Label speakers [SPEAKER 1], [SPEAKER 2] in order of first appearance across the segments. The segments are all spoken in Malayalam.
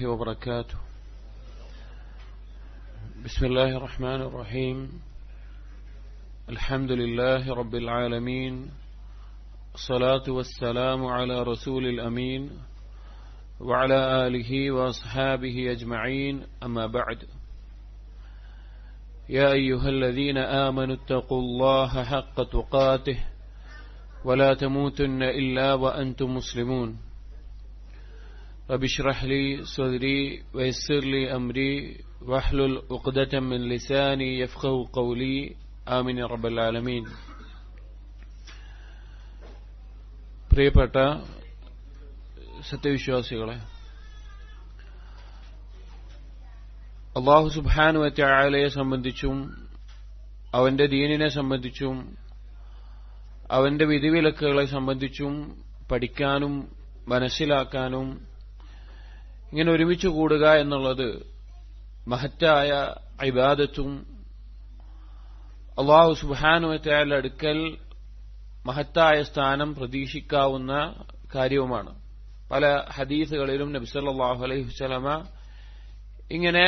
[SPEAKER 1] وبركاته. بسم الله الرحمن الرحيم. الحمد لله رب العالمين، الصلاة والسلام على رسول الأمين وعلى آله وأصحابه أجمعين، أما بعد. يا أيها الذين آمنوا اتقوا الله حق تقاته ولا تموتن إلا وأنتم مسلمون. رب اشرح لي صدري ويسر لي أمري واحلل عقدة من لساني يفقهوا قولي، آمين يا رب العالمين. പ്രിയപ്പെട്ട സത്യവിശ്വാസികളെ, അല്ലാഹു സുബ്ഹാനഹു വ തആലയെ സംബന്ധിച്ചും അവന്റെ ദീനിനെ സംബന്ധിച്ചും അവന്റെ വിധിവിലക്കുകളെ സംബന്ധിച്ചും പഠിക്കാനും മനസ്സിലാക്കാനും ഇങ്ങനെ ഒരുമിച്ച് കൂടുക എന്നുള്ളത് മഹത്തായ ഇബാദത്തും അല്ലാഹു സുബ്ഹാനഹു വ തആലയുടെ അടുക്കൽ മഹത്തായ സ്ഥാനം പ്രതീക്ഷിക്കാവുന്ന കാര്യവുമാണ്. പല ഹദീസുകളിലും നബി സല്ലല്ലാഹു അലൈഹി വസല്ലമ ഇങ്ങനെ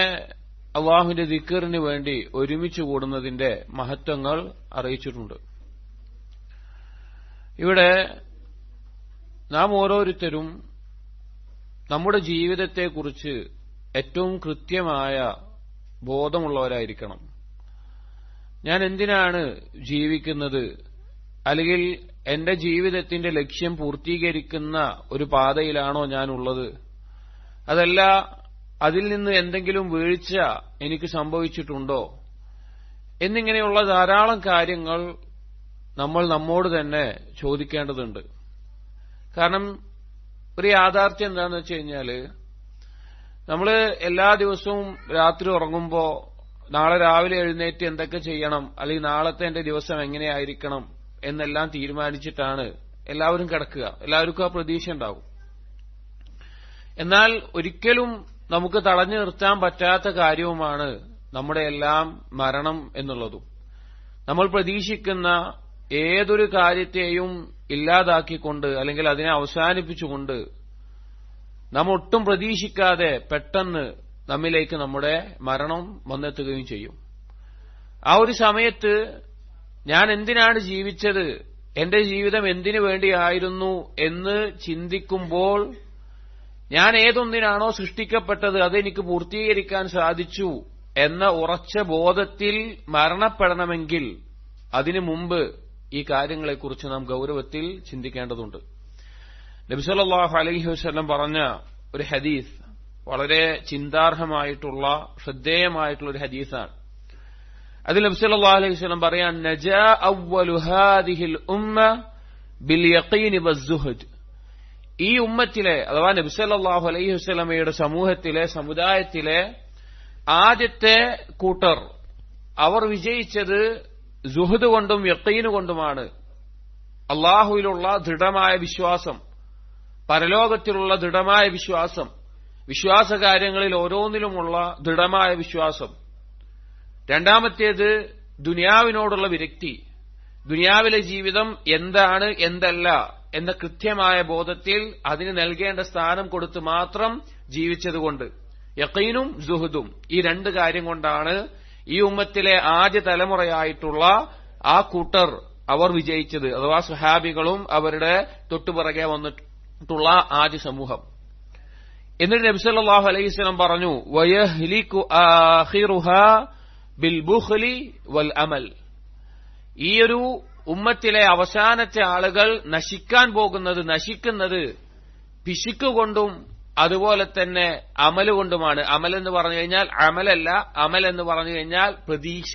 [SPEAKER 1] അല്ലാഹുവിന്റെ ദിക്റിന് വേണ്ടി ഒരുമിച്ച് കൂടുന്നതിന്റെ മഹത്വങ്ങൾ അറിയിച്ചിട്ടുണ്ട്. ഇവിടെ നാം ഓരോരുത്തരും നമ്മുടെ ജീവിതത്തെക്കുറിച്ച് ഏറ്റവും കൃത്യമായ ബോധമുള്ളവരായിരിക്കണം. ഞാൻ എന്തിനാണ് ജീവിക്കുന്നത്, അല്ലെങ്കിൽ എന്റെ ജീവിതത്തിന്റെ ലക്ഷ്യം പൂർത്തീകരിക്കുന്ന ഒരു പാതയിലാണോ ഞാനുള്ളത്, അതല്ല അതിൽ നിന്ന് എന്തെങ്കിലും വീഴ്ച എനിക്ക് സംഭവിച്ചിട്ടുണ്ടോ എന്നിങ്ങനെയുള്ള ധാരാളം കാര്യങ്ങൾ നമ്മൾ നമ്മോട് തന്നെ ചോദിക്കേണ്ടതുണ്ട്. കാരണം ഒരു യാഥാർത്ഥ്യം എന്താണെന്ന് വെച്ച് കഴിഞ്ഞാൽ, നമ്മൾ എല്ലാ ദിവസവും രാത്രി ഉറങ്ങുമ്പോ നാളെ രാവിലെ എഴുന്നേറ്റ് എന്തൊക്കെ ചെയ്യണം, അല്ലെങ്കിൽ നാളത്തെ എന്റെ ദിവസം എങ്ങനെയായിരിക്കണം എന്നെല്ലാം തീരുമാനിച്ചിട്ടാണ് എല്ലാവരും കിടക്കുക. എല്ലാവർക്കും ആ പ്രതീക്ഷ ഉണ്ടാവും. എന്നാൽ ഒരിക്കലും നമുക്ക് തടഞ്ഞു നിർത്താൻ പറ്റാത്ത കാര്യവുമാണ് നമ്മുടെ എല്ലാം മരണം എന്നുള്ളതും. നമ്മൾ പ്രതീക്ഷിക്കുന്ന ഏതൊരു കാര്യത്തെയും ഇല്ലാതാക്കിക്കൊണ്ട് അല്ലെങ്കിൽ അതിനെ അവസാനിപ്പിച്ചുകൊണ്ട് നാം ഒട്ടും പ്രതീക്ഷിക്കാതെ പെട്ടെന്ന് നമ്മിലേക്ക് നമ്മുടെ മരണം വന്നെത്തുകയും ചെയ്യും. ആ ഒരു സമയത്ത് ഞാൻ എന്തിനാണ് ജീവിച്ചത്, എന്റെ ജീവിതം എന്തിനു വേണ്ടിയായിരുന്നു എന്ന് ചിന്തിക്കുമ്പോൾ, ഞാൻ ഏതൊന്നിനാണോ സൃഷ്ടിക്കപ്പെട്ടത് അതെനിക്ക് പൂർത്തീകരിക്കാൻ സാധിച്ചു എന്ന ഉറച്ച ബോധത്തിൽ മരണപ്പെടണമെങ്കിൽ അതിനു മുമ്പ് ഈ കാര്യങ്ങളെക്കുറിച്ച് നാം ഗൌരവത്തിൽ ചിന്തിക്കേണ്ടതുണ്ട്. നബി സല്ലല്ലാഹു അലൈഹി വസല്ലം പറഞ്ഞ ഒരു ഹദീസ് വളരെ ചിന്താർഹമായിട്ടുള്ള ശ്രദ്ധേയമായിട്ടുള്ള ഒരു ഹദീസാണ്. അതിൽ നബി സല്ലല്ലാഹു അലൈഹി വസല്ലം പറയാൻ, നജാ അവ്വലു ഹാദിഹിൽ ഉമ്മ ബിൽ യഖീൻ വസ്സുഹദ്. ഈ ഉമ്മത്തിലെ അഥവാ നബി സല്ലല്ലാഹു അലൈഹി വസല്ലമയുടെ സമൂഹത്തിലെ സമുദായത്തിലെ ആദ്യത്തെ കൂട്ടർ അവർ വിജയിച്ചത് സുഹദ് കൊണ്ടും യഖീന് കൊണ്ടുമാണ്. അള്ളാഹുവിലുള്ള ദൃഢമായ വിശ്വാസം, പരലോകത്തിലുള്ള ദൃഢമായ വിശ്വാസം, വിശ്വാസകാര്യങ്ങളിൽ ഓരോന്നിലുമുള്ള ദൃഢമായ വിശ്വാസം. രണ്ടാമത്തേത് ദുനിയാവിനോടുള്ള വിരക്തി, ദുനിയാവിലെ ജീവിതം എന്താണ് എന്തല്ല എന്ന കൃത്യമായ ബോധത്തിൽ അതിന് നൽകേണ്ട സ്ഥാനം കൊടുത്ത് മാത്രം ജീവിച്ചതുകൊണ്ട്. യഖീനും സുഹദും, ഈ രണ്ട് കാര്യം കൊണ്ടാണ് ഈ ഉമ്മത്തിലെ ആദ്യ തലമുറയായിട്ടുള്ള ആ കൂട്ടർ അവർ വിജയിച്ചത്, അഥവാ സ്വഹാബികളും അവരുടെ തൊട്ടുപിറകെ വന്നിട്ടുള്ള ആദ്യ സമൂഹം. എന്നിട്ട് നബി സല്ലല്ലാഹു അലൈഹി വസല്ലം പറഞ്ഞു, വയഹ്ലികു ആഖിറുഹാ ബിൽ ബുഖ്ലി വൽ അമൽ. ഈ ഒരു ഉമ്മത്തിലെ അവസാനത്തെ ആളുകൾ നശിക്കുന്നത് പിശുക്കുകൊണ്ടും അതുപോലെ തന്നെ അമലുകൊണ്ടുമാണ്. അമൽ എന്ന് പറഞ്ഞു കഴിഞ്ഞാൽ അമലല്ല, അമൽ എന്ന് പറഞ്ഞു കഴിഞ്ഞാൽ പ്രതീക്ഷ,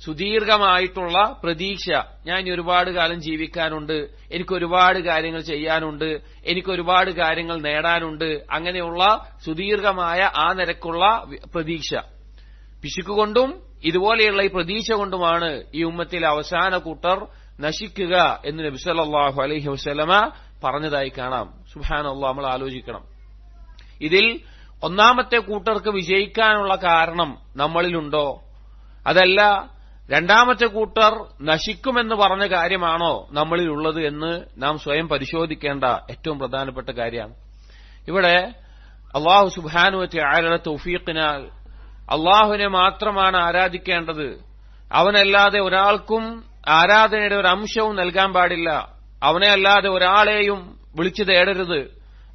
[SPEAKER 1] സുദീർഘമായിട്ടുള്ള പ്രതീക്ഷ. ഞാൻ ഇനി ഒരുപാട് കാലം ജീവിക്കാനുണ്ട്, എനിക്ക് ഒരുപാട് കാര്യങ്ങൾ ചെയ്യാനുണ്ട്, എനിക്ക് ഒരുപാട് കാര്യങ്ങൾ നേടാനുണ്ട്, അങ്ങനെയുള്ള സുദീർഘമായ ആ നിരക്കുള്ള പ്രതീക്ഷ. പിശുക്കുകൊണ്ടും ഇതുപോലെയുള്ള ഈ പ്രതീക്ഷ കൊണ്ടുമാണ് ഈ ഉമ്മത്തിലെ അവസാന കൂട്ടർ നശിക്കുക എന്ന് നബി സല്ലല്ലാഹു അലൈഹി വസല്ലമ പറഞ്ഞതായി കാണാം. സുബ്ഹാനല്ലാഹ്, നമ്മൾ ആലോചിക്കണം. ഇതിൽ ഒന്നാമത്തെ കൂട്ടർക്ക് വിജയിക്കാനുള്ള കാരണം നമ്മളിലുണ്ടോ, അതല്ല രണ്ടാമത്തെ കൂട്ടർ നശിക്കുമെന്ന് പറഞ്ഞ കാര്യമാണോ നമ്മളിലുള്ളത് എന്ന് നാം സ്വയം പരിശോധിക്കേണ്ട ഏറ്റവും പ്രധാനപ്പെട്ട കാര്യമാണ്. ഇവിടെ അല്ലാഹു സുബ്ഹാനഹു വ തആലയുടെ തൗഫീഖിനാൽ അല്ലാഹുവിനെ മാത്രമാണ് ആരാധിക്കേണ്ടത്. അവനല്ലാതെ ഒരാൾക്കും ആരാധനയുടെ ഒരു അംശവും നൽകാൻ പാടില്ല. അവനെ അല്ലാതെ ഒരാളെയും വിളിച്ചു തേടരുത്.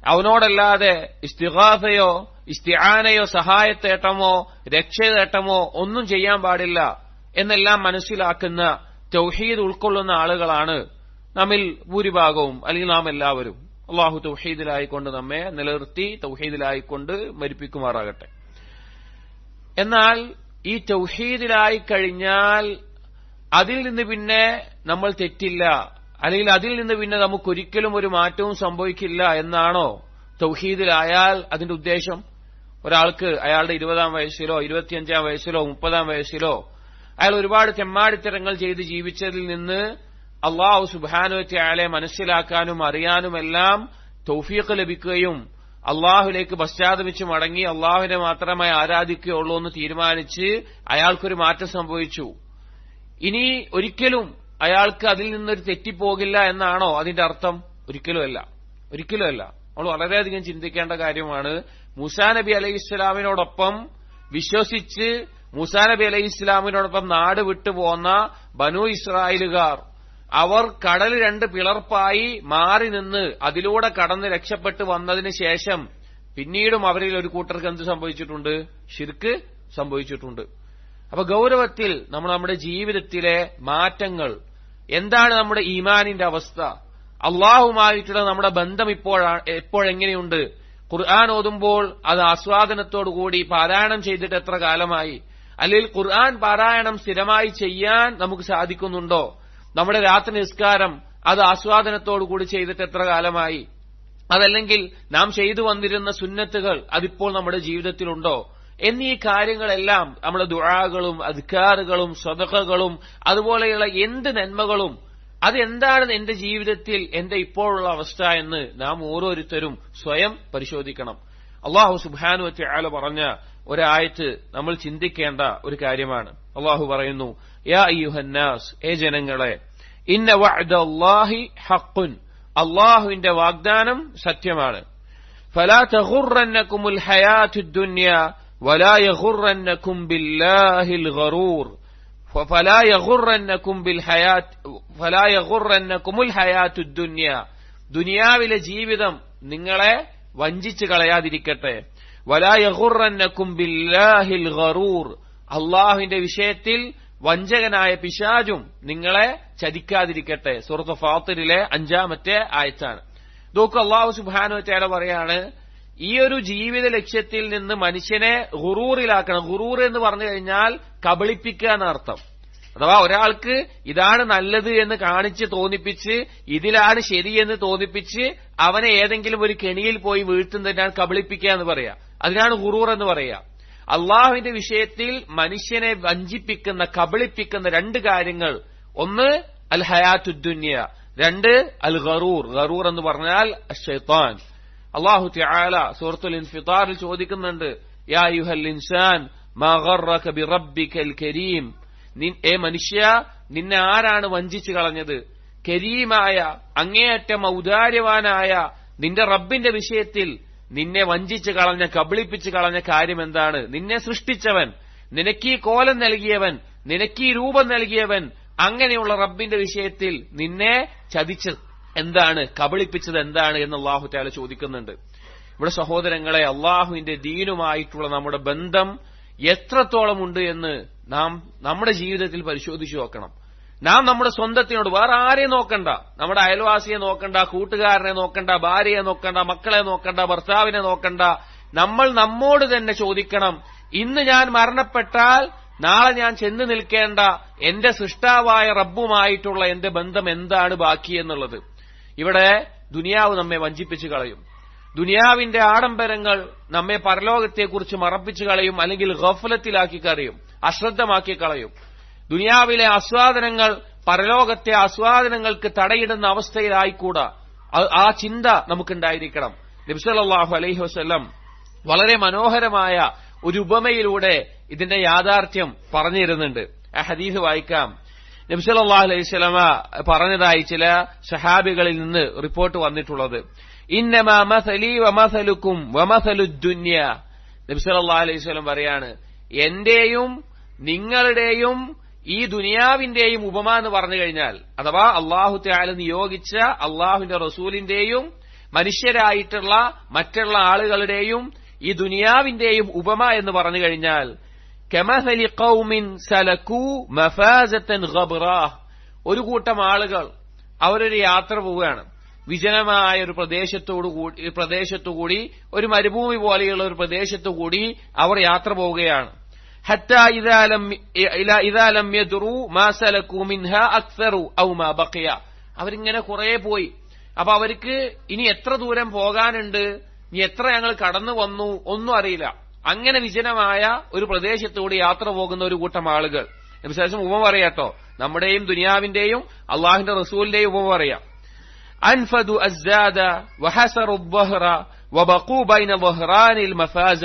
[SPEAKER 1] അവനോടല്ലാതെ ഇസ്തിഗാസയോ ഇസ്തിആനയോ സഹായത്തേട്ടമോ രക്ഷതേട്ടമോ ഒന്നും ചെയ്യാൻ പാടില്ല എന്നെല്ലാം മനസ്സിലാക്കുന്ന തൗഹീദ് ഉൾക്കൊള്ളുന്ന ആളുകളാണ് നമ്മിൽ ഭൂരിഭാഗവും, അല്ലെങ്കിൽ നാം എല്ലാവരും. അല്ലാഹു തൗഹീദിലായിക്കൊണ്ട് നമ്മെ നിലനിർത്തി തൗഹീദിലായിക്കൊണ്ട് മരിപ്പിക്കുമാറാകട്ടെ. എന്നാൽ ഈ തൗഹീദിലായി കഴിഞ്ഞാൽ അതിൽ നിന്ന് പിന്നെ നമ്മൾ തെറ്റില്ല, അല്ലെങ്കിൽ അതിൽ നിന്ന് പിന്നെ നമുക്കൊരിക്കലും ഒരു മാറ്റവും സംഭവിക്കില്ല എന്നാണോ തൗഹീദിലായാൽ അതിന്റെ ഉദ്ദേശം? ഒരാൾക്ക് അയാളുടെ 20-ാം വയസ്സിലോ 25-ാം വയസ്സിലോ 30-ാം വയസ്സിലോ അയാൾ ഒരുപാട് തെമ്മാടിത്തരങ്ങൾ ചെയ്ത് ജീവിച്ചതിൽ നിന്ന് അല്ലാഹു സുബ്ഹാനഹു വ തആലയെ മനസ്സിലാക്കാനും അറിയാനുമെല്ലാം തൗഫീഖ് ലഭിക്കുകയും അള്ളാഹുലേക്ക് പശ്ചാത്തപിച്ച് മടങ്ങി അള്ളാഹുവിനെ മാത്രമേ ആരാധിക്കുകയുള്ളൂ എന്ന് തീരുമാനിച്ച് അയാൾക്കൊരു മാറ്റം സംഭവിച്ചു. ഇനി ഒരിക്കലും അയാൾക്ക് അതിൽ നിന്നൊരു തെറ്റിപ്പോകില്ല എന്നാണോ അതിന്റെ അർത്ഥം? ഒരിക്കലുമല്ല, ഒരിക്കലുമല്ല. നമ്മൾ വളരെയധികം ചിന്തിക്കേണ്ട കാര്യമാണ്. മൂസാ നബി അലൈഹിസ്സലാമിനോടൊപ്പം വിശ്വസിച്ച് മൂസാ നബി അലൈഹിസ്സലാമിനോടൊപ്പം നാട് വിട്ടുപോന്ന ബനൂ ഇസ്രായേലുകാർ, അവർ കടൽ 2 പിളർപ്പായി മാറി നിന്ന് അതിലൂടെ കടന്ന് രക്ഷപ്പെട്ട് വന്നതിന് ശേഷം പിന്നീടും അവരിൽ ഒരു കൂട്ടർക്ക് എന്ത് സംഭവിച്ചിട്ടുണ്ട്? ശിർക്ക് സംഭവിച്ചിട്ടുണ്ട്. അപ്പൊ ഗൌരവത്തിൽ നമ്മൾ നമ്മുടെ ജീവിതത്തിലെ മാറ്റങ്ങൾ എന്താണ്, നമ്മുടെ ഈമാനിന്റെ അവസ്ഥ, അള്ളാഹുമായിട്ടുള്ള നമ്മുടെ ബന്ധം എപ്പോഴെങ്ങനെയുണ്ട്? ഖുർആൻ ഓതുമ്പോൾ അത് ആസ്വാദനത്തോടുകൂടി പാരായണം ചെയ്തിട്ട് എത്ര കാലമായി? അല്ലെങ്കിൽ ഖുർആൻ പാരായണം സ്ഥിരമായി ചെയ്യാൻ നമുക്ക് സാധിക്കുന്നുണ്ടോ? നമ്മുടെ രാത്രി നിസ്കാരം അത് ആസ്വാദനത്തോടുകൂടി ചെയ്തിട്ട് എത്ര കാലമായി? അതല്ലെങ്കിൽ നാം ചെയ്തു വന്നിരുന്ന സുന്നത്തുകൾ അതിപ്പോൾ നമ്മുടെ ജീവിതത്തിലുണ്ടോ? എന്നീ കാര്യങ്ങളെല്ലാം നമ്മുടെ ദുആകളും അദ്കാറുകളും സദഖകളും അതുപോലെയുള്ള എന്ത് നന്മകളും അതെന്താണ് എന്റെ ജീവിതത്തിൽ എന്റെ ഇപ്പോഴുള്ള അവസ്ഥ എന്ന് നാം ഓരോരുത്തരും സ്വയം പരിശോധിക്കണം. അല്ലാഹു സുബ്ഹാനഹു വ തആല പറഞ്ഞ ഒരായത്ത് നമ്മൾ ചിന്തിക്കേണ്ട ഒരു കാര്യമാണ്. അല്ലാഹു പറയുന്നു, യാ അയ്യുഹന്നാസ്, ഏ ജനങ്ങളെ, ഇന്ന വഅദല്ലാഹി ഹഖ്ഖുൻ, അല്ലാഹുവിന്റെ വാഗ്ദാനം സത്യമാണ്. ഫലാ തഗുറന്നകുമുൽ ഹയാത്തുദ് ദുനിയ വലാ യഗുറന്നകും ബില്ലാഹിൽ ഗറൂർ ഫലാ യഗുറന്നകുമുൽ ഹയാത്തുദ് ദുനിയ, ദുനിയാവിലെ ജീവിതം നിങ്ങളെ വഞ്ചിച്ചു കളയാതിരിക്കട്ടെ. വലാ യഗുറന്നകും ബില്ലാഹിൽ ഗറൂർ, അല്ലാഹുവിന്റെ വിഷയത്തിൽ വഞ്ചകനായ പിശാചും നിങ്ങളെ ചതിക്കാതിരിക്കട്ടെ. സൂറത്ത് ഫാത്തിറിലെ 5-ാമത്തെ ആയത്താണ്. നോക്കൂ, അല്ലാഹു സുബ്ഹാനഹു വ തആല പറയാണ്, ഈ ഒരു ജീവിത ലക്ഷ്യത്തിൽ നിന്ന് മനുഷ്യനെ ഗുറൂറിലാക്കണം. ഗുറൂർ എന്ന് പറഞ്ഞു കഴിഞ്ഞാൽ കബളിപ്പിക്കുക എന്നർത്ഥം. അഥവാ ഒരാൾക്ക് ഇതാണ് നല്ലത് എന്ന് കാണിച്ച് തോന്നിപ്പിച്ച് ഇതിലാണ് ശരിയെന്ന് തോന്നിപ്പിച്ച് അവനെ ഏതെങ്കിലും ഒരു കെണിയിൽ പോയി വീഴ്ത്തുന്നതിനാണ് കബളിപ്പിക്കുക എന്ന് പറയാ. അതിനാണ് ഗുറൂർ എന്ന് പറയാ. അള്ളാഹുവിന്റെ വിഷയത്തിൽ മനുഷ്യനെ വഞ്ചിപ്പിക്കുന്ന കബളിപ്പിക്കുന്ന 2 കാര്യങ്ങൾ, ഒന്ന് അൽ ഹയാത്തുദ് ദുനിയ, 2 അൽ ഗറൂർ. ഗറൂർ എന്ന് പറഞ്ഞാൽ ശൈത്താൻ. അല്ലാഹു തആല സൂറത്തുൽ ഇൻഫിതാറിൽ ചോദിക്കുന്നുണ്ട്, യാ അയ്യുഹൽ ഇൻസാൻ മാ ഗറക ബിറബ്ബികൽ കരീം, ഏ മനുഷ്യ, നിന്നെ ആരാണ് വഞ്ചിച്ചു കളഞ്ഞത്? കരീമായ അങ്ങേയറ്റം ഔദാര്യവാനായ നിന്റെ റബ്ബിന്റെ വിഷയത്തിൽ നിന്നെ വഞ്ചിച്ചു കളഞ്ഞ കബളിപ്പിച്ചു കളഞ്ഞ കാര്യം എന്താണ്? നിന്നെ സൃഷ്ടിച്ചവൻ, നിനക്കീ കോലം നൽകിയവൻ, നിനക്കീ രൂപം നൽകിയവൻ, അങ്ങനെയുള്ള റബ്ബിന്റെ വിഷയത്തിൽ നിന്നെ ചതിച്ചത് എന്താണ്, കബളിപ്പിച്ചത് എന്താണ് എന്ന് അല്ലാഹു തആല ചോദിക്കുന്നുണ്ട്. ഇവിടെ സഹോദരങ്ങളെ, അള്ളാഹുവിന്റെ ദീനുമായിട്ടുള്ള നമ്മുടെ ബന്ധം എത്രത്തോളം ഉണ്ട് എന്ന് നാം നമ്മുടെ ജീവിതത്തിൽ പരിശോധിച്ചു നോക്കണം. നാം നമ്മുടെ സ്വന്തത്തിനോട് വേറെ ആരെയും നോക്കണ്ട, നമ്മുടെ അയൽവാസിയെ നോക്കണ്ട, കൂട്ടുകാരനെ നോക്കണ്ട, ഭാര്യയെ നോക്കണ്ട, മക്കളെ നോക്കണ്ട, ഭർത്താവിനെ നോക്കണ്ട. നമ്മൾ നമ്മോട് തന്നെ ചോദിക്കണം, ഇന്ന് ഞാൻ മരണപ്പെട്ടാൽ നാളെ ഞാൻ ചെന്ന് നിൽക്കേണ്ട എന്റെ സൃഷ്ടാവായ റബ്ബുമായിട്ടുള്ള എന്റെ ബന്ധം എന്താണ് ബാക്കി എന്നുള്ളത്. ഇവിടെ ദുനിയാവ് നമ്മെ വഞ്ചിപ്പിച്ചു കളയും. ദുനിയാവിന്റെ ആഡംബരങ്ങൾ നമ്മെ പരലോകത്തെക്കുറിച്ച് മറപ്പിച്ചു കളയും, അല്ലെങ്കിൽ ഗഫലത്തിലാക്കി കളയും, അശ്രദ്ധമാക്കി കളയും. ദുനിയാവിലെ ആസ്വാദനങ്ങൾ പരലോകത്തെ ആസ്വാദനങ്ങൾക്ക് തടയിടുന്ന അവസ്ഥയിലായിക്കൂടാ. ആ ചിന്ത നമുക്കുണ്ടായിരിക്കണം. നബി സല്ലല്ലാഹു അലൈഹി വസല്ലം വളരെ മനോഹരമായ ഒരു ഉപമയിലൂടെ ഇതിന്റെ യാഥാർത്ഥ്യം പറഞ്ഞിരുന്നുണ്ട്. ആ ഹദീസ് വായിക്കാം. നബി സല്ലല്ലാഹു അലൈഹി വസല്ലമ പറഞ്ഞതായി ചില സഹാബികളിൽ നിന്ന് റിപ്പോർട്ട് വന്നിട്ടുള്ളത്, ഇന്നമാ മസലി വമസലുക്കും വമസലുദ്ദുന്യ. നബി സല്ലല്ലാഹു അലൈഹി വസല്ലം പറയാണ്, എന്റെയും നിങ്ങളുടെയും ഈ ദുനിയാവിന്റെയും ഉപമ എന്ന് പറഞ്ഞു കഴിഞ്ഞാൽ, അഥവാ അല്ലാഹു തആല നിയോഗിച്ച അല്ലാഹുവിന്റെ റസൂലിന്റെയും മനുഷ്യരായിട്ടുള്ള മറ്റുള്ള ആളുകളുടെയും ഈ ദുനിയാവിന്റെയും ഉപമ എന്ന് പറഞ്ഞു കഴിഞ്ഞാൽ, കമസലി ഖൗമിൻ സലകൂ മഫാസതൻ ഗബ്റാ. ഒരു കൂട്ടം ആളുകൾ അവരൊരു യാത്ര പോവുകയാണ്, വിജനമായ ഒരു പ്രദേശത്തുകൂടി, ഒരു മരുഭൂമി പോലെയുള്ള ഒരു പ്രദേശത്തുകൂടി അവർ യാത്ര പോവുകയാണ്. ഹത്താ ഇദാ ലം യദ്റൂ മാ സലകൂ മിൻഹാ അക്സറു ഔ മാ ബഖിയ. അവരിങ്ങനെ കുറെ പോയി. അപ്പൊ അവർക്ക് ഇനി എത്ര ദൂരം പോകാനുണ്ട്, ഇനി എത്ര ഞങ്ങൾ കടന്നു വന്നു ഒന്നും അറിയില്ല. അങ്ങനെ വിജനമായ ഒരു പ്രദേശത്തുകൂടി യാത്ര പോകുന്ന ഒരു കൂട്ടം ആളുകൾ. വിശേഷം ഉപമ പറയാട്ടോ, നമ്മുടെയും ദുനിയാവിന്റെയും അള്ളാഹുവിന്റെ റസൂലിന്റെയും ഉപമ പറയാം. അൻഫദു അസ്സാദ വഹസറു ബഹ്റ വബഖൂ ബൈന ബഹ്റാനിൽ മഫാസ.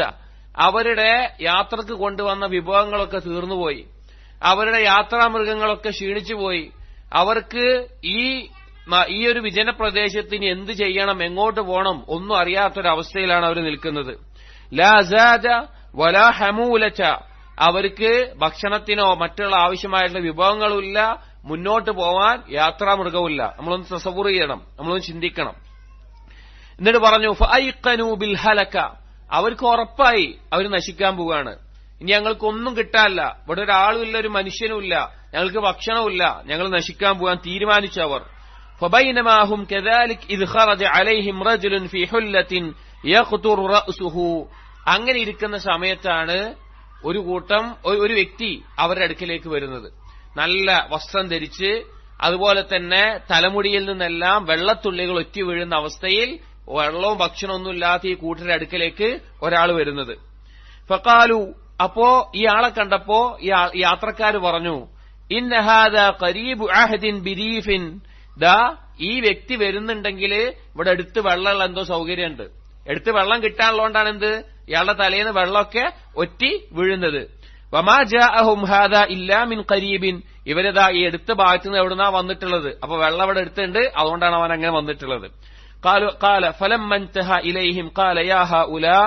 [SPEAKER 1] അവരുടെ യാത്രക്ക് കൊണ്ടുവന്ന വിഭവങ്ങളൊക്കെ തീർന്നുപോയി, അവരുടെ യാത്രാമൃഗങ്ങളൊക്കെ ക്ഷീണിച്ചുപോയി. അവർക്ക് ഈ ഒരു വിജന പ്രദേശത്തിന് എന്ത് ചെയ്യണം, എങ്ങോട്ട് പോകണം ഒന്നും അറിയാത്തൊരവസ്ഥയിലാണ് അവർ നിൽക്കുന്നത്. ലാ സാദ വലാ ഹമൂലത. അവർക്ക് ഭക്ഷണത്തിനോ മറ്റുള്ള ആവശ്യമായിട്ടുള്ള വിഭവങ്ങളുമില്ല, മുന്നോട്ട് പോവാൻ യാത്രാമൃഗവുമില്ല. നമ്മളൊന്ന് തസവ്വുർ ചെയ്യണം, നമ്മളൊന്ന് ചിന്തിക്കണം. എന്നിട്ട് പറഞ്ഞു ഫഅയ്ഖനൂ ബിൽ ഹലക. അവർക്ക് ഉറപ്പായി അവർ നശിക്കാൻ പോവുകയാണ്. ഇനി ഞങ്ങൾക്കൊന്നും കിട്ടാനില്ല, ഇവിടെ ഒരാളുമില്ല, ഒരു മനുഷ്യനുമില്ല, ഞങ്ങൾക്ക് ഭക്ഷണമില്ല, ഞങ്ങൾ നശിക്കാൻ പോകാൻ തീരുമാനിച്ചവർ. فبينما هم كذلك إذ خرج عليهم رجل في حلة يقطر رأسه. അങ്ങനെ ഇരിക്കുന്ന സമയത്താണ് ഒരു വ്യക്തി അവരുടെ അടുക്കിലേക്ക് വരുന്നത്. നല്ല വസ്ത്രം ധരിച്ച്, അതുപോലെ തന്നെ തലമുടിയിൽ നിന്നെല്ലാം വെള്ളത്തുള്ളികൾ ഒറ്റി വീഴുന്ന അവസ്ഥയിൽ, വെള്ളവും ഭക്ഷണമൊന്നും ഇല്ലാത്ത ഈ കൂട്ടരുടെ അടുക്കിലേക്ക് ഒരാൾ വരുന്നത്. ഫഖാലു. അപ്പോ ഈ ആളെ കണ്ടപ്പോ ഈ യാത്രക്കാർ പറഞ്ഞു, ഇന്ന ഹാദാ ഖരീബു അഹദിൻ ബിരീഫിൻ. ഈ വ്യക്തി വരുന്നുണ്ടെങ്കിൽ ഇവിടെ എടുത്ത് വെള്ളമുള്ള എന്തോ സൗകര്യമുണ്ട്. എടുത്ത് വെള്ളം കിട്ടാനുള്ളതുകൊണ്ടാണ് എന്ത്, ഇയാളുടെ തലേന്ന് വെള്ളമൊക്കെ ഒറ്റി വീഴുന്നത്. വമാ ജാഅഹും ഹാദാ ഇല്ലാ മിൻ ഖരീബിൻ. ഇവരിതാ ഈ എടുത്ത ഭാഗത്ത് നിന്ന് എവിടുന്നാ വന്നിട്ടുള്ളത്, അപ്പൊ വെള്ളം ഇവിടെ എടുത്തുണ്ട്, അതുകൊണ്ടാണ് അവൻ അങ്ങനെ വന്നിട്ടുള്ളത്. ഖാല ഫലമ്മ ഇൻതഹ ഇലൈഹിം ഖാല യാ ഹഉലാ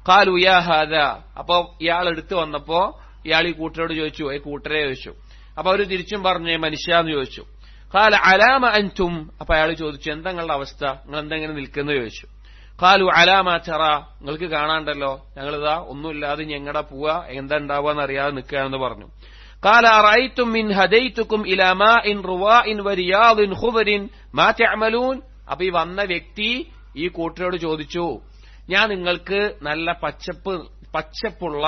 [SPEAKER 1] ഖാലു യാ ഹാദാ. അപ്പൊ ഇയാൾ എടുത്തു വന്നപ്പോ ഇയാൾ ഈ കൂട്ടരോട് ചോദിച്ചു, ഈ കൂട്ടരെ ചോദിച്ചു. അപ്പൊ അവര് തിരിച്ചും പറഞ്ഞു മനുഷ്യാന്ന് ചോദിച്ചു. ഖാല അലാമ അൻതും. അപ്പൊ അയാൾ ചോദിച്ചു, എന്താ നിങ്ങളുടെ അവസ്ഥ, നിങ്ങൾ എന്തെങ്ങനെ നിൽക്കുന്നു ചോദിച്ചു. ഖാലു അലാമ ചറ. നിങ്ങൾക്ക് കാണാണ്ടല്ലോ, ഞങ്ങളിതാ ഒന്നുമില്ലാതെ ഞങ്ങടെ പോവാ, എന്താ ഉണ്ടാവുക അറിയാതെ നിൽക്കുകയാണെന്ന് പറഞ്ഞു. ഖാല അറഅയ്തും മിൻ ഹദൈതുകും ഇലാ മാഇൻ റുവാഇൻ വരിയാദിൻ ഖുദരിൻ മാ തഅമലൂൻ. അപ്പൊ ഈ വന്ന വ്യക്തി ഈ കൂട്ടരോട് ചോദിച്ചു, ഞാൻ നിങ്ങൾക്ക് നല്ല പച്ചപ്പുള്ള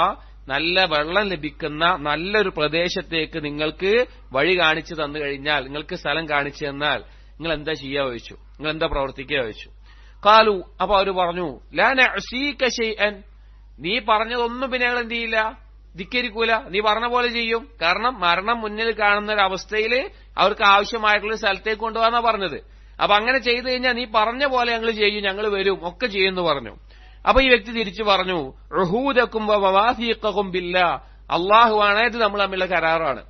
[SPEAKER 1] നല്ല വെള്ളം ലഭിക്കുന്ന നല്ലൊരു പ്രദേശത്തേക്ക് നിങ്ങൾക്ക് വഴി കാണിച്ചു തന്നു കഴിഞ്ഞാൽ, നിങ്ങൾക്ക് സ്ഥലം കാണിച്ചു തന്നാൽ നിങ്ങൾ എന്താ ചെയ്യാ ചോദിച്ചു, നിങ്ങൾ എന്താ പ്രവർത്തിക്കുക ചോദിച്ചു. ഖാലു. അപ്പൊ അവര് പറഞ്ഞു, ലാ നഅസീക ശൈഅൻ. നീ പറഞ്ഞതൊന്നും പിന്നെ ഞങ്ങൾ എന്ത് ചെയ്യില്ല, ധിക്കരിക്കൂല, നീ പറഞ്ഞ പോലെ ചെയ്യും. കാരണം മരണം മുന്നിൽ കാണുന്ന ഒരു അവസ്ഥയിൽ അവർക്ക് ആവശ്യമായിട്ടുള്ള സ്ഥലത്തേക്ക് കൊണ്ടുപോകാന്നാ പറഞ്ഞത്. അപ്പൊ അങ്ങനെ ചെയ്തു കഴിഞ്ഞാൽ നീ പറഞ്ഞ പോലെ ഞങ്ങൾ ചെയ്യും, ഞങ്ങൾ വരും, ഒക്കെ ചെയ്യുമെന്ന് പറഞ്ഞു. അപ്പൊ ഈ വ്യക്തി തിരിച്ചു പറഞ്ഞു, ഉഹൂദക്കും വമവാസീഖക്കും ബില്ലാഹ്. അള്ളാഹുവാണ്, ഇത് നമ്മൾ തമ്മിലുള്ള കരാറാണ്.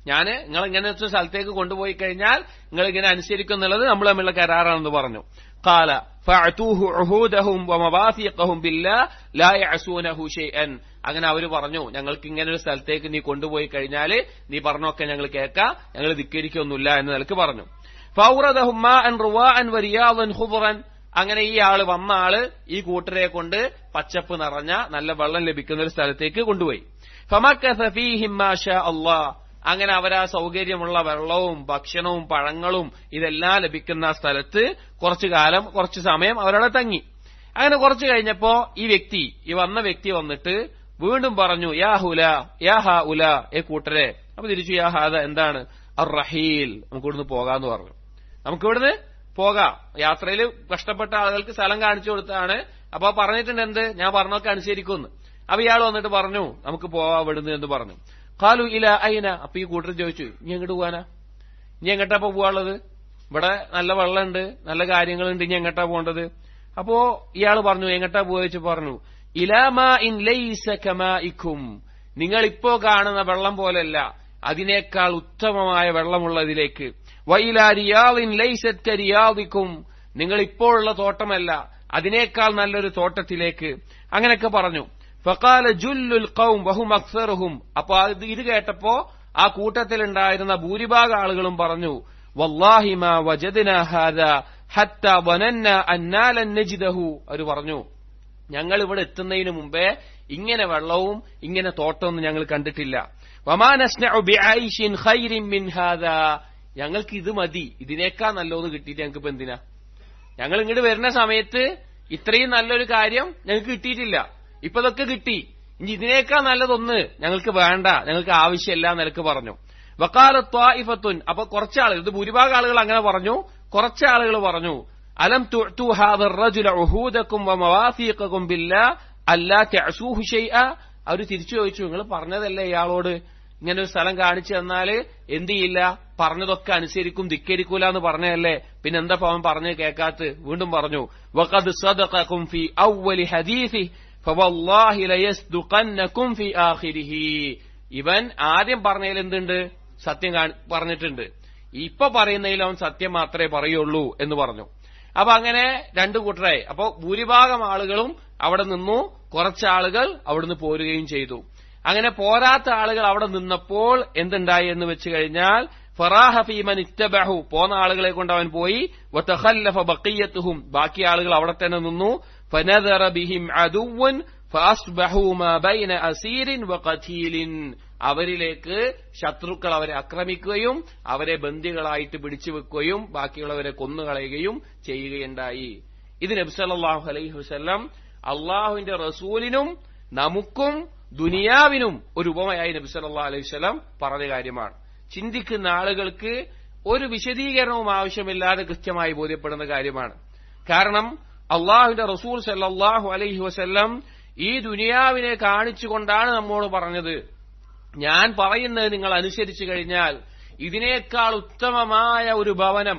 [SPEAKER 1] നിങ്ങൾ ഇങ്ങനെ സ്ഥലത്തേക്ക് കൊണ്ടുപോയി കഴിഞ്ഞാൽ നിങ്ങൾ ഇങ്ങനെ അനുസരിക്കും എന്നുള്ളത് നമ്മൾ തമ്മിലുള്ള കരാറാണെന്ന് പറഞ്ഞു. ഖാല ഫഅതൂഹു ഉഹൂദഹും വമവാസീഖഹും ബില്ലാഹ് ലാ യഅസൂനഹു ശൈഅൻ. അങ്ങനെ അവര് പറഞ്ഞു, ഞങ്ങൾക്ക് ഇങ്ങനെ ഒരു സ്ഥലത്തേക്ക് നീ കൊണ്ടുപോയി കഴിഞ്ഞാൽ നീ പറഞ്ഞൊക്കെ ഞങ്ങൾ കേൾക്കാം, ഞങ്ങൾ ധിക്കരിക്കൊന്നുമില്ല എന്ന് നിലക്ക് പറഞ്ഞു. ഫൗറദഹും മാഅൻ റുവാഅൻ വരിയാദൻ ഖുദറൻ. അങ്ങനെ ഈ വന്ന ആള് ഈ കൂട്ടരെ കൊണ്ട് പച്ചപ്പ് നിറഞ്ഞ നല്ല വെള്ളം ലഭിക്കുന്ന ഒരു സ്ഥലത്തേക്ക് കൊണ്ടുപോയി. ഫമക്കസ ഫീഹിം മാ ഷാ അല്ലാഹ്. അങ്ങനെ അവരാ സൗകര്യമുള്ള വെള്ളവും ഭക്ഷണവും പഴങ്ങളും ഇതെല്ലാം ലഭിക്കുന്ന സ്ഥലത്ത് കുറച്ചു സമയം അവരവിടെ തങ്ങി. അങ്ങനെ കുറച്ചു കഴിഞ്ഞപ്പോ ഈ വന്ന വ്യക്തി വന്നിട്ട് വീണ്ടും പറഞ്ഞു, യാ ഹാ ഉല, ഏ കൂട്ടരെ. അപ്പൊ തിരിച്ചു, യാ ഹാദ, എന്താണ്? അർറഹീൽ, നമുക്ക് ഇവിടുന്ന് പോകാന്ന് പറഞ്ഞു. നമുക്കിവിടുന്ന് പോകാം, യാത്രയിൽ കഷ്ടപ്പെട്ട ആളുകൾക്ക് സ്ഥലം കാണിച്ചു കൊടുത്താണ്. അപ്പൊ പറഞ്ഞിട്ടുണ്ട് എന്ത്, ഞാൻ പറഞ്ഞൊക്കെ അനുസരിക്കുന്നു. അപ്പൊ ഇയാൾ വന്നിട്ട് പറഞ്ഞു, നമുക്ക് പോവാ ഇവിടുന്ന് എന്ന് പറഞ്ഞു. ഖാലു ഇല ഐന. അപ്പൊ ഈ കൂട്ടർ ചോദിച്ചു, ഇനി എങ്ങോട്ട് പോവാനാ, ഇനി എങ്ങോട്ടാ പോവാനുള്ളത്? ഇവിടെ നല്ല വെള്ളമുണ്ട്, നല്ല കാര്യങ്ങളുണ്ട്, ഇനി എങ്ങോട്ടാ പോകേണ്ടത്? അപ്പോ ഇയാൾ പറഞ്ഞു, എങ്ങോട്ടാ പോയിച്ചു പറഞ്ഞു, ഇലാമാ ഇൻ ലൈസ കമാഇക്കും. നിങ്ങൾ ഇപ്പോ കാണുന്ന വെള്ളം പോലെയല്ല, അതിനേക്കാൾ ഉത്തമമായ വെള്ളമുള്ളതിലേക്ക്. വഇലാ റിയാദിൻ ലൈസത് കരിയാദിക്കും. നിങ്ങൾ ഇപ്പോഴുള്ള തോട്ടമല്ല, അതിനേക്കാൾ നല്ലൊരു തോട്ടത്തിലേക്ക്, അങ്ങനെയൊക്കെ പറഞ്ഞു. ഫഖാല ജുല്ലുൽ ഖൗം വഹും അക്സറുഹും. അപ്പൊ ഇത് കേട്ടപ്പോ ആ കൂട്ടത്തിലുണ്ടായിരുന്ന ഭൂരിഭാഗം ആളുകളും പറഞ്ഞു, വല്ലാഹി മാ വജദ്നാ ഹാദാ ഹത്താ വനന്ന അന്നാ ലൻ നജിദഹു. അവർ പറഞ്ഞു, ഞങ്ങൾ ഇവിടെ എത്തുന്നതിന് മുമ്പേ ഇങ്ങനെ വെള്ളവും ഇങ്ങനെ തോട്ടമൊന്നും ഞങ്ങൾ കണ്ടിട്ടില്ല. വമാ നസ്നഉ ബിഐശിൻ ഖൈറിൻ മിൻ ഹാദാ. ഞങ്ങൾക്ക് ഇത് മതി, ഇതിനേക്കാൾ നല്ലൊന്ന് കിട്ടിയിട്ട് ഞങ്ങൾക്ക് ഇപ്പൊ എന്തിനാ? ഞങ്ങൾ ഇങ്ങോട്ട് വരുന്ന സമയത്ത് ഇത്രയും നല്ലൊരു കാര്യം ഞങ്ങൾക്ക് കിട്ടിയിട്ടില്ല, ഇപ്പൊ ഇതൊക്കെ കിട്ടി, ഇനി ഇതിനേക്കാൾ നല്ലതൊന്ന് ഞങ്ങൾക്ക് വേണ്ട, ഞങ്ങൾക്ക് ആവശ്യമില്ല നിലക്ക് പറഞ്ഞു. വഖാല ത്വായിഫത്തുൻ. അപ്പൊ കുറച്ചാളുകൾ, ഇത് ഭൂരിഭാഗം ആളുകൾ അങ്ങനെ പറഞ്ഞു. കുറച്ചാളുകൾ പറഞ്ഞു, അലം തുഅതു ഹാദർ റജുല ഉഹൂദകും വമവാസീഖകും ബില്ലാഹ് അല്ലാ തഅസൂഹു ഷൈഅ. അവർ തിരിച്ചു ചോദിച്ചു, നിങ്ങൾ പറഞ്ഞതല്ലേ ഇയാളോട് ഇങ്ങനെ ഒരു സ്ഥലം കാണിച്ചു തന്നാല് എന്ത് ചെയ്യില്ല, പറഞ്ഞതൊക്കെ അനുസരിക്കും, ധിക്കരിക്കൂല എന്ന് പറഞ്ഞതല്ലേ, പിന്നെ എന്താ അവൻ പറഞ്ഞു കേൾക്കാത്ത? വീണ്ടും പറഞ്ഞു, വഖദ് സദഖകും ഫീ അവ്വലി ഹദീസി ഫവല്ലാഹി ലയസ്ദുഖന്നകും ഫീ ആഖിരിഹി. ഇവൻ ആദ്യം പറഞ്ഞതിൽ എന്തുണ്ട്? സത്യം പറഞ്ഞിട്ടുണ്ട്. ഇപ്പൊ പറയുന്നതിൽ അവൻ സത്യം മാത്രമേ പറയുള്ളൂ എന്ന് പറഞ്ഞു. അപ്പൊ അങ്ങനെ രണ്ടു കൂട്ടരായി. അപ്പൊ ഭൂരിഭാഗം ആളുകളും അവിടെ നിന്നു, കുറച്ചാളുകൾ അവിടുന്ന് പോരുകയും ചെയ്തു. അങ്ങനെ പോരാത്ത ആളുകൾ അവിടെ നിന്നപ്പോൾ എന്തുണ്ടായി എന്ന് വെച്ച് കഴിഞ്ഞാൽ, ഫറാഹ ഫീമൻ ഇത്തബഹു, പോന്ന ആളുകളെ കൊണ്ട് അവൻ പോയി, വതഖല്ലഫ ബഖിയത്തുഹും, ബാക്കി ആളുകൾ അവിടെ തന്നെ നിന്നു. ഫനദറ ബിഹിം അദുവൻ ഫഅസ്ബഹു മാ ബൈന അസീരിൻ വഖതീലിൻ. അവരിലേക്ക് ശത്രുക്കൾ അവരെ ആക്രമിക്കുകയും അവരെ ബന്ദികളായിട്ട് പിടിച്ചു വെക്കുകയും ബാക്കിയുള്ളവരെ കൊന്നുകളയുകയും ചെയ്യുകയുണ്ടായി. ഇത് നബി സല്ലല്ലാഹു അലൈഹി വസല്ലം അള്ളാഹുവിന്റെ റസൂലിനും നമുക്കും ദുനിയാവിനും ഒരു ഉപമയായി നബി സല്ലല്ലാഹു അലൈഹി വസല്ലം പറഞ്ഞ കാര്യമാണ്. ചിന്തിക്കുന്ന ആളുകൾക്ക് ഒരു വിശദീകരണവും ആവശ്യമില്ലാതെ കൃത്യമായി ബോധ്യപ്പെടുന്ന കാര്യമാണ്. കാരണം അള്ളാഹുവിന്റെ റസൂൽ സല്ലല്ലാഹു അലൈഹി വസല്ലം ഈ ദുനിയാവിനെ കാണിച്ചുകൊണ്ടാണ് നമ്മോട് പറഞ്ഞത്, ഞാൻ പറയുന്നത് നിങ്ങൾ അനുസരിച്ചു കഴിഞ്ഞാൽ ഇതിനേക്കാൾ ഉത്തമമായ ഒരു ഭവനം,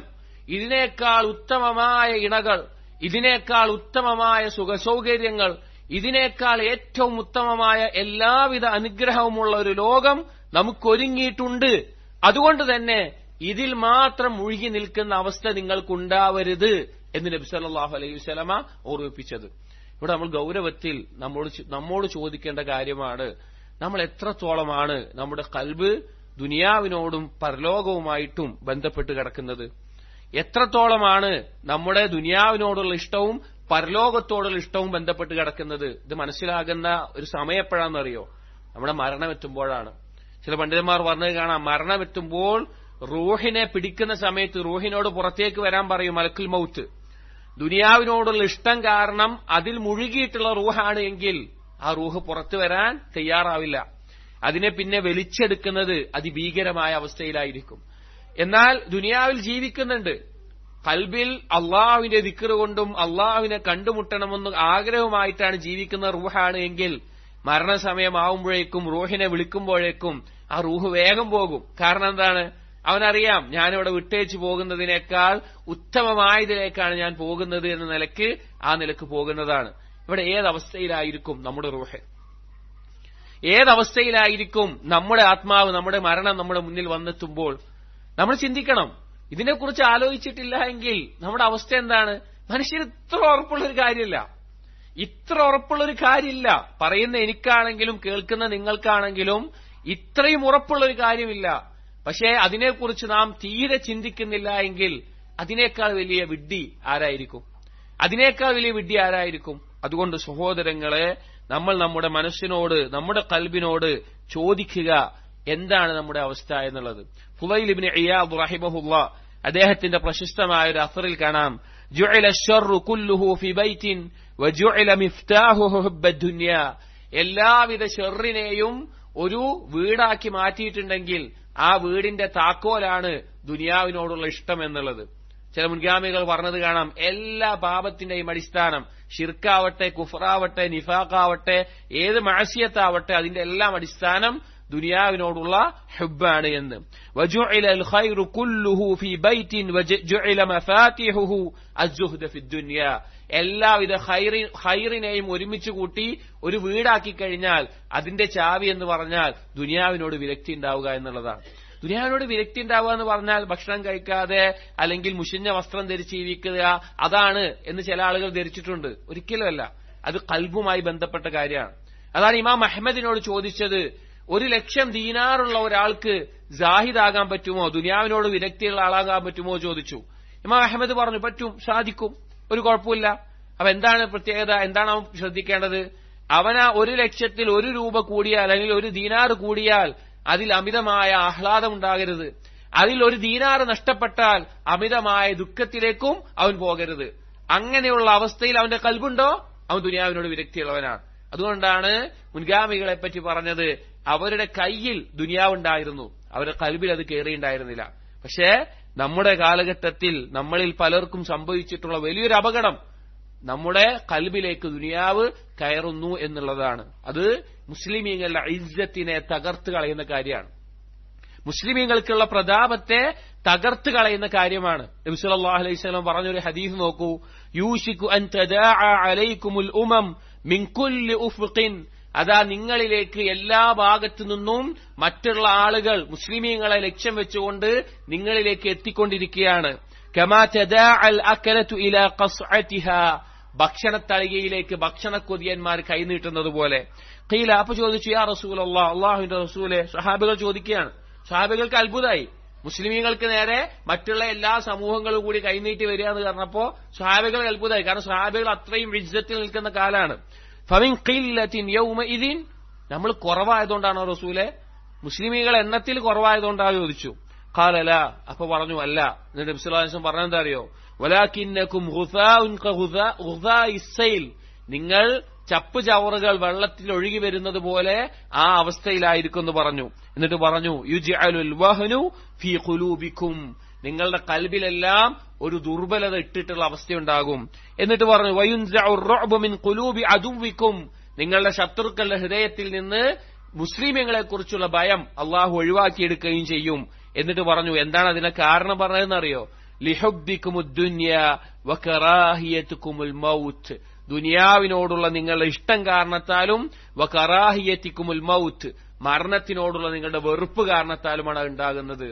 [SPEAKER 1] ഇതിനേക്കാൾ ഉത്തമമായ ഇണകൾ, ഇതിനേക്കാൾ ഉത്തമമായ സുഖസൗകര്യങ്ങൾ, ഇതിനേക്കാൾ ഏറ്റവും ഉത്തമമായ എല്ലാവിധ അനുഗ്രഹവുമുള്ള ഒരു ലോകം നമുക്കൊരുങ്ങിയിട്ടുണ്ട്. അതുകൊണ്ട് തന്നെ ഇതിൽ മാത്രം മുഴുകി നിൽക്കുന്ന അവസ്ഥ നിങ്ങൾക്കുണ്ടാവരുത് എന്ന് നബി സല്ലല്ലാഹു അലൈഹി വസല്ലമ ഓർമ്മിപ്പിച്ചത്. ഇവിടെ നമ്മൾ ഗൗരവത്തിൽ നമ്മോട് ചോദിക്കേണ്ട കാര്യമാണ്, നമ്മൾ എത്രത്തോളമാണ് നമ്മുടെ ഖൽബ് ദുനിയാവിനോടും പരലോകവുമായിട്ടും ബന്ധപ്പെട്ട് കിടക്കുന്നത്? എത്രത്തോളമാണ് നമ്മുടെ ദുനിയാവിനോടുള്ള ഇഷ്ടവും പരലോകത്തോടുള്ള ഇഷ്ടവും ബന്ധപ്പെട്ട് കിടക്കുന്നത്? ഇത് മനസ്സിലാകുന്ന ഒരു സമയം എപ്പോഴാണെന്നറിയോ? നമ്മുടെ മരണമെത്തുമ്പോഴാണ്. ചില പണ്ഡിതന്മാർ പറഞ്ഞത് കാണാം, മരണമെത്തുമ്പോൾ റൂഹിനെ പിടിക്കുന്ന സമയത്ത് റൂഹിനോട് പുറത്തേക്ക് വരാൻ പറയും മലക്കുൽ മൗത്ത്. ദുനിയാവിനോടുള്ള ഇഷ്ടം കാരണം അതിൽ മുഴുകിയിട്ടുള്ള റൂഹാണ് എങ്കിൽ ആ റൂഹ് പുറത്തു വരാൻ തയ്യാറാവില്ല. അതിനെ പിന്നെ വലിച്ചെടുക്കുന്നത് അതിഭീകരമായ അവസ്ഥയിലായിരിക്കും. എന്നാൽ ദുനിയാവിൽ ജീവിക്കുന്നുണ്ട്, ഖൽബിൽ അള്ളാഹുവിന്റെ ദിക്ർ കൊണ്ടും അള്ളാഹുവിനെ കണ്ടുമുട്ടണമെന്ന് ആഗ്രഹവുമായിട്ടാണ് ജീവിക്കുന്ന റൂഹാണ് എങ്കിൽ മരണസമയമാവുമ്പോഴേക്കും റൂഹിനെ വിളിക്കുമ്പോഴേക്കും ആ റൂഹ് വേഗം പോകും. കാരണം എന്താണ്? അവനറിയാം, ഞാനിവിടെ വിട്ടേച്ചു പോകുന്നതിനേക്കാൾ ഉത്തമമായതിലേക്കാണ് ഞാൻ പോകുന്നത് എന്ന നിലക്ക് ആ നിലക്ക് പോകുന്നതാണ്. ഇവിടെ ഏതവസ്ഥയിലായിരിക്കും നമ്മുടെ റൂഹ്? ഏതവസ്ഥയിലായിരിക്കും നമ്മുടെ ആത്മാവ്, നമ്മുടെ മരണം നമ്മുടെ മുന്നിൽ വന്നെത്തുമ്പോൾ? നമ്മൾ ചിന്തിക്കണം. ഇതിനെക്കുറിച്ച് ആലോചിച്ചിട്ടില്ല എങ്കിൽ നമ്മുടെ അവസ്ഥ എന്താണ്? മനുഷ്യന് ഇത്ര ഉറപ്പുള്ളൊരു കാര്യമില്ല, ഇത്ര ഉറപ്പുള്ളൊരു കാര്യമില്ല. പറയുന്ന എനിക്കാണെങ്കിലും കേൾക്കുന്ന നിങ്ങൾക്കാണെങ്കിലും ഇത്രയും ഉറപ്പുള്ളൊരു കാര്യമില്ല. പക്ഷേ അതിനെക്കുറിച്ച് നാം തീരെ ചിന്തിക്കുന്നില്ല എങ്കിൽ അതിനേക്കാൾ വലിയ വിഡ്ഢി ആരായിരിക്കും? അതിനേക്കാൾ വലിയ വിഡ്ഢി ആരായിരിക്കും? അതുകൊണ്ട് സഹോദരങ്ങളെ, നമ്മൾ നമ്മുടെ മനസ്സിനോട്, നമ്മുടെ ഖൽബിനോട് ചോദിക്കുക, എന്താണ് നമ്മുടെ അവസ്ഥ എന്നുള്ളത്. ഫുളൈൽ ഇബ്നു ഇയാദ് റഹിമഹുല്ലാഹ് അദ്ദേഹത്തിന്റെ പ്രശസ്തമായ ഒരു അസറിൽ കാണാം, ജുഇല അശ്ശറു കുല്ലുഹു ഫി ബൈത്തിൻ വജുഇല മിഫ്താഹുഹു ഹുബ്ബദ് ദുനിയ. എല്ലാവിധ ഷർറിനെയും ഒരു വീടാക്കി മാറ്റിയിട്ടുണ്ടെങ്കിൽ ആ വീടിന്റെ താക്കോലാണ് ദുനിയാവിനോടുള്ള ഇഷ്ടം എന്നുള്ളത്. ചില മുൻഗാമികൾ പറഞ്ഞത് കാണാം, എല്ലാ പാപത്തിന്റെയും അടിസ്ഥാനം, ഷിർക്കാവട്ടെ, കുഫറാവട്ടെ, നിഫാഖാവട്ടെ, ഏത് മഅസിയത്താവട്ടെ, അതിന്റെ എല്ലാം അടിസ്ഥാനം ദുനിയാവിനോടുള്ള ഹുബ്ബാണ് എന്ന്. വജുഇലൽ ഖൈറു കുല്ലുഹു ഫീ ബൈത്തിൻ വജുഇല മഫാതിഹുഹു അസ്സുഹ്ദ ഫി ദുനിയ. എല്ലാവിധ ഖൈറിനെയും ഒരുമിച്ച് കൂട്ടി ഒരു വീടാക്കി കഴിഞ്ഞാൽ അതിന്റെ ചാവി എന്ന് പറഞ്ഞാൽ ദുനിയാവിനോട് വിരക്തി ഉണ്ടാവുക എന്നുള്ളതാണ്. ദുനിയാവിനോട് വിരക്തി ഉണ്ടാവുക എന്ന് പറഞ്ഞാൽ ഭക്ഷണം കഴിക്കാതെ അല്ലെങ്കിൽ മുഷിഞ്ഞ വസ്ത്രം ധരിച്ച് ജീവിക്കുക അതാണ് എന്ന് ചില ആളുകൾ ധരിച്ചിട്ടുണ്ട്. ഒരിക്കലുമല്ല, അത് ഖൽബുമായി ബന്ധപ്പെട്ട കാര്യമാണ്. അതാണ് ഇമാം അഹ്മദിനോട് ചോദിച്ചത്, 1,00,000 ദീനാറുള്ള ഒരാൾക്ക് ജാഹിദാകാൻ പറ്റുമോ, ദുനിയാവിനോട് വിരക്തിയുള്ള ആളാകാൻ പറ്റുമോ ചോദിച്ചു. ഇമാം അഹ്മദ് പറഞ്ഞു പറ്റും, സാധിക്കും, ഒരു കുഴപ്പമില്ല. അപ്പൊ എന്താണ് പ്രത്യേകത, എന്താണ് അവൻ ശ്രദ്ധിക്കേണ്ടത്? അവനാ 1,00,000-ൽ 1 രൂപ കൂടിയാൽ അല്ലെങ്കിൽ 1 ദീനാർ കൂടിയാൽ അതിൽ അമിതമായ ആഹ്ലാദം ഉണ്ടാകരുത്. അതിൽ 1 ദീനാർ നഷ്ടപ്പെട്ടാൽ അമിതമായ ദുഃഖത്തിലേക്കും അവൻ പോകരുത്. അങ്ങനെയുള്ള അവസ്ഥയിൽ അവന്റെ കൽബുണ്ടോ, അവൻ ദുനിയാവിനോട് വിരക്തിയുള്ളവനാണ്. അതുകൊണ്ടാണ് മുൻഗാമികളെ പറ്റി പറഞ്ഞത്, അവരുടെ കയ്യിൽ ദുനിയാവുണ്ടായിരുന്നു, അവരുടെ കൽബിൽ അത് കയറിയുണ്ടായിരുന്നില്ല. പക്ഷേ നമ്മുടെ കാലഘട്ടത്തിൽ നമ്മളിൽ പലർക്കും സംഭവിച്ചിട്ടുള്ള വലിയൊരു അപകടം നമ്മുടെ കൽബിലേക്ക് ദുനിയാവ് കയറുന്നു എന്നുള്ളതാണ്. അത് മുസ്ലിമീങ്ങളുടെ ഇസ്സത്തിനെ തകർത്ത് കളയുന്ന കാര്യമാണ്. മുസ്ലിമീങ്ങൾക്കുള്ള പ്രതാപത്തെ തകർത്ത് കളയുന്ന കാര്യമാണ്. നബി സല്ലല്ലാഹു അലൈഹി വസല്ലം പറഞ്ഞൊരു ഹദീസ് നോക്കൂ, യൂശികു അൻ തദാഅ അലൈക്കുമുൽ ഉമം മിൻ കുല്ലി ഉഫ്ഖിൻ. അതാ നിങ്ങളിലേക്ക് എല്ലാ ഭാഗത്തു നിന്നും മറ്റുള്ള ആളുകൾ മുസ്ലിമീങ്ങളെ ലക്ഷ്യം വെച്ചുകൊണ്ട് നിങ്ങളിലേക്ക് എത്തിക്കൊണ്ടിരിക്കുകയാണ്. കമാ തദാഅൽ അകലതു ഇലാ ഖസ്അതിഹാ, ഭക്ഷണത്തളികയിലേക്ക് ഭക്ഷണക്കൊതിയന്മാർ കൈനീട്ടുന്നത് പോലെ. ഖീല, അപ്പൊ ചോദിച്ചു, യാ റസൂലല്ലാഹ്, അല്ലാഹുവിന്റെ റസൂലേ. സ്വഹാബികൾ ചോദിക്കുകയാണ്. സ്വഹാബികൾക്ക് അത്ഭുതമായി, മുസ്ലിമീങ്ങൾക്ക് നേരെ മറ്റുള്ള എല്ലാ സമൂഹങ്ങളും കൂടി കൈനീട്ടി വരിക എന്ന് പറഞ്ഞപ്പോ സ്വഹാബികൾ അത്ഭുതമായി. കാരണം സ്വഹാബികൾ അത്രയും ഇജ്ജത്തിൽ നിൽക്കുന്ന കാലാണ്. ഫമിൻ ഖില്ലത്തിൻ യൗമഇദിൻ, നമ്മൾ കുറവായതുകൊണ്ടാണോ റസൂലെ, മുസ്ലിമീങ്ങൾ എണ്ണത്തിൽ കുറവായതുകൊണ്ടാണ് ചോദിച്ചു. ഖാലല, അപ്പൊ പറഞ്ഞു അല്ല. എന്നിട്ട് നബി സല്ലല്ലാഹു അലൈഹി വസല്ലം പറഞ്ഞെന്താ അറിയോ, വലാകിന്നകും ഗുസാഉൻ കഗുസാഇസ് സൈൽ, നിങ്ങൾ ചപ്പ് ചവറുകൾ വെള്ളത്തിൽ ഒഴുകി വരുന്നത് പോലെ ആ അവസ്ഥയിലായിരിക്കും എന്ന് പറഞ്ഞു. എന്നിട്ട് പറഞ്ഞു, യുജ്അലുൽ വഹ്നു ഫീ ഖുലൂബിക്കും, നിങ്ങളുടെ കൽബിലെല്ലാം ഒരു ദുർബലത ഇട്ടിട്ടുള്ള അവസ്ഥയുണ്ടാകും. എന്നിട്ട് പറഞ്ഞു, വയുൻസഉർ റഅബു മിൻ ഖുലൂബി അദുവിക്കും, നിങ്ങളുടെ ശത്രുക്കളുടെ ഹൃദയത്തിൽ നിന്ന് മുസ്ലിമീങ്ങളെ കുറിച്ചുള്ള ഭയം അള്ളാഹു ഒഴിവാക്കിയെടുക്കുകയും ചെയ്യും. എന്നിട്ട് പറഞ്ഞു, എന്താണ് അതിന്റെ കാരണം പറഞ്ഞതെന്നറിയോ, ലിഹുബ്ബിക്കുമുദ്ദുനിയ വകറാഹിയതുകുമുൽ മൗത്ത്, ദുനിയാവിനോടുള്ള നിങ്ങളുടെ ഇഷ്ടം കാരണത്താലും വകറാഹിയതികുമുൽ മൗത്ത്, മരണത്തിനോടുള്ള നിങ്ങളുടെ വെറുപ്പ് കാരണത്താലുമാണ് ഉണ്ടാകുന്നത്.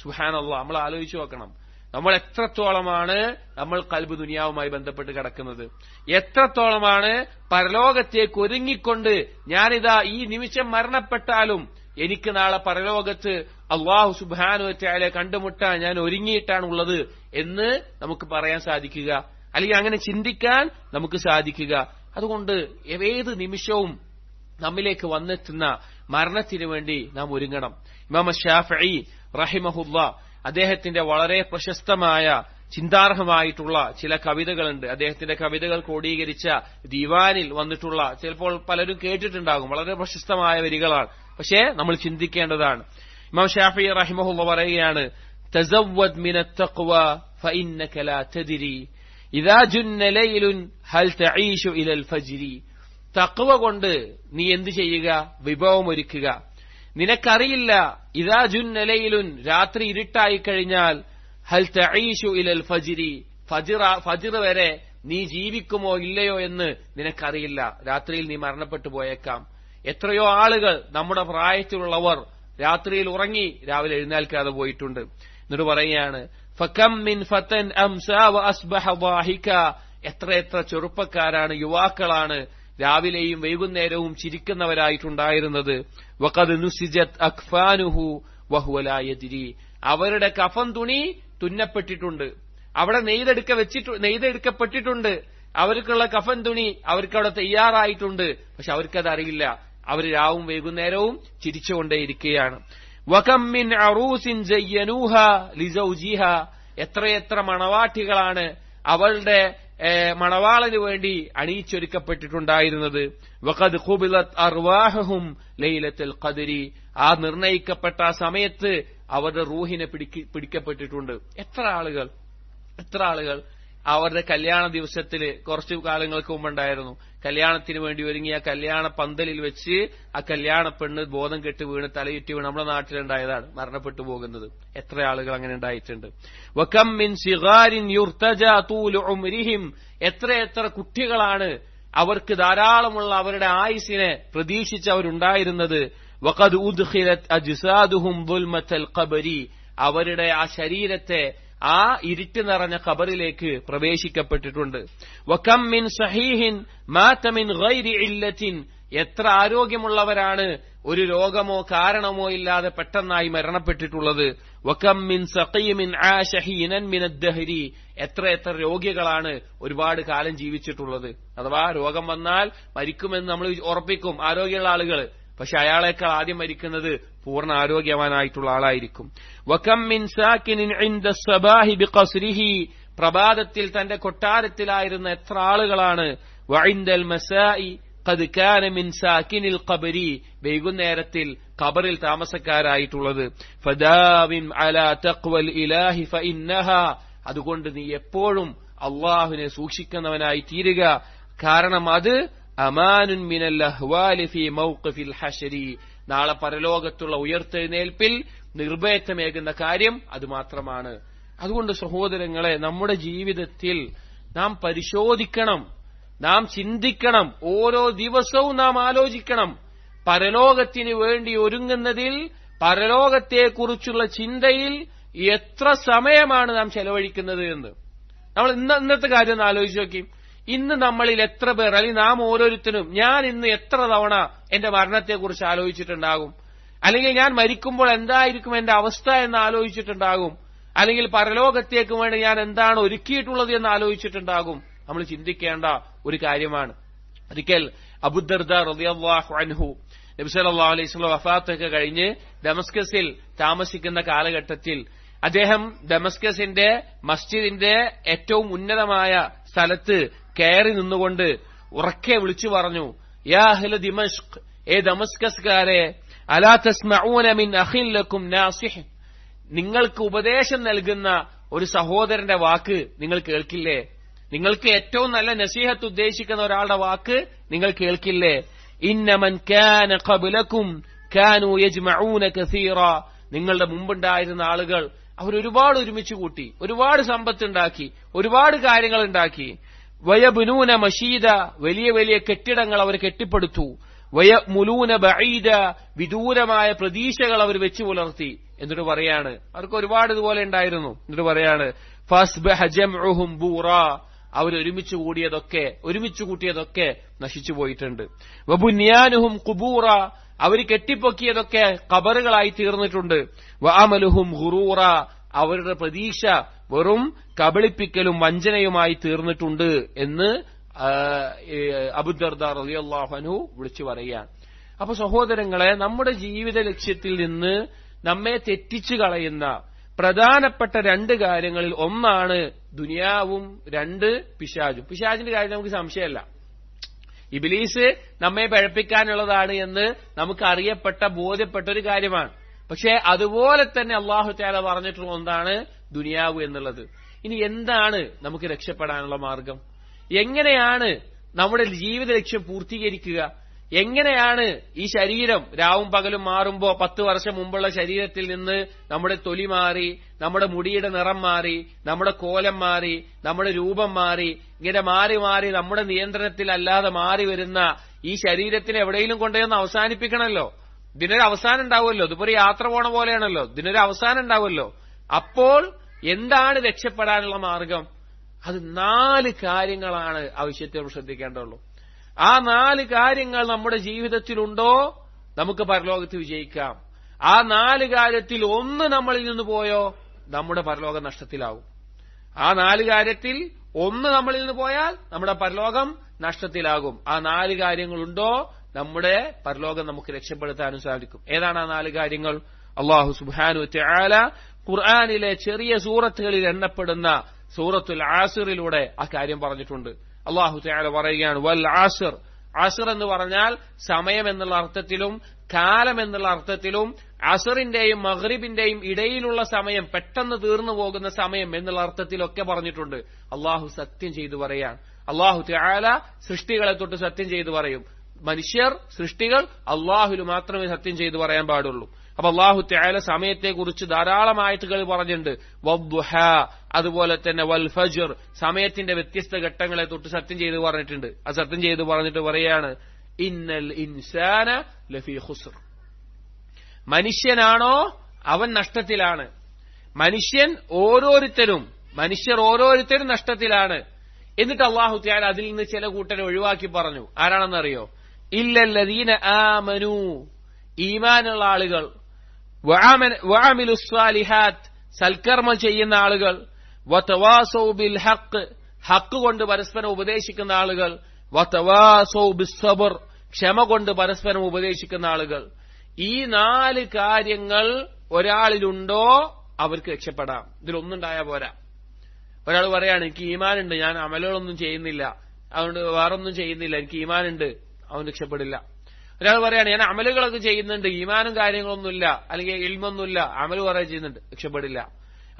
[SPEAKER 1] സുബ്ഹാനല്ലാഹ്, നമ്മൾ ആലോചിച്ചു നോക്കണം, നമ്മൾ എത്രത്തോളമാണ് നമ്മൾ കൽബ് ദുനിയാവുമായി ബന്ധപ്പെട്ട് കിടക്കുന്നത്, എത്രത്തോളമാണ് പരലോകത്തേക്ക് ഒരുങ്ങിക്കൊണ്ട് ഞാനിതാ ഈ നിമിഷം മരണപ്പെട്ടാലും എനിക്ക് നാളെ പരലോകത്ത് അല്ലാഹു സുബ്ഹാനഹു വ തആലയെ കണ്ടുമുട്ടാൻ ഞാൻ ഒരുങ്ങിയിട്ടാണുള്ളത് എന്ന് നമുക്ക് പറയാൻ സാധിക്കുക, അല്ലെങ്കിൽ അങ്ങനെ ചിന്തിക്കാൻ നമുക്ക് സാധിക്കുക. അതുകൊണ്ട് ഏത് നിമിഷവും നമ്മിലേക്ക് വന്നെത്തുന്ന മരണത്തിന് വേണ്ടി നാം ഒരുങ്ങണം. ഇമാം ശാഫിഈ റഹിമഹുല്ലാ, അദ്ദേഹത്തിന്റെ വളരെ പ്രശസ്തമായ ചിന്താർഹമായിട്ടുള്ള ചില കവിതകളുണ്ട്. അദ്ദേഹത്തിന്റെ കവിതകൾ ക്രോഡീകരിച്ച ദിവാനിൽ വന്നിട്ടുള്ള, ചിലപ്പോൾ പലരും കേട്ടിട്ടുണ്ടാകും, വളരെ പ്രശസ്തമായ വരികളാണ്, പക്ഷേ നമ്മൾ ചിന്തിക്കേണ്ടതാണ്. ഇമാം ഷാഫിഈ റഹിമഹുല്ലാ പറയുകയാണ്, തസവ്വദ് മിനത്ത് തഖ്വ ഫഇന്നക ലാ തദ്രി ഇദാ ജുന്ന ലൈലുൻ ഹൽ തഈശു ഇലൽ ഫജ്രി. തഖ്വ കൊണ്ട് നീ എന്ത് ചെയ്യുക, വിഭവം ഒരുക്കുക. നിനക്കറിയില്ല, ഇദാ ജുന്ന ലൈലുൻ, രാത്രി ഇരുട്ടായി കഴിഞ്ഞാൽ, ഹൽ തഈശു ഇലൽ ഫജ്രി, ഫജ്ർ വരെ നീ ജീവിക്കുമോ ഇല്ലയോ എന്ന് നിനക്കറിയില്ല. രാത്രിയിൽ നീ മരണപ്പെട്ടു പോയേക്കാം. എത്രയോ ആളുകൾ നമ്മുടെ പ്രായത്തിലുള്ളവർ രാത്രിയിൽ ഉറങ്ങി രാവിലെ എഴുന്നേൽക്കാതെ പോയിട്ടുണ്ട്. എന്നിട്ട് പറയുകയാണ്, ഫകം മിൻ ഫതൻ അംസാ വഅസ്ബഹ ളാഹിക, എത്ര ചെറുപ്പക്കാരാണ്, യുവാക്കളാണ് രാവിലെയും വൈകുന്നേരവും ചിരിക്കുന്നവരായിട്ടുണ്ടായിരുന്നത്. വഖദ് നുസിജത് അക്ഫാനുഹു വഹുവ ലാ യദ്രി, അവരുടെ കഫൻ തുണി തുന്നപ്പെട്ടിട്ടുണ്ട്, അവിടെ നെയ്തെടുക്കപ്പെട്ടിട്ടുണ്ട്, അവർക്കുള്ള കഫൻ തുണി അവർക്കവിടെ തയ്യാറായിട്ടുണ്ട്, പക്ഷെ അവർക്കത് അറിയില്ല. അവർ രാവും വൈകുന്നേരവും ചിരിച്ചുകൊണ്ടേയിരിക്കുകയാണ്. വകം മിൻ അറൂസിൻ സയ്യനൂഹ ലിസൗജിഹ, എത്ര മണവാട്ടികളാണ് അവളുടെ മണവാളന് വേണ്ടി അണിയിച്ചൊരുക്കപ്പെട്ടിട്ടുണ്ടായിരുന്നത്. വഖദ് ഖുബിലത് അർവാഹും ലൈലത്തുൽ ഖദ്രി, ആ നിർണയിക്കപ്പെട്ട സമയത്ത് അവരുടെ റൂഹിനെ പിടിക്കപ്പെട്ടിട്ടുണ്ട്. എത്ര ആളുകൾ അവരുടെ കല്യാണ ദിവസത്തില് കുറച്ചു കാലങ്ങൾക്ക് മുമ്പുണ്ടായിരുന്നു, കല്യാണത്തിന് വേണ്ടി ഒരുങ്ങിയ കല്യാണ പന്തലിൽ വെച്ച് ആ കല്യാണ പെണ്ണ് ബോധം കെട്ട് വീണ് തലയുറ്റി വീണ് നമ്മുടെ നാട്ടിലുണ്ടായതാണ്, മരണപ്പെട്ടു പോകുന്നത്. എത്ര ആളുകൾ അങ്ങനെ ഉണ്ടായിട്ടുണ്ട്. വകം മിൻ സിഗാരിൻ യുർതജാ തൂലു ഉംരിഹിം, എത്ര കുട്ടികളാണ് അവർക്ക് ധാരാളമുള്ള അവരുടെ ആയുസിനെ പ്രതീക്ഷിച്ചവരുണ്ടായിരുന്നത്. വഖദ് ഉദ്ഖിലത് അജ്സാദുഹും ദുൽമത്തൽ ഖബരി, അവരുടെ ആ ശരീരത്തെ ആ ഇരുട്ട് നിറഞ്ഞ ഖബറിലേക്ക് പ്രവേശിക്കപ്പെട്ടിട്ടുണ്ട്. വകം മിൻ സഹീഹിൻ മാത മിൻ ഗൈരി ഇല്ലത്തിൻ, എത്ര ആരോഗ്യമുള്ളവരാണ് ഒരു രോഗമോ കാരണമോ ഇല്ലാതെ പെട്ടെന്നായി മരണപ്പെട്ടിട്ടുള്ളത്. വകം മിൻ സഖീമിൻ ആശ ഹീനൻ മിൻ അദ്ദഹരി, എത്ര രോഗികളാണ് ഒരുപാട് കാലം ജീവിച്ചിട്ടുള്ളത്. അഥവാ രോഗം വന്നാൽ മരിക്കുമെന്ന് നമ്മൾ ഉറപ്പിക്കും ആരോഗ്യമുള്ള ആളുകൾ, പക്ഷെ അയാളെക്കാൾ ആദ്യം മരിക്കുന്നത് പൂർണ്ണ ആരോഗ്യവാനായിട്ടുള്ള ആളായിരിക്കും. വകം മിൻ സാകിനിൻ ഇൻദ സബാഹി ബിഖസ്രിഹി, പ്രഭാതത്തിൽ തന്റെ കൊട്ടാരത്തിലായിരുന്ന എത്ര ആളുകളാണ്. വഇൻദൽ മസാഇ ഖദ് കാന മിൻ സാകിനിൽ ഖബരി, വൈകുന്നേരത്തിൽ ഖബറിൽ താമസക്കാരായിട്ടുള്ളത്. ഫദാവിൻ അലാ തഖ്വൽ ഇലാഹി ഫഇന്നഹാ, അതുകൊണ്ട് നീ എപ്പോഴും അല്ലാഹുവിനെ സൂക്ഷിക്കുന്നവനായി തീരുക, കാരണം അത് അമാനുൻ മിനൽ അഹ്വാലി ഫീ മൗഖിഫിൽ ഹശരി, നാളെ പരലോകത്തുള്ള ഉയർത്തെഴുന്നേൽപ്പിൽ നിർഭയത്വമേകുന്ന കാര്യം അത് മാത്രമാണ്. അതുകൊണ്ട് സഹോദരങ്ങളെ, നമ്മുടെ ജീവിതത്തിൽ നാം പരിശോധിക്കണം, നാം ചിന്തിക്കണം, ഓരോ ദിവസവും നാം ആലോചിക്കണം. പരലോകത്തിന് വേണ്ടി ഒരുങ്ങുന്നതിൽ, പരലോകത്തെക്കുറിച്ചുള്ള ചിന്തയിൽ എത്ര സമയമാണ് നാം ചെലവഴിക്കുന്നത് എന്ന് നമ്മൾ ഇന്നത്തെ കാര്യം ഒന്ന് ആലോചിച്ച് നോക്കി. ഇന്ന് നമ്മളിൽ എത്ര പേർ, അല്ലെങ്കിൽ നാം ഓരോരുത്തരും, ഞാൻ ഇന്ന് എത്ര തവണ എന്റെ മരണത്തെക്കുറിച്ച് ആലോചിച്ചിട്ടുണ്ടാകും, അല്ലെങ്കിൽ ഞാൻ മരിക്കുമ്പോൾ എന്തായിരിക്കും എന്റെ അവസ്ഥ എന്ന് ആലോചിച്ചിട്ടുണ്ടാകും, അല്ലെങ്കിൽ പരലോകത്തേക്ക് വേണ്ടി ഞാൻ എന്താണ് ഒരുക്കിയിട്ടുള്ളത് എന്ന് ആലോചിച്ചിട്ടുണ്ടാകും. നമ്മൾ ചിന്തിക്കേണ്ട ഒരു കാര്യമാണ്. ഒരിക്കൽ അബൂദർദ റളിയല്ലാഹു അൻഹു നബി സല്ലല്ലാഹു അലൈഹി വസല്ലം വഫാത്തൊക്കെ കഴിഞ്ഞ് ദമസ്കസിൽ താമസിക്കുന്ന കാലഘട്ടത്തിൽ അദ്ദേഹം ദമസ്കസിന്റെ മസ്ജിദിന്റെ ഏറ്റവും ഉന്നതമായ സ്ഥലത്ത് കയറി നിന്നുകൊണ്ട് ഉറക്കെ വിളിച്ചു പറഞ്ഞു, യാ അഹ്ല ദിമഷ്ക്, ഏ ദമസ്കസ്കാരെ, അലാ തസ്മഊന മിൻ അഖിൻ ലക്കും നാസിഹ്, നിങ്ങൾക്ക് ഉപദേശം നൽകുന്ന ഒരു സഹോദരന്റെ വാക്ക് നിങ്ങൾ കേൾക്കില്ലേ? നിങ്ങൾക്ക് ഏറ്റവും നല്ല നസീഹത്ത് ഉദ്ദേശിക്കുന്ന ഒരാളുടെ വാക്ക് നിങ്ങൾ കേൾക്കില്ലേ? ഇന്നമൻ കാന ഖബ്ലകും കാനൂ യജ്മഊന കസീറ, നിങ്ങളുടെ മുമ്പുണ്ടായിരുന്ന ആളുകൾ അവർ ഒരുപാട് ഒരുമിച്ച് കൂട്ടി, ഒരുപാട് സമ്പത്തുണ്ടാക്കി, ഒരുപാട് കാര്യങ്ങൾ ഉണ്ടാക്കി. വയബ്നൂന മശീദ, വലിയ വലിയ കെട്ടിടങ്ങൾ അവർ കെട്ടിപ്പടുത്തു. വയമുലൂന ബഈദ, വിദൂരമായ പ്രതീക്ഷകൾ അവർ വെച്ചു പുലർത്തി. എന്നിട്ട് പറയാണ്, അവർക്ക് ഒരുപാട് ഇതുപോലെ ഉണ്ടായിരുന്നു. എന്നിട്ട് പറയാണ്, ഫസ്ബഹ ജംഉഹും ബൂറാ, അവർ ഒരുമിച്ച് കൂട്ടിയതൊക്കെ നശിച്ചു പോയിട്ടുണ്ട്. വബുനിയാനുഹും ഖുബൂറ, അവർ കെട്ടിപ്പൊക്കിയതൊക്കെ ഖബറുകളായി തീർന്നിട്ടുണ്ട്. വഅമലുഹും ഖുറൂറ, അവരുടെ പ്രതീക്ഷ വെറും കബളിപ്പിക്കലും വഞ്ചനയുമായി തീർന്നിട്ടുണ്ട് എന്ന് അബൂദർദ റളിയല്ലാഹു അൻഹു വിളിച്ചു പറയുകയാണ്. അപ്പൊ സഹോദരങ്ങളെ, നമ്മുടെ ജീവിത ലക്ഷ്യത്തിൽ നിന്ന് നമ്മെ തെറ്റിച്ചു കളയുന്ന പ്രധാനപ്പെട്ട രണ്ട് കാര്യങ്ങളിൽ ഒന്നാണ് ദുനിയാവും, രണ്ട് പിശാചും. പിശാചിന്റെ കാര്യം നമുക്ക് സംശയമല്ല, ഇബ്ലീസ് നമ്മെ പഴപ്പിക്കാനുള്ളതാണ് എന്ന് നമുക്ക് അറിയപ്പെട്ട ബോധ്യപ്പെട്ട ഒരു കാര്യമാണ്. പക്ഷെ അതുപോലെ തന്നെ അല്ലാഹു തആല പറഞ്ഞിട്ടുള്ള ഒന്നാണ് ദുനിയാവ് എന്നുള്ളത്. ഇനി എന്താണ് നമുക്ക് രക്ഷപ്പെടാനുള്ള മാർഗം? എങ്ങനെയാണ് നമ്മുടെ ജീവിത ലക്ഷ്യം പൂർത്തീകരിക്കുക? എങ്ങനെയാണ് ഈ ശരീരം രാവും പകലും മാറുമ്പോ 10 വർഷം മുമ്പുള്ള ശരീരത്തിൽ നിന്ന് നമ്മുടെ തൊലി മാറി, നമ്മുടെ മുടിയുടെ നിറം മാറി, നമ്മുടെ കോലം മാറി, നമ്മുടെ രൂപം മാറി, ഇങ്ങനെ മാറി മാറി നമ്മുടെ നിയന്ത്രണത്തിൽ അല്ലാതെ മാറി വരുന്ന ഈ ശരീരത്തിന് എവിടെയെങ്കിലും കൊണ്ടുവന്ന് അവസാനിപ്പിക്കണമല്ലോ. ഇതിനൊരു അവസാനം ഉണ്ടാവുമല്ലോ. ഇതിപ്പോ ഒരു യാത്ര പോണ പോലെയാണല്ലോ, ഇതിനൊരു അവസാനം ഉണ്ടാവുമല്ലോ. അപ്പോൾ എന്താണ് രക്ഷപ്പെടാനുള്ള മാർഗം? അത് 4 കാര്യങ്ങളാണ് ആവശ്യത്തിൽ ശ്രദ്ധിക്കേണ്ടതുള്ളൂ. ആ 4 കാര്യങ്ങൾ നമ്മുടെ ജീവിതത്തിലുണ്ടോ നമുക്ക് പരലോകത്ത് വിജയിക്കാം. ആ 4 കാര്യത്തിൽ ഒന്ന് നമ്മളിൽ നിന്ന് പോയോ നമ്മുടെ പരലോകം നഷ്ടത്തിലാവും. ആ 4 കാര്യത്തിൽ ഒന്ന് നമ്മളിൽ നിന്ന് പോയാൽ നമ്മുടെ പരലോകം നഷ്ടത്തിലാകും. ആ 4 കാര്യങ്ങളുണ്ടോ നമ്മുടെ പരലോകം നമുക്ക് രക്ഷപ്പെടുത്താനും സാധിക്കും. ഏതാണ് ആ 4 കാര്യങ്ങൾ? അല്ലാഹു സുബ്ഹാനഹു വ തആല ഖുർആനിലെ ചെറിയ സൂറത്തുകളിൽ എണ്ണപ്പെടുന്ന സൂറത്തുൽ ആസിറിലൂടെ ആ കാര്യം പറഞ്ഞിട്ടുണ്ട്. അല്ലാഹു തആല പറയുകയാണ്, വൽ ആസിർ. ആസിർ എന്ന് പറഞ്ഞാൽ സമയം എന്നുള്ള അർത്ഥത്തിലും കാലം എന്നുള്ള അർത്ഥത്തിലും അസറിന്റെയും മഗ്രിബിന്റെയും ഇടയിലുള്ള സമയം, പെട്ടെന്ന് തീർന്നു പോകുന്ന സമയം എന്നുള്ള അർത്ഥത്തിലൊക്കെ പറഞ്ഞിട്ടുണ്ട്. അല്ലാഹു സത്യം ചെയ്തു പറയാണ്. അല്ലാഹു തആല സൃഷ്ടികളെ തൊട്ട് സത്യം ചെയ്തു പറയും. മനുഷ്യർ, സൃഷ്ടികൾ അല്ലാഹുവിൽ മാത്രമേ സത്യം ചെയ്തു പറയാൻ പാടുള്ളൂ. അപ്പൊ അല്ലാഹു തആല സമയത്തെക്കുറിച്ച് ധാരാളം ആയത്തുകൾ പറഞ്ഞിട്ടുണ്ട്. വദ്ദുഹ, അതുപോലെ തന്നെ വൽ ഫജ്ർ, സമയത്തിന്റെ വ്യത്യസ്ത ഘട്ടങ്ങളെ തൊട്ട് സത്യം ചെയ്തു പറഞ്ഞിട്ടുണ്ട്. ആ സത്യം ചെയ്തു പറഞ്ഞിട്ട് പറയാണ്, ഇന്നൽ ഇൻസാന ലഫീ ഖുസ്ർ, മനുഷ്യനാണോ അവൻ നഷ്ടത്തിലാണ്. മനുഷ്യർ ഓരോരുത്തരും നഷ്ടത്തിലാണ്. എന്നിട്ട് അല്ലാഹു തആല അതിൽ നിന്ന് ചില കൂട്ടരെ ഒഴിവാക്കി പറഞ്ഞു. ആരാണെന്നറിയോ? ഇല്ലല്ലദീന ആമനൂ, ഈമാനുള്ള ആളുകൾ, വഅമിലുസ് സാലിഹാത്ത്, സൽക്കർമ്മം ചെയ്യുന്ന ആളുകൾ, വതവാസൗ ബിൽ ഹഖ്, ഹക്ക് കൊണ്ട് പരസ്പരം ഉപദേശിക്കുന്ന ആളുകൾ, വതവാസൗ ബിസ്സബ്ർ, ക്ഷമ കൊണ്ട് പരസ്പരം ഉപദേശിക്കുന്ന ആളുകൾ. ഈ 4 കാര്യങ്ങൾ ഒരാളിലുണ്ടോ അവർക്ക് രക്ഷപ്പെടാം. ഇതിലൊന്നുണ്ടായാൽ പോരാ. ഒരാൾ പറയാണ് എനിക്ക് ഈമാനുണ്ട്, ഞാൻ അമലുകളൊന്നും ചെയ്യുന്നില്ല, അതുകൊണ്ട് വേറൊന്നും ചെയ്യുന്നില്ല, എനിക്ക് ഈമാനുണ്ട്, അവൻ രക്ഷപ്പെടില്ല. ഒരാൾ പറയാണ് ഞാൻ അമലുകളൊക്കെ ചെയ്യുന്നുണ്ട്, ഈമാനും കാര്യങ്ങളൊന്നുമില്ല, അല്ലെങ്കിൽ ഇൽമൊന്നുമില്ല, അമല് കുറെ ചെയ്യുന്നുണ്ട്, രക്ഷപ്പെടില്ല.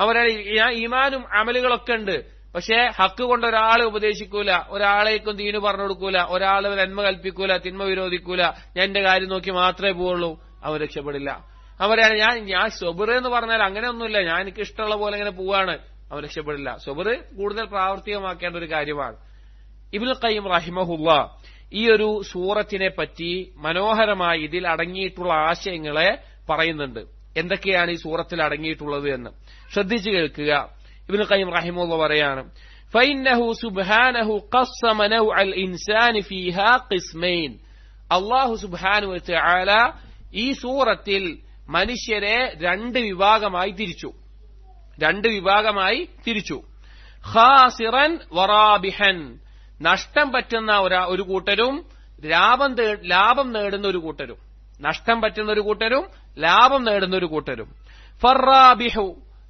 [SPEAKER 1] അവരാണ് ഞാൻ ഈമാനും അമലുകളൊക്കെ ഉണ്ട്, പക്ഷെ ഹക്ക് കൊണ്ട് ഒരാളെ ഉപദേശിക്കൂല, ഒരാളേക്കും ദീന് പറഞ്ഞു കൊടുക്കൂല, ഒരാളെ നന്മ കൽപ്പിക്കൂല, തിന്മ വിരോധിക്കൂല, ഞാൻ എന്റെ കാര്യം നോക്കി മാത്രമേ പോവുള്ളൂ, അവൻ രക്ഷപ്പെടില്ല. അവരാണ് ഞാൻ സബർ എന്ന് പറഞ്ഞാൽ അങ്ങനെയൊന്നുമില്ല, ഞാൻ എനിക്ക് ഇഷ്ടമുള്ള പോലെ ഇങ്ങനെ പോവാണ്, അവൻ രക്ഷപ്പെടില്ല. സബർ കൂടുതൽ പ്രാവർത്തികമാക്കേണ്ട ഒരു കാര്യമാണ്. ഇബ്നുൽ ഖയ്യിം റഹിമഹുല്ലാഹ് ഈ ഒരു സൂറത്തിനെ പറ്റി മനോഹരമായി ഇതിൽ അടങ്ങിയിട്ടുള്ള ആശയങ്ങളെ പറയുന്നുണ്ട്. എന്തൊക്കെയാണ് ഈ സൂറത്തിൽ അടങ്ങിയിട്ടുള്ളത് എന്ന് ശ്രദ്ധിച്ചു കേൾക്കുക. ഇബ്നുൽ ഖയ്യിം റഹിമഹുല്ലാഹ് പറയാണ്, ഫഇന്നഹു സുബ്ഹാനഹു ഖസ്സമ നൗഅൽ ഇൻസാനി ഫീഹാ ഖിസ്മൈൻ. അല്ലാഹു സുബ്ഹാനഹു വ തആല ഈ സൂറത്തിൽ മനുഷ്യരെ 2 വിഭാഗമായി തിരിച്ചു. ഖാസിറൻ വറാബിഹൻ, നഷ്ടം പറ്റുന്ന ഒരു കൂട്ടരും ലാഭം നേടുന്ന ഒരു കൂട്ടരും. നഷ്ടം പറ്റുന്ന ഒരു കൂട്ടരും ലാഭം നേടുന്ന ഒരു കൂട്ടരും. ഫറാബിഹു,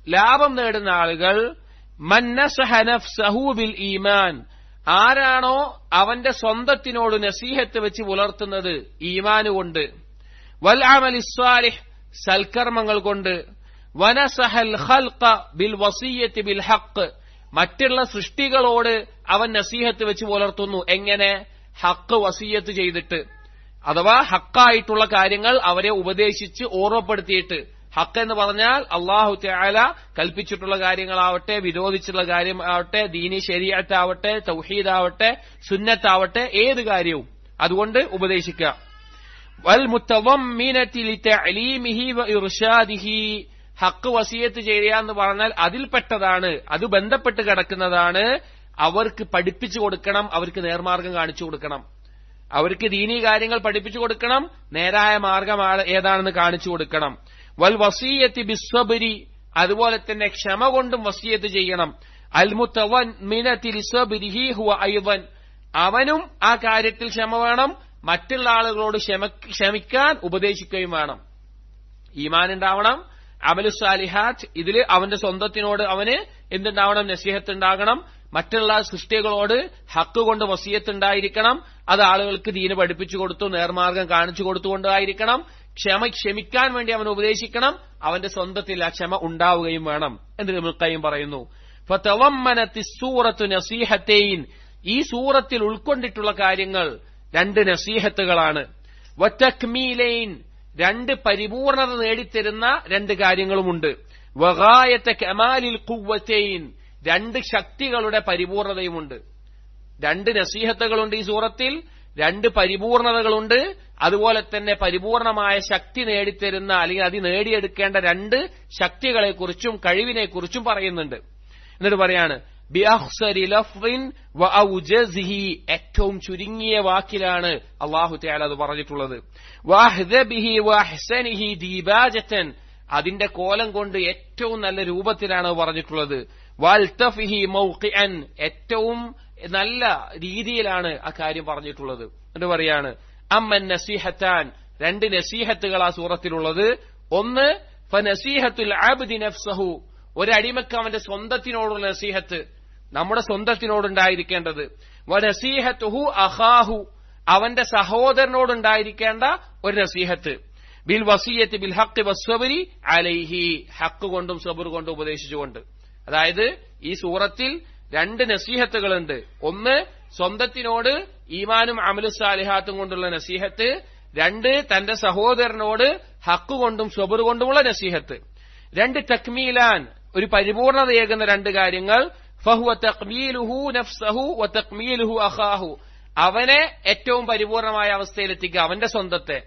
[SPEAKER 1] ലാഭം നേടുന്ന ആളുകൾ മൻ നസഹ നഫ്സഹു ബിൽ ഈമാൻ, ആരാണോ അവന്റെ സ്വന്തത്തിനോട് നസീഹത്ത് വെച്ച് പുലർത്തുന്നത് ഈമാൻ കൊണ്ട്, വൽ അമലിസ് സ്വാലിഹ്, സൽക്കർമ്മങ്ങൾ കൊണ്ട്, വനസഹൽ ഖൽഖ ബിൽ വസിയ്യത്തി ബിൽ ഹഖ്, മറ്റുള്ള സൃഷ്ടികളോട് അവൻ നസീഹത്ത് വെച്ച് പുലർത്തുന്നു. എങ്ങനെ? ഹക്ക് വസിയ്യത്ത് ചെയ്തിട്ട്, അഥവാ ഹക്കായിട്ടുള്ള കാര്യങ്ങൾ അവരെ ഉപദേശിച്ച് ഓർമ്മപ്പെടുത്തിയിട്ട്. ഹക്ക് എന്ന് പറഞ്ഞാൽ അല്ലാഹു തആല കൽപ്പിച്ചിട്ടുള്ള കാര്യങ്ങളാവട്ടെ, വിരോധിച്ചുള്ള കാര്യമാവട്ടെ, ദീനി ശരീഅത്താവട്ടെ, തൗഹീദാവട്ടെ, സുന്നത്താവട്ടെ, ഏത് കാര്യവും അതുകൊണ്ട് ഉപദേശിക്കുക. വൽ മുതവമ്മിനതി ലിതഅലീമിഹി വ ഇർശാദിഹി, ഹക്ക് വസിയത്ത് ചെയ്യുക എന്ന് പറഞ്ഞാൽ അതിൽപ്പെട്ടതാണ്, അത് ബന്ധപ്പെട്ട് കിടക്കുന്നതാണ്. അവർക്ക് പഠിപ്പിച്ചു കൊടുക്കണം, അവർക്ക് നേർമാർഗം കാണിച്ചു കൊടുക്കണം, അവർക്ക് ദീനീ കാര്യങ്ങൾ പഠിപ്പിച്ചു കൊടുക്കണം, നേരായ മാർഗം ഏതാണെന്ന് കാണിച്ചു കൊടുക്കണം. വൽ വസിയത്തി ബിസ്സബ്രി, അതുപോലെ തന്നെ ക്ഷമ കൊണ്ടും വസിയത്ത് ചെയ്യണം. അൽ മുതവമ്മിനതി ലിസ്സബ്രിഹി ഹുവ അയ്ദൻ, അവനും ആ കാര്യത്തിൽ ക്ഷമ വേണം, മറ്റുള്ള ആളുകളോട് ക്ഷമിക്കാൻ ഉപദേശിക്കുകയും വേണം. ഈമാൻ ഉണ്ടാവണം, അമലുസ് സാലിഹാത്ത്, ഇതിൽ അവന്റെ സ്വന്തത്തിനോട് അവന് എന്തുണ്ടാവണം? നസീഹത്ത് ഉണ്ടാകണം. മറ്റുള്ള സൃഷ്ടികളോട് ഹക്ക് കൊണ്ട് വസിയത്ത് ഉണ്ടായിരിക്കണം. അത് ആളുകൾക്ക് ദീന് പഠിപ്പിച്ചു കൊടുത്തു, നേർമാർഗം കാണിച്ചു കൊടുത്തുകൊണ്ടായിരിക്കണം. ക്ഷമിക്കാൻ വേണ്ടി അവൻ ഉപദേശിക്കണം, അവന്റെ സ്വന്തത്തിൽ ആ ക്ഷമ ഉണ്ടാവുകയും വേണം എന്ന് ഇബ്നുൽ ഖയ്യിം പറയുന്നു. ഫതവമ്മനത്തിസ് സൂറത്തു നസീഹത്തൈൻ, ഈ സൂറത്തിൽ ഉൾക്കൊണ്ടിട്ടുള്ള കാര്യങ്ങൾ 2 നസീഹത്തുകളാണ്. വതക്മീലൈൻ, 2 പരിപൂർണത നേടിത്തരുന്ന 2 കാര്യങ്ങളുമുണ്ട്. വഗായത കമാലിൽ ഖുവ്വതൈൻ, 2 ശക്തികളുടെ പരിപൂർണതയുമുണ്ട്. 2 നസീഹത്തുകളുണ്ട് ഈ സൂറത്തിൽ, 2 പരിപൂർണതകളുണ്ട്. അതുപോലെ തന്നെ പരിപൂർണമായ ശക്തി നേടിത്തരുന്ന, അല്ലെങ്കിൽ അത് നേടിയെടുക്കേണ്ട 2 ശക്തികളെക്കുറിച്ചും കഴിവിനെക്കുറിച്ചും പറയുന്നുണ്ട്. എന്നിട്ട് പറയാണ് ബിഅഖ്സരി ലഫ്ദിൻ വഔജസിഹി, ഏറ്റവും ചുരുങ്ങിയ വാക്കിലാണ് അല്ലാഹു തആല അത് പറഞ്ഞിട്ടുള്ളത്. വഅഹ്ദബിഹി വഅഹ്സനിഹി ദീബാജതൻ, അതിന്റെ കോലം കൊണ്ട് ഏറ്റവും നല്ല രൂപത്തിലാണ് പറഞ്ഞിട്ടുള്ളത്. വൽതഫിഹി മൗഖിഅൻ, ഏറ്റവും നല്ല രീതിയിലാണ് ആ കാര്യം പറഞ്ഞിട്ടുള്ളത്. എന്നിട്ട് പറയാണ് അമ്മൻ നസീഹത്താൻ, 2 നസീഹത്തുകൾ ആ സൂറത്തിലുള്ളത്. ഒന്ന് ഫനസീഹത്തുൽ അബ്ദി നഫ്സഹു, ഒരടിമക്ക് അവന്റെ സ്വന്തത്തിനോടുള്ള നസീഹത്ത്, നമ്മുടെ സ്വന്തത്തിനോടുണ്ടായിരിക്കേണ്ടത്. വനസീഹത്തുഹു അഖാഹു, അവന്റെ സഹോദരനോടുണ്ടായിരിക്കേണ്ട ഒരു നസീഹത്ത്. ബിൽ വസിയ്യത്തി ബിൽ ഹഖ് വസ്സബ്രി അലൈഹി, ഹക്ക് കൊണ്ടും സബർ കൊണ്ടും ഉപദേശിച്ചുകൊണ്ട്. അതായത് ഈ സൂറത്തിൽ 2 നസീഹത്തുകളുണ്ട്. ഒന്ന് സ്വന്തത്തിനോട് ഈമാനും അമലുസ് സാലിഹാത്തും കൊണ്ടുള്ള നസീഹത്ത്, 2 തന്റെ സഹോദരനോട് ഹക്ക് കൊണ്ടും സബർ കൊണ്ടുമുള്ള നസീഹത്ത്. 2 തക്മീലാൻ, ഒരു പരിപൂർണതയേകുന്ന 2 കാര്യങ്ങൾ. ഫഹുവ തക്മീലുഹു നഫ്സഹു വ തക്മീലുഹു അഖാഹു, അവനെ ഏറ്റവും പരിപൂർണമായ അവസ്ഥയിലെത്തിക്കുക, അവന്റെ സ്വന്തത്തെ.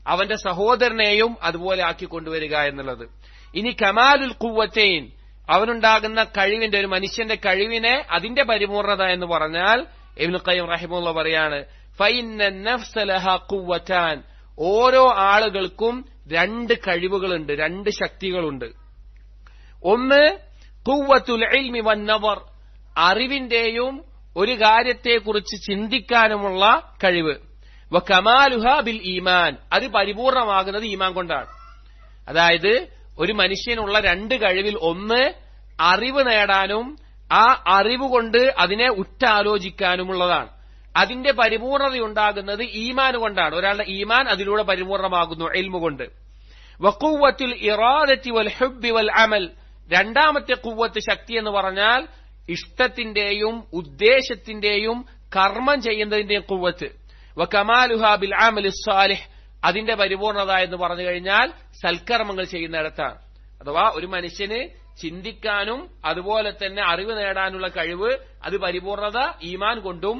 [SPEAKER 1] അവന്റെ സഹോദരനെയും അതുപോലെ ആക്കിക്കൊണ്ടുവരിക എന്നുള്ളത്. ഇനി കമാലുൽ ഖുവ്വത്തൈൻ, അവനുണ്ടാകുന്ന കഴിവിന്റെ, ഒരു മനുഷ്യന്റെ കഴിവിനെ അതിന്റെ പരിപൂർണത എന്ന് പറഞ്ഞാൽ ഇബ്നു ഖയ്യിം റഹിമഹുല്ലാഹ് പറയാണ്, ഫഇന്ന നഫ്സ ലഹാ ഖുവ്വതാൻ, ഓരോ ആളുകൾക്കും രണ്ട് കഴിവുകളുണ്ട്, രണ്ട് ശക്തികളുണ്ട്. ഒന്ന് ഖുവ്വത്തുൽ ഇൽമി വന്നവർ, അറിവിന്റെയും ഒരു കാര്യത്തെക്കുറിച്ച് ചിന്തിക്കാനുമുള്ള കഴിവ്. വകമാലുഹാ ബിൽ ഈമാൻ, അത് പരിപൂർണമാകുന്നത് ഈമാൻ കൊണ്ടാണ്. അതായത് ഒരു മനുഷ്യനുള്ള രണ്ട് കഴിവിൽ ഒന്ന് അറിവ് നേടാനും ആ അറിവ് കൊണ്ട് അതിനെ ഉറ്റാലോചിക്കാനുമുള്ളതാണ്. അതിന്റെ പരിപൂർണതയുണ്ടാകുന്നത് ഈമാൻ കൊണ്ടാണ്. ഒരാളുടെ ഈമാൻ അതിലൂടെ പരിപൂർണമാകുന്നു ഇൽമു കൊണ്ട്. വഖുവ്വത്തുൽ ഇറാദത്തി വൽ ഹുബ്ബി വൽ അമൽ, രണ്ടാമത്തെ ഖുവ്വത്ത് ശക്തി എന്ന് പറഞ്ഞാൽ ഇഷ്ടത്തിന്റെയും ഉദ്ദേശത്തിന്റെയും കർമ്മം ചെയ്യുന്നതിന്റെയും ഖുവ്വത്ത്. വകമാലുഹാ ബിൽ അമലി സ്സാലിഹ്, അതിന്റെ പരിപൂർണത എന്ന് പറഞ്ഞു കഴിഞ്ഞാൽ സൽക്കർമ്മങ്ങൾ ചെയ്യുന്നിടത്താണ്. അഥവാ ഒരു മനുഷ്യന് ചിന്തിക്കാനും അതുപോലെ തന്നെ അറിവ് നേടാനുള്ള കഴിവ്, അത് പരിപൂർണത ഈമാൻ കൊണ്ടും,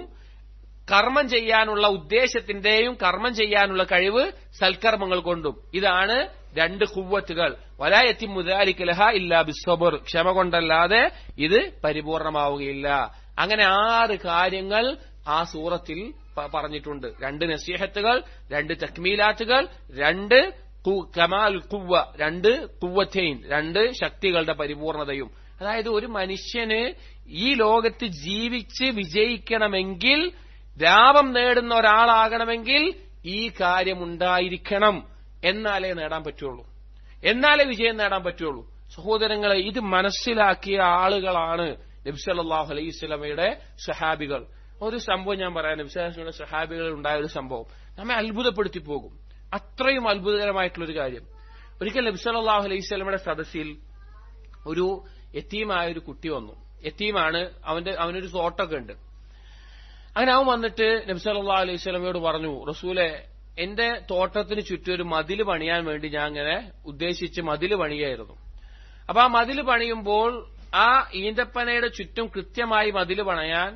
[SPEAKER 1] കർമ്മം ചെയ്യാനുള്ള ഉദ്ദേശത്തിന്റെയും കർമ്മം ചെയ്യാനുള്ള കഴിവ് സൽക്കർമ്മങ്ങൾ കൊണ്ടും. ഇതാണ് രണ്ട് ഖുവ്വത്തുകൾ. വലാ യതിമ്മു ദാലിക ലഹാ ഇല്ലാ ബിസ്സബ്ർ, ക്ഷമ കൊണ്ടല്ലാതെ ഇത് പരിപൂർണമാവുകയില്ല. അങ്ങനെ 6 കാര്യങ്ങൾ ആ സൂറത്തിൽ പറഞ്ഞിട്ടുണ്ട്. 2 നസീഹത്തുകൾ, 2 തക്മീലാത്തുകൾ, 2 കമാൽ ഖുവ്വ, 2 ഖുവ്വത്തൈൻ, 2 ശക്തികളുടെ പരിപൂർണതയും. അതായത് ഒരു മനുഷ്യന് ഈ ലോകത്ത് ജീവിച്ച് വിജയിക്കണമെങ്കിൽ, ലാഭം നേടുന്ന ഒരാളാകണമെങ്കിൽ ഈ കാര്യമുണ്ടായിരിക്കണം. എന്നാലേ നേടാൻ പറ്റുള്ളൂ, എന്നാലേ വിജയം നേടാൻ പറ്റുള്ളൂ. സഹോദരങ്ങളെ, ഇത് മനസ്സിലാക്കിയ ആളുകളാണ് നബി സല്ലല്ലാഹു അലൈഹി വസല്ലമയുടെ സ്വഹാബികൾ. ഒരു സംഭവം ഞാൻ പറയാം. നബി സല്ലല്ലാഹു അലൈഹി വസല്ലമയുടെ സ്വഹാബികളിൽ ഉണ്ടായ ഒരു സംഭവം നമ്മെ അത്ഭുതപ്പെടുത്തി പോകും. അത്രയും അത്ഭുതകരമായിട്ടുള്ളൊരു കാര്യം. ഒരിക്കൽ നബി സല്ലല്ലാഹു അലൈഹി വസല്ലമയുടെ സദസ്സിൽ ഒരു യതീമായ ഒരു കുട്ടി വന്നു. യതീമാണ്, അവനൊരു തോട്ടൊക്കെ ഉണ്ട്. അങ്ങനെ അവൻ വന്നിട്ട് നബി സല്ലല്ലാഹു അലൈഹി വസല്ലമയോട് പറഞ്ഞു, റസൂലെ, എന്റെ തോട്ടത്തിന് ചുറ്റും ഒരു മതില് പണിയാൻ വേണ്ടി ഞാൻ അങ്ങനെ ഉദ്ദേശിച്ച് മതില് പണിയായിരുന്നു. അപ്പൊ ആ മതില് പണിയുമ്പോൾ ആ ഈന്തപ്പനയുടെ ചുറ്റും കൃത്യമായി മതില് പണയാൻ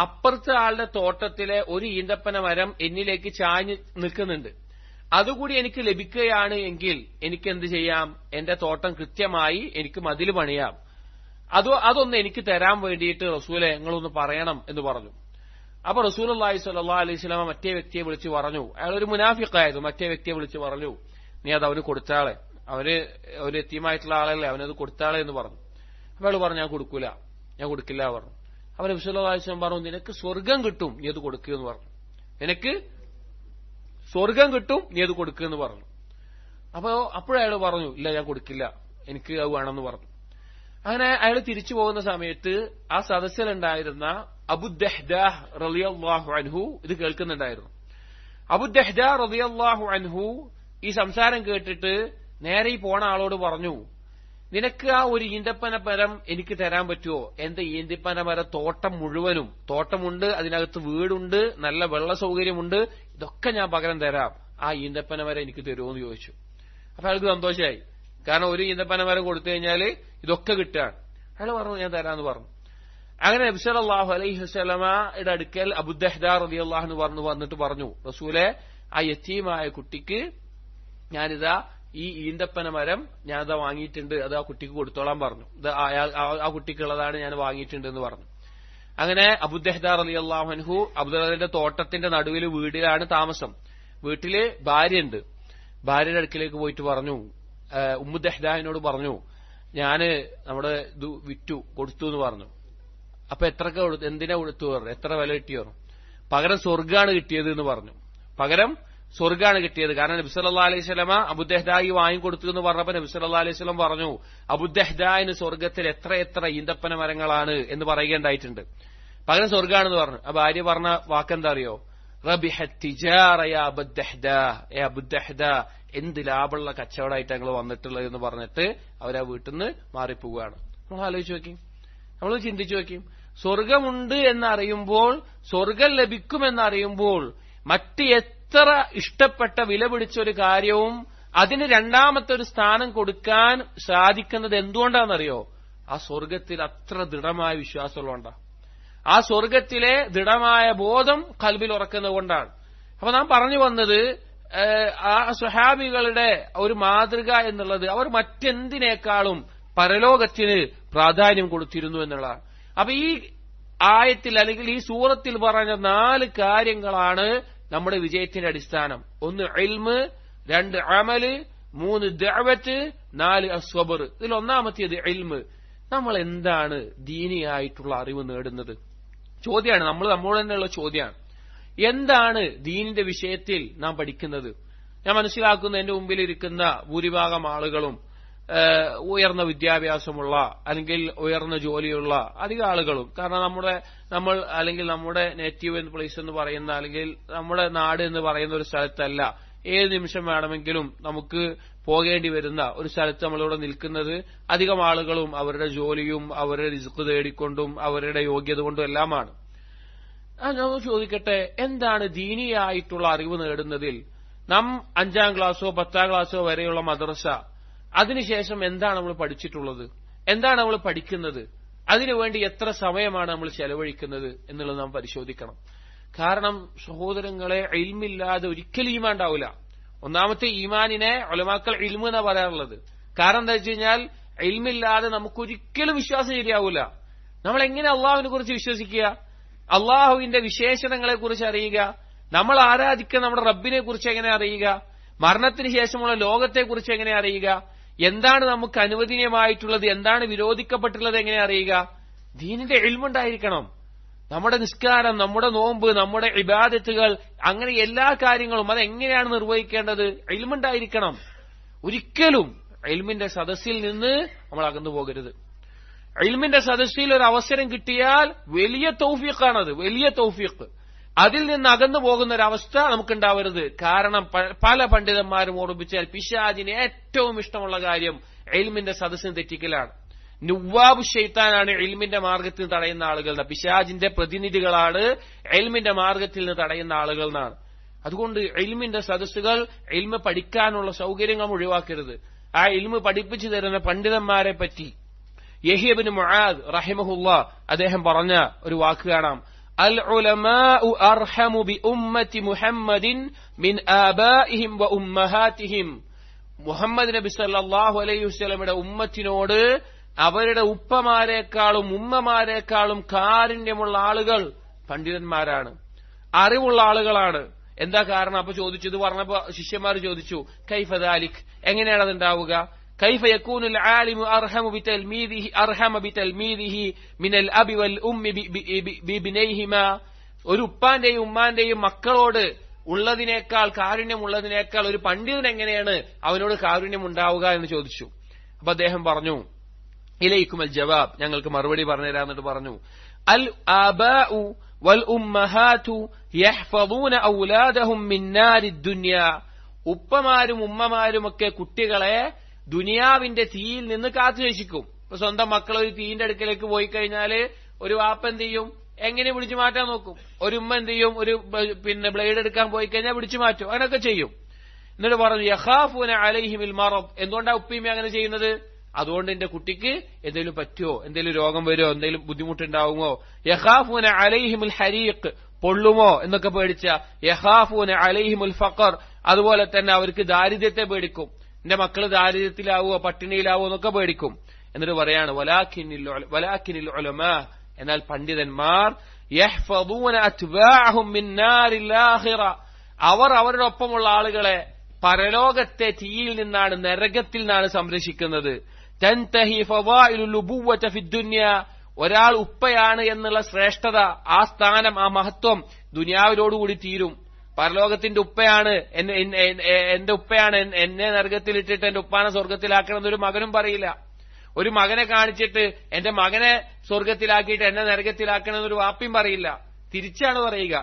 [SPEAKER 1] അപ്പുറത്തെ ആളുടെ തോട്ടത്തിലെ ഒരു ഈന്തപ്പന മരം എന്നിലേക്ക് ചാഞ്ഞ് നിൽക്കുന്നുണ്ട്. അതുകൂടി എനിക്ക് ലഭിക്കുകയാണ് എങ്കിൽ എനിക്ക് എന്ത് ചെയ്യാം? എന്റെ തോട്ടം കൃത്യമായി എനിക്ക് മതില് പണിയാം. അതൊന്ന് എനിക്ക് തരാൻ വേണ്ടിയിട്ട് റസൂലെ നിങ്ങളൊന്ന് പറയണം എന്ന് പറഞ്ഞു. അപ്പൊ റസൂലുള്ളാഹി സ്വല്ലല്ലാഹു അലൈഹി വസല്ലം മറ്റേ വ്യക്തിയെ വിളിച്ച് പറഞ്ഞു, അയാൾ ഒരു മുനാഫിഖായിരുന്നു, മറ്റേ വ്യക്തിയെ വിളിച്ച് പറഞ്ഞു, നീ അത് അവന് കൊടുത്താളെ, അവന് ഒരു യതീമായിട്ടുള്ള ആളല്ലേ, അവനത് കൊടുത്താളെ എന്ന് പറഞ്ഞു. അപ്പൊ അയാൾ പറഞ്ഞു, ഞാൻ കൊടുക്കില്ല പറഞ്ഞു. അവൻ നബി സല്ലല്ലാഹു അലൈഹി വസല്ലം പറഞ്ഞു, നിനക്ക് സ്വർഗം കിട്ടും, നീ അത് കൊടുക്കുമെന്ന് പറഞ്ഞു. നിനക്ക് സ്വർഗം കിട്ടും, നീ അത് കൊടുക്കുമെന്ന് പറഞ്ഞു. അപ്പോഴയാൾ പറഞ്ഞു, ഇല്ല, ഞാൻ കൊടുക്കില്ല, എനിക്ക് അത് വേണമെന്ന് പറഞ്ഞു. അങ്ങനെ അയാൾ തിരിച്ചു പോകുന്ന സമയത്ത് ആ സദസ്സിലുണ്ടായിരുന്ന അബൂദ്ദഹ്ദാഹ് റളിയല്ലാഹു അൻഹു ഇത് കേൾക്കുന്നുണ്ടായിരുന്നു. അബൂദ്ദഹ്ദാഹ് റളിയല്ലാഹു അൻഹു ഈ സംസാരം കേട്ടിട്ട് നേരെ ഈ പോണ ആളോട് പറഞ്ഞു, നിനക്ക് ആ ഒരു ഈന്തപ്പന മരം എനിക്ക് തരാൻ പറ്റുമോ? എന്റെ ഈന്തപ്പന മരം തോട്ടം മുഴുവനും, തോട്ടമുണ്ട്, അതിനകത്ത് വീടുണ്ട്, നല്ല വെള്ള സൗകര്യമുണ്ട്, ഇതൊക്കെ ഞാൻ പകരം തരാം, ആ ഈന്തപ്പന മരം എനിക്ക് തരുമോ എന്ന് ചോദിച്ചു. അപ്പൊ അയാൾക്ക് സന്തോഷമായി. കാരണം ഒരു ഈന്തപ്പന മരം കൊടുത്തു കഴിഞ്ഞാല് ഇതൊക്കെ കിട്ടുകയാണ്. അയാൾ പറഞ്ഞു, ഞാൻ തരാമെന്ന് പറഞ്ഞു. അങ്ങനെ നബി സല്ലല്ലാഹു അലൈഹി വസല്ലമയുടെ അടുക്കൽ അബൂദ്ദഹ്ദാഹ് റളിയല്ലാഹു അൻഹു വന്നിട്ട് പറഞ്ഞു, റസൂലെ, ആ യതീമായ കുട്ടിക്ക് ഞാനിതാ ഈ ഈന്തപ്പന മരം ഞാനതാ വാങ്ങിയിട്ടുണ്ട്, അത് ആ കുട്ടിക്ക് കൊടുത്തോളാൻ പറഞ്ഞു. ആ കുട്ടിക്കുള്ളതാണ്, ഞാൻ വാങ്ങിയിട്ടുണ്ട് എന്ന് പറഞ്ഞു. അങ്ങനെ അബൂദ്ദഹ്ദാഹ് റളിയല്ലാഹു അൻഹു അബൂദ്ദഹ്ദാഹിന്റെ തോട്ടത്തിന്റെ നടുവിൽ വീടിലാണ് താമസം. വീട്ടില് ഭാര്യയുണ്ട്. ഭാര്യയുടെ അടുക്കിലേക്ക് പോയിട്ട് പറഞ്ഞു, ഉമ്മുദ്ദഹ്ദാഹിനോട് പറഞ്ഞു, ഞാന് നമ്മുടെ ഇത് കൊടുത്തു എന്ന് പറഞ്ഞു. അപ്പൊ എത്രക്ക് കൊടുത്തു? എന്തിനാ കൊടുത്തു പറഞ്ഞു. എത്ര വില കിട്ടിയോ? പകരം സ്വർഗ്ഗാണ് കിട്ടിയത് എന്ന് പറഞ്ഞു. പകരം സ്വർഗ്ഗാണ് കിട്ടിയത്. കാരണം നബി സല്ലല്ലാഹു അലൈഹി വസല്ലമ അബൂദ്ദഹ്ദാഹി വാങ്ങിക്കൊടുത്തു എന്ന് പറഞ്ഞപ്പോ നബി സല്ലല്ലാഹു അലൈഹി വസല്ലം പറഞ്ഞു, അബൂദ്ദഹ്ദാഹിന് സ്വർഗ്ഗത്തിൽ എത്ര ഈന്തപ്പന മരങ്ങളാണ് എന്ന് പറയുകയുണ്ടായിട്ടുണ്ട്. പകരം സ്വർഗ്ഗാണെന്ന് പറഞ്ഞു. ആ ഭാര്യ പറഞ്ഞ വാക്കെന്താ അറിയോ? റബിഹത് തിജാറ യാ അബൂദ്ദഹ്ദാഹ്, അബൂദ്ദഹ്ദാഹ്, എന്ത് ലാഭമുള്ള കച്ചവടമായിട്ട് ഞങ്ങൾ വന്നിട്ടുള്ളത് എന്ന് പറഞ്ഞിട്ട് അവരാ വീട്ടിൽ നിന്ന് മാറിപ്പോവുകയാണ്. നമ്മൾ ആലോചിച്ച് നോക്കി, നമ്മൾ ചിന്തിച്ചു നോക്കി. സ്വർഗമുണ്ട് എന്നറിയുമ്പോൾ, സ്വർഗം ലഭിക്കുമെന്നറിയുമ്പോൾ മറ്റ് എത്ര ഇഷ്ടപ്പെട്ട വില പിടിച്ച ഒരു കാര്യവും അതിന് രണ്ടാമത്തെ ഒരു സ്ഥാനം കൊടുക്കാൻ സാധിക്കുന്നത് എന്തുകൊണ്ടാണെന്നറിയോ? ആ സ്വർഗത്തിൽ അത്ര ദൃഢമായ വിശ്വാസമുള്ളതുകൊണ്ടാ. ആ സ്വർഗത്തിലെ ദൃഢമായ ബോധം ഖൽബിൽ ഉറക്കുന്നത് കൊണ്ടാണ്. അപ്പൊ നാം പറഞ്ഞു വന്നത്, ആ സ്വഹാബികളുടെ ഒരു മാതൃക എന്നുള്ളത് അവർ മറ്റെന്തിനേക്കാളും പരലോകത്തിന് പ്രാധാന്യം കൊടുത്തിരുന്നു എന്നുള്ളതാണ്. അപ്പൊ ഈ ആയത്തിൽ അല്ലെങ്കിൽ ഈ സൂറത്തിൽ പറഞ്ഞ 4 കാര്യങ്ങളാണ് നമ്മുടെ വിജയത്തിന്റെ അടിസ്ഥാനം. 1 ഇൽമ്, 2 അമല്, 3 ദഅവത്ത്, 4 അസ്വബർ. ഇതിൽ ഒന്നാമത്തേത് ഇൽമ്. നമ്മൾ എന്താണ് ദീനിയായിട്ടുള്ള അറിവ് നേടുന്നത്? ചോദ്യമാണ്, നമ്മോട് തന്നെയുള്ള ചോദ്യമാണ്. എന്താണ് ദീനിന്റെ വിഷയത്തിൽ നാം പഠിക്കുന്നത്? ഞാൻ മനസ്സിലാക്കുന്ന എന്റെ മുമ്പിൽ ഇരിക്കുന്ന ഭൂരിഭാഗം ആളുകളും ഉയർന്ന വിദ്യാഭ്യാസമുള്ള അല്ലെങ്കിൽ ഉയർന്ന ജോലിയുള്ള അധികം ആളുകളും, കാരണം നമ്മുടെ നേറ്റീവ് പ്ലേസ് എന്ന് പറയുന്ന അല്ലെങ്കിൽ നമ്മുടെ നാട് എന്ന് പറയുന്ന ഒരു സ്ഥലത്തല്ല, ഏത് നിമിഷം വേണമെങ്കിലും നമുക്ക് പോകേണ്ടി വരുന്ന ഒരു സ്ഥലത്ത് നമ്മളിവിടെ നിൽക്കുന്നത്. അധികം ആളുകളും അവരുടെ ജോലിയും അവരുടെ റിസ്ക് തേടിക്കൊണ്ടും അവരുടെ യോഗ്യത കൊണ്ടും എല്ലാമാണ്. ഞാൻ ചോദിക്കട്ടെ, എന്താണ് ദീനിയായിട്ടുള്ള അറിവ് നേടുന്നതിൽ നാം 5ാം ക്ലാസ്സോ 10ാം ക്ലാസ്സോ വരെയുള്ള മദ്രസ, അതിനുശേഷം എന്താണ് നമ്മൾ പഠിച്ചിട്ടുള്ളത്? എന്താണ് നമ്മൾ പഠിക്കുന്നത്? അതിനുവേണ്ടി എത്ര സമയമാണ് നമ്മൾ ചെലവഴിക്കുന്നത് എന്നുള്ളത് നാം പരിശോധിക്കണം. കാരണം സഹോദരങ്ങളെ, ഇൽമില്ലാതെ ഒരിക്കലും ഈമാൻ ഉണ്ടാവില്ല. ഒന്നാമത്തെ ഈമാനിനെ ഉലമാക്കൾ ഇൽമ് എന്നാ പറയാറുള്ളത്. കാരണം എന്താ വെച്ച് കഴിഞ്ഞാൽ, ഇൽമില്ലാതെ നമുക്കൊരിക്കലും വിശ്വാസം ശരിയാവില്ല. നമ്മൾ എങ്ങനെ അള്ളാഹുവിനെ കുറിച്ച് വിശ്വസിക്കുക? അള്ളാഹുവിന്റെ വിശേഷണങ്ങളെ കുറിച്ച് അറിയുക? നമ്മൾ ആരാധിക്കുന്ന നമ്മുടെ റബ്ബിനെ കുറിച്ച് എങ്ങനെ അറിയുക? മരണത്തിന് ശേഷമുള്ള ലോകത്തെക്കുറിച്ച് എങ്ങനെ അറിയുക? എന്താണ് നമുക്ക് അനുവദനീയമായിട്ടുള്ളത്, എന്താണ് വിരോധിക്കപ്പെട്ടുള്ളത് എങ്ങനെ അറിയുക? ദീനിന്റെ ഇൽമുണ്ടായിരിക്കണം. നമ്മുടെ നിസ്കാരം, നമ്മുടെ നോമ്പ്, നമ്മുടെ ഇബാദത്തുകൾ, അങ്ങനെ എല്ലാ കാര്യങ്ങളും അതെങ്ങനെയാണ് നിർവഹിക്കേണ്ടത്, ഇൽമുണ്ടായിരിക്കണം. ഒരിക്കലും ഇൽമിന്റെ സദസ്സിൽ നിന്ന് നമ്മൾ അകന്നു പോകരുത്. ഇൽമിന്റെ സദസ്സിൽ ഒരു അവസരം കിട്ടിയാൽ വലിയ തൗഫീഖാണത്, വലിയ തൗഫീഖ്. അതിൽ നിന്ന് അകന്നു പോകുന്ന ഒരവസ്ഥ നമുക്കുണ്ടാവരുത്. കാരണം പല പണ്ഡിതന്മാരും ഓർമ്മിച്ചാൽ പിശാചിന് ഏറ്റവും ഇഷ്ടമുള്ള കാര്യം ഇൽമിന്റെ സദസ്സിന് തെറ്റിക്കലാണ്. നുവാബ് ശൈത്താനാണ് ഇൽമിന്റെ മാർഗത്തിൽ തടയുന്ന ആളുകൾ. പിശാചിന്റെ പ്രതിനിധികളാണ് ഇൽമിന്റെ മാർഗത്തിൽ നിന്ന് തടയുന്ന ആളുകൾ എന്നാണ്. അതുകൊണ്ട് ഇൽമിന്റെ സദസ്സുകൾ, ഇൽമ പഠിക്കാനുള്ള സൗകര്യങ്ങൾ ഒഴിവാക്കരുത്. ആ ഇൽമ പഠിപ്പിച്ചു തരുന്ന പണ്ഡിതന്മാരെ പറ്റി യഹ്യ ഇബ്നു മുആദ് റഹിമഹുല്ലാ അദ്ദേഹം പറഞ്ഞ ഒരു വാക്ക് കാണാം. അൽ ഉലമാഉ അർഹമു ബി ഉമ്മത്തി മുഹമ്മദിൻ മിൻ ആബാഇഹിം വ ഉമ്മഹാതിഹിം. മുഹമ്മദ് നബി സല്ലല്ലാഹു അലൈഹി വസല്ലമയുടെ ഉമ്മത്തിനോട് അവരുടെ ഉപ്പമാരെക്കാളും ഉമ്മമാരെക്കാളും കാരുണ്യമുള്ള ആളുകൾ പണ്ഡിതന്മാരാണ്, അറിവുള്ള ആളുകളാണ്. എന്താ കാരണം? അപ്പൊ ചോദിച്ചത് പറഞ്ഞപ്പോ ശിഷ്യന്മാർ ചോദിച്ചു, കൈഫ ദാലിക്, എങ്ങനെയാണ് അതുണ്ടാവുക? കൈഫ യകൂനുൽ ആലിമു അർഹമു ബിതൽമീദിഹി മിനൽ അബി വൽ ഉമ്മി ബിബിനൈഹിമാ. ഒരു ഉപ്പാന്റെയും ഉമ്മാന്റെയും മക്കളോട് ഉള്ളതിനേക്കാൾ കാരുണ്യമുള്ളതിനേക്കാൾ ഒരു പണ്ഡിതൻ എങ്ങനെയാണ് അവനോട് കാരുണ്യം ഉണ്ടാവുക എന്ന് ചോദിച്ചു. അപ്പൊ അദ്ദേഹം പറഞ്ഞു, ഇലൈക്കുമൽ ജവാബ്, ഞങ്ങൾക്ക് മറുപടി പറഞ്ഞുതരാന്നിട്ട് പറഞ്ഞു, അൽ ആബാഉ വൽ ഉമ്മഹാതു യഹ്ഫദൂന ഔലാദഹും മിൻ നാരിദ് ദുനിയാ. ഉപ്പമാരും ഉമ്മമാരുമൊക്കെ കുട്ടികളെ ദുനിയാവിന്റെ തീയിൽ നിന്ന് കാത്തുരക്ഷിക്കും. ഇപ്പൊ സ്വന്തം മക്കൾ ഒരു തീന്റെ അടുക്കലേക്ക് പോയി കഴിഞ്ഞാല് ഒരു വാപ്പ എന്ത് ചെയ്യും? എങ്ങനെ പിടിച്ചു മാറ്റാൻ നോക്കും. ഒരു ഉമ്മ എന്ത് ചെയ്യും? ഒരു ബ്ലേഡ് എടുക്കാൻ പോയി കഴിഞ്ഞാൽ പിടിച്ചു മാറ്റും, അങ്ങനെയൊക്കെ ചെയ്യും. എന്നിട്ട് പറഞ്ഞു, യഖാഫൂന അലൈഹിമിൽ മറദ്. എന്തുകൊണ്ടാ ഉപ്പയും അങ്ങനെ ചെയ്യുന്നത്? അതുകൊണ്ട് എന്റെ കുട്ടിക്ക് എന്തെങ്കിലും പറ്റുമോ, എന്തെങ്കിലും രോഗം വരുമോ, എന്തെങ്കിലും ബുദ്ധിമുട്ടുണ്ടാവുമോ. യഖാഫൂന അലൈഹിമുൽ ഹരീഖ്, പൊള്ളുമോ എന്നൊക്കെ പേടിച്ച. യഖാഫൂന അലൈഹിമുൽ ഫഖർ, അതുപോലെ തന്നെ അവർക്ക് ദാരിദ്ര്യത്തെ പേടിക്കും. എന്റെ മക്കള് ദാരിദ്ര്യത്തിലാവോ പട്ടിണിയിലാവോ എന്നൊക്കെ പേടിക്കും. എന്നിട്ട് പറയാണ്, വലാകിനിൽ ഉലമാ, എന്നാൽ പണ്ഡിതന്മാർ യഹ്ഫദൂന അത്ബാഅഹും മിൻ നാരിൽ ആഖിറ, അവർ അവരുടെ ഒപ്പമുള്ള ആളുകളെ പരലോകത്തെ തീയിൽ നിന്നാണ്, നരകത്തിൽ നിന്നാണ് സംരക്ഷിക്കുന്നത്. തൻതഹി ഫളായിലുൽ ഉബുവത ഫിദ് ദുനിയ, ഒരാൾ ഉപ്പയാണ് എന്നുള്ള ശ്രേഷ്ഠത, ആ സ്ഥാനം, ആ മഹത്വം ദുനിയാവിലോടുകൂടി തീരും. പരലോകത്തിന്റെ ഉപ്പയാണ്, എന്റെ ഉപ്പയാണ് എന്നെ നരകത്തിലിട്ടിട്ട് എന്റെ ഉപ്പാനെ സ്വർഗത്തിലാക്കണമെന്നൊരു മകനും പറയില്ല. ഒരു മകനെ കാണിച്ചിട്ട് എന്റെ മകനെ സ്വർഗത്തിലാക്കിയിട്ട് എന്നെ നരകത്തിലാക്കണമെന്നൊരു വാപ്പിയും പറയില്ല. തിരിച്ചാണ് പറയുക,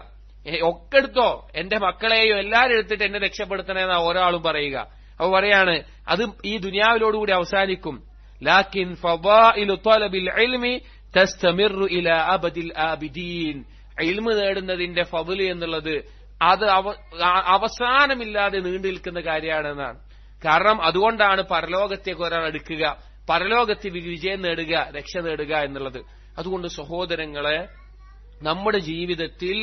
[SPEAKER 1] ഒക്കെ എടുത്തോ, എന്റെ മക്കളെയും എല്ലാരും എടുത്തിട്ട് എന്നെ രക്ഷപ്പെടുത്തണമെന്നാ ഒരാളും പറയുക. അപ്പൊ പറയാണ്, അത് ഈ ദുനിയാവിലോടുകൂടി അവസാനിക്കും. ലാക്കിൻ ഫളായിലു ത്വലബിൽ ഇൽമി തസ്തമിറു ഇലാ അബദിൽ ആബിദീൻ. ഇൽമ് നേടുന്നതിന്റെ ഫള് എന്നുള്ളത് അത് അവസാനമില്ലാതെ നീണ്ടു നിൽക്കുന്ന കാര്യമാണെന്നാണ്. കാരണം അതുകൊണ്ടാണ് പരലോകത്തേക്ക് ഒരാൾ എടുക്കുക, പരലോകത്തിൽ വിജയം നേടുക, രക്ഷ നേടുക എന്നുള്ളത്. അതുകൊണ്ട് സഹോദരങ്ങളെ, നമ്മുടെ ജീവിതത്തിൽ